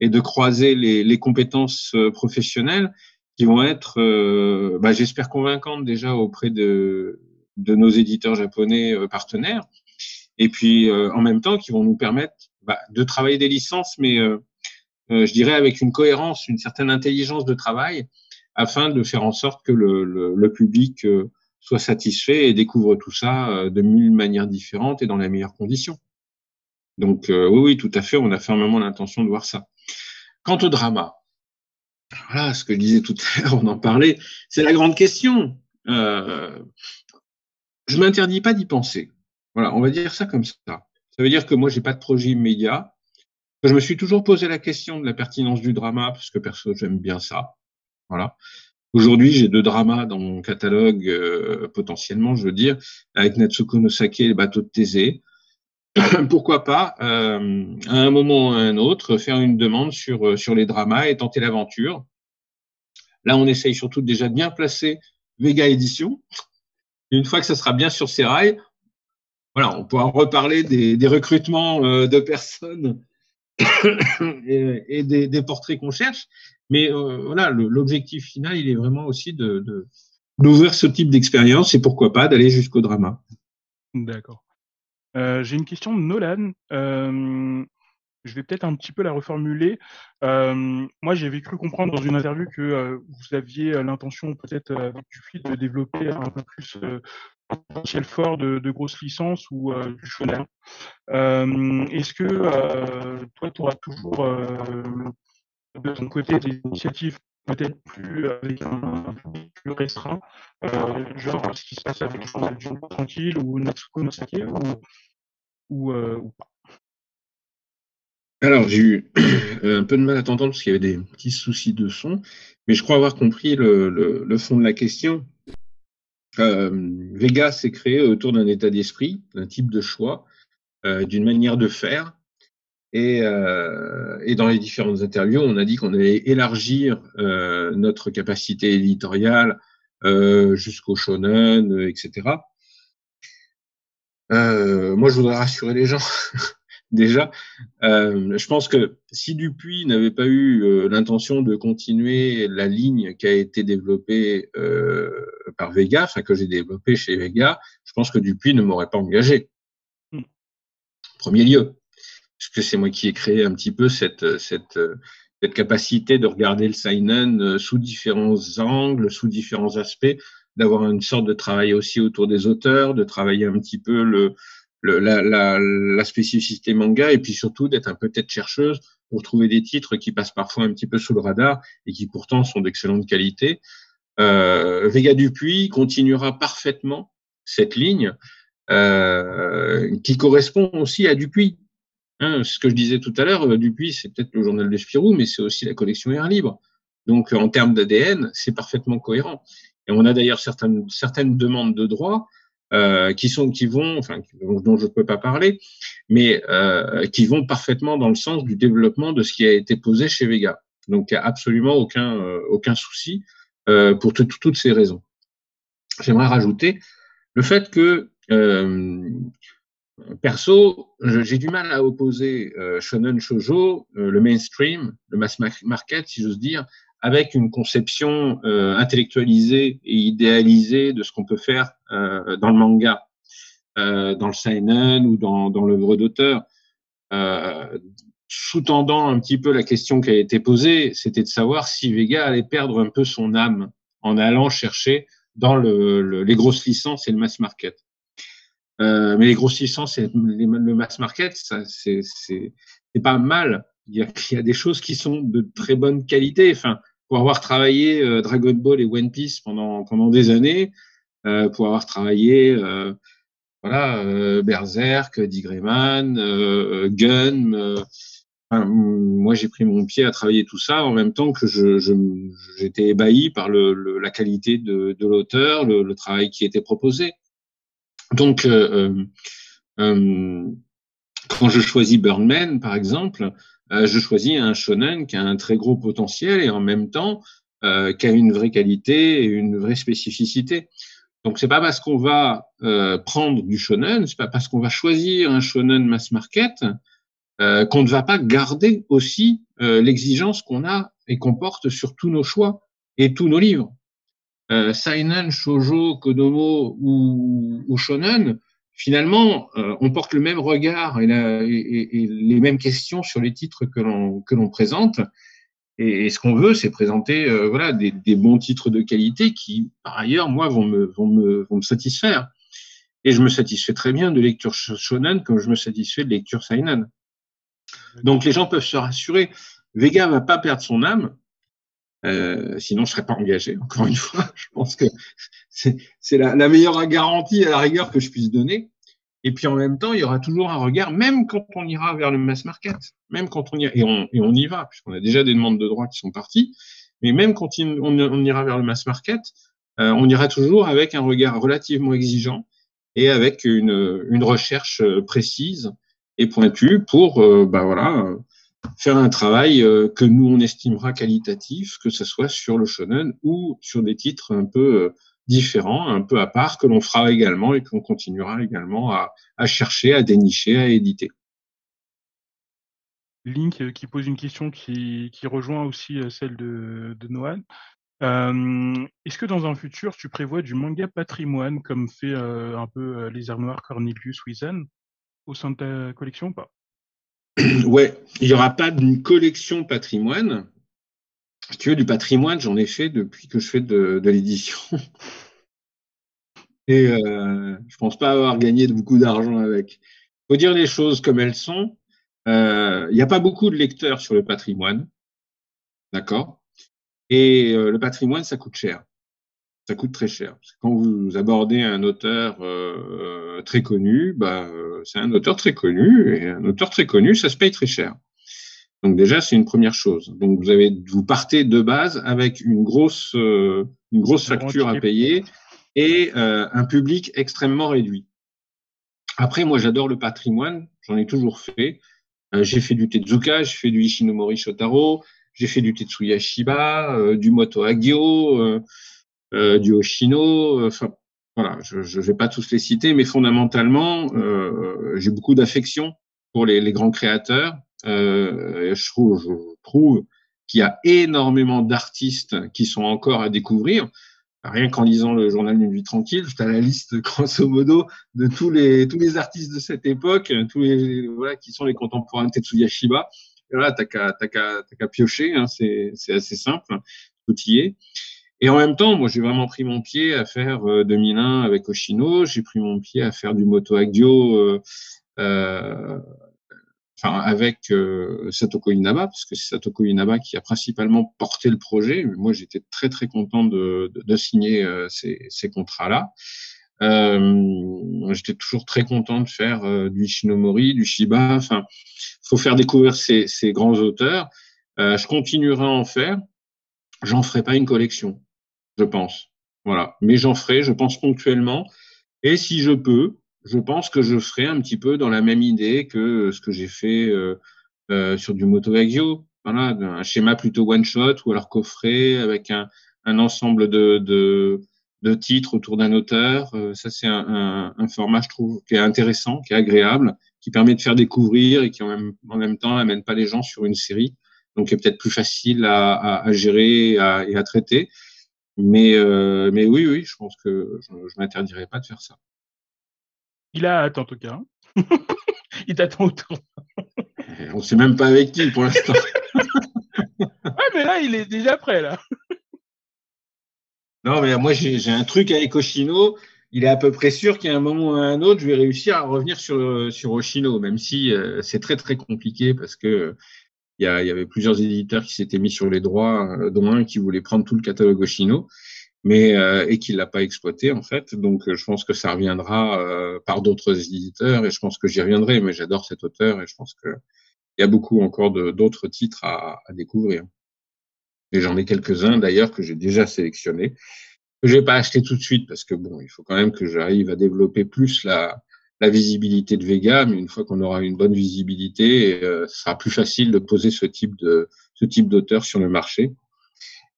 et de croiser les compétences professionnelles qui vont être, j'espère, convaincantes déjà auprès de nos éditeurs japonais partenaires, et puis en même temps qui vont nous permettre de travailler des licences, mais je dirais avec une cohérence, une certaine intelligence de travail, afin de faire en sorte que le public soit satisfait et découvre tout ça de mille manières différentes et dans les meilleures conditions. Donc oui, tout à fait, on a fermement l'intention de voir ça. Quant au drama, voilà ce que je disais tout à l'heure, on en parlait, c'est la grande question. Je m'interdis pas d'y penser. Voilà, on va dire ça comme ça. Ça veut dire que moi, j'ai pas de projet immédiat. Je me suis toujours posé la question de la pertinence du drama, parce que perso, j'aime bien ça. Voilà. Aujourd'hui, j'ai 2 dramas dans mon catalogue, potentiellement, je veux dire, avec Natsuko no Sake et le bateau de Thésée. Pourquoi pas, à un moment ou à un autre, faire une demande sur les dramas et tenter l'aventure. Là, on essaye surtout déjà de bien placer Vega Édition. Une fois que ça sera bien sur ses rails, voilà, on pourra reparler des recrutements de personnes et des portraits qu'on cherche. Mais voilà, l'objectif final, il est vraiment aussi d'ouvrir ce type d'expérience et pourquoi pas d'aller jusqu'au drama. D'accord. J'ai une question de Nolan. Je vais peut-être un petit peu la reformuler. Moi, j'avais cru comprendre dans une interview que vous aviez l'intention peut-être avec Dupuis de développer un peu plus un potentiel fort de grosses licences ou du shonen. Est-ce que toi, tu auras toujours de ton côté des initiatives peut-être plus avec un public plus restreint, genre ce qui se passe avec le journal du Japon tranquille ou Natsuko no Sake ou pas? Alors, j'ai eu un peu de mal à t'entendre parce qu'il y avait des petits soucis de son, mais je crois avoir compris le fond de la question. Vega s'est créé autour d'un état d'esprit, d'un type de choix, d'une manière de faire. Et dans les différentes interviews, on a dit qu'on allait élargir notre capacité éditoriale jusqu'au shonen, etc. Moi, je voudrais rassurer les gens. Déjà, je pense que si Dupuis n'avait pas eu l'intention de continuer la ligne qui a été développée par Vega, enfin que j'ai développée chez Vega, je pense que Dupuis ne m'aurait pas engagé. En premier lieu, parce que c'est moi qui ai créé un petit peu cette capacité de regarder le seinen sous différents angles, sous différents aspects, d'avoir une sorte de travail aussi autour des auteurs, de travailler un petit peu la spécificité manga, et puis surtout d'être un peu tête chercheuse pour trouver des titres qui passent parfois un petit peu sous le radar et qui pourtant sont d'excellente qualité. Vega Dupuis continuera parfaitement cette ligne qui correspond aussi à Dupuis. Ce que je disais tout à l'heure, Dupuis, c'est peut-être le journal de Spirou, mais c'est aussi la collection Air Libre. Donc, en termes d'ADN, c'est parfaitement cohérent. Et on a d'ailleurs certaines demandes de droit dont je ne peux pas parler, mais qui vont parfaitement dans le sens du développement de ce qui a été posé chez Vega. Donc, il n'y a absolument aucun souci pour toutes ces raisons. J'aimerais rajouter le fait que perso, j'ai du mal à opposer shonen shoujo, le mainstream, le mass market, si j'ose dire, avec une conception intellectualisée et idéalisée de ce qu'on peut faire dans le manga, dans le seinen ou dans l'œuvre d'auteur. Sous-tendant un petit peu la question qui a été posée, c'était de savoir si Vega allait perdre un peu son âme en allant chercher dans les grosses licences et le mass market. Mais les grosses licences et le mass market, ça, c'est pas mal. Il y a des choses qui sont de très bonne qualité. Enfin, pour avoir travaillé Dragon Ball et One Piece pendant des années, pour avoir travaillé Berserk, Dick Grayman, Gun. Moi, j'ai pris mon pied à travailler tout ça en même temps que j'étais ébahi par la qualité de l'auteur, le travail qui était proposé. Donc, quand je choisis Birdman, par exemple, je choisis un shonen qui a un très gros potentiel et en même temps qui a une vraie qualité et une vraie spécificité. Donc, c'est pas parce qu'on va prendre du shonen, c'est pas parce qu'on va choisir un shonen mass market qu'on ne va pas garder aussi l'exigence qu'on a et qu'on porte sur tous nos choix et tous nos livres. Seinen, shoujo, kodomo ou shonen, finalement, on porte le même regard et les mêmes questions sur les titres que l'on présente. Et ce qu'on veut, c'est présenter voilà des bons titres de qualité qui, par ailleurs, moi, vont me satisfaire. Et je me satisfais très bien de lecture shonen comme je me satisfais de lecture seinen. Donc les gens peuvent se rassurer. Vega va pas perdre son âme. Sinon, je serais pas engagé. Encore une fois, je pense que c'est la meilleure garantie à la rigueur que je puisse donner. Et puis en même temps, il y aura toujours un regard, même quand on ira vers le mass market, même quand on ira, et on y va, puisqu'on a déjà des demandes de droits qui sont parties. Mais même quand on ira vers le mass market, on ira toujours avec un regard relativement exigeant et avec une recherche précise et pointue pour, voilà. Faire un travail que nous on estimera qualitatif, que ce soit sur le shonen ou sur des titres un peu différents, un peu à part, que l'on fera également et qu'on continuera également à chercher, à dénicher, à éditer. Link qui pose une question qui rejoint aussi celle de Noan. Est-ce que dans un futur, tu prévois du manga patrimoine comme fait un peu Les Arts Noirs, Cornelius, Wizen au sein de ta collection ou pas? Ouais, il n'y aura pas d'une collection patrimoine. Si tu veux, du patrimoine, j'en ai fait depuis que je fais de l'édition. Et je pense pas avoir gagné beaucoup d'argent avec. Faut dire les choses comme elles sont. Il n'y a pas beaucoup de lecteurs sur le patrimoine, d'accord? Et le patrimoine, ça coûte cher. Ça coûte très cher. Parce que quand vous abordez un auteur très connu, c'est un auteur très connu, et un auteur très connu, ça se paye très cher. Donc déjà, c'est une première chose. Donc vous partez de base avec une grosse facture à payer et un public extrêmement réduit. Après, moi, j'adore le patrimoine. J'en ai toujours fait. J'ai fait du Tezuka, j'ai fait du Ishinomori Shotaro, j'ai fait du Tetsuya Shiba, du Moto Hagio, du Hoshino. Enfin, voilà, je vais pas tous les citer, mais fondamentalement, j'ai beaucoup d'affection pour les grands créateurs. Je trouve qu'il y a énormément d'artistes qui sont encore à découvrir. Rien qu'en lisant le journal d'une vie tranquille, tu as la liste grosso modo de tous les artistes de cette époque, voilà qui sont les contemporains de Tetsuya Shiba. Et voilà, t'as qu'à piocher, hein, c'est assez simple, tout y est. Et en même temps, moi, j'ai vraiment pris mon pied à faire 2001 avec Hoshino. J'ai pris mon pied à faire du Moto Hagio, avec Satoko Inaba, parce que c'est Satoko Inaba qui a principalement porté le projet. Moi, j'étais très très content de signer ces contrats-là. J'étais toujours très content de faire du Ishinomori, du Shiba. Enfin, faut faire découvrir ces grands auteurs. Je continuerai à en faire. J'en ferai pas une collection, je pense. Voilà. Mais j'en ferai, je pense, ponctuellement. Et si je peux, je pense que je ferai un petit peu dans la même idée que ce que j'ai fait sur du Moto Hagio. Voilà, un schéma plutôt one shot ou alors coffret avec un ensemble de titres autour d'un auteur. Ça, c'est un format, je trouve, qui est intéressant, qui est agréable, qui permet de faire découvrir et qui en même temps n'amène pas les gens sur une série. Donc, qui est peut-être plus facile à gérer et à traiter. Mais oui, je pense que je m'interdirai pas de faire ça. Il a hâte en tout cas. Il t'attend autour. On sait même pas avec qui pour l'instant. Ouais, mais là, il est déjà prêt là. Non, mais moi j'ai un truc avec Hoshino. Il est à peu près sûr qu'à un moment ou à un autre, je vais réussir à revenir sur Hoshino, même si c'est très très compliqué parce que il y avait plusieurs éditeurs qui s'étaient mis sur les droits, dont un qui voulait prendre tout le catalogue Hoshino, mais et qui l'a pas exploité en fait. Donc je pense que ça reviendra par d'autres éditeurs et je pense que j'y reviendrai. Mais j'adore cet auteur et je pense que il y a beaucoup encore d'autres titres à découvrir. Et j'en ai quelques-uns d'ailleurs que j'ai déjà sélectionnés que j'ai pas acheté tout de suite parce que bon, il faut quand même que j'arrive à développer plus la visibilité de Vega, mais une fois qu'on aura une bonne visibilité, ce sera plus facile de poser ce type d'auteur sur le marché.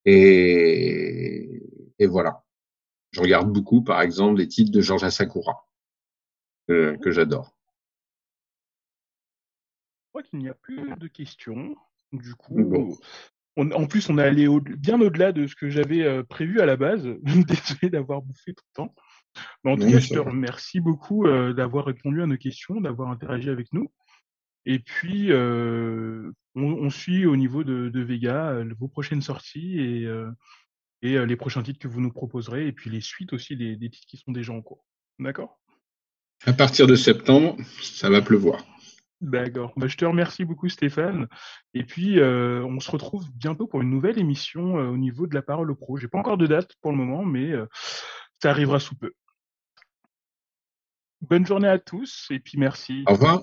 Et voilà. Je regarde beaucoup, par exemple, les titres de George Asakura, que j'adore. Je crois qu'il n'y a plus de questions. Du coup, Bon. en plus, on est allé bien au-delà de ce que j'avais prévu à la base. Désolé d'avoir bouffé tout le temps. Mais en tout cas, je te remercie beaucoup d'avoir répondu à nos questions, d'avoir interagi avec nous. Et puis, on suit au niveau de Vega vos prochaines sorties et les prochains titres que vous nous proposerez, et puis les suites aussi des titres qui sont déjà en cours. D'accord ? À partir de septembre, ça va pleuvoir. D'accord. Je te remercie beaucoup, Stéphane. Et puis, on se retrouve bientôt pour une nouvelle émission au niveau de la parole aux pros. J'ai pas encore de date pour le moment, mais ça arrivera sous peu. Bonne journée à tous, et puis merci. Au revoir.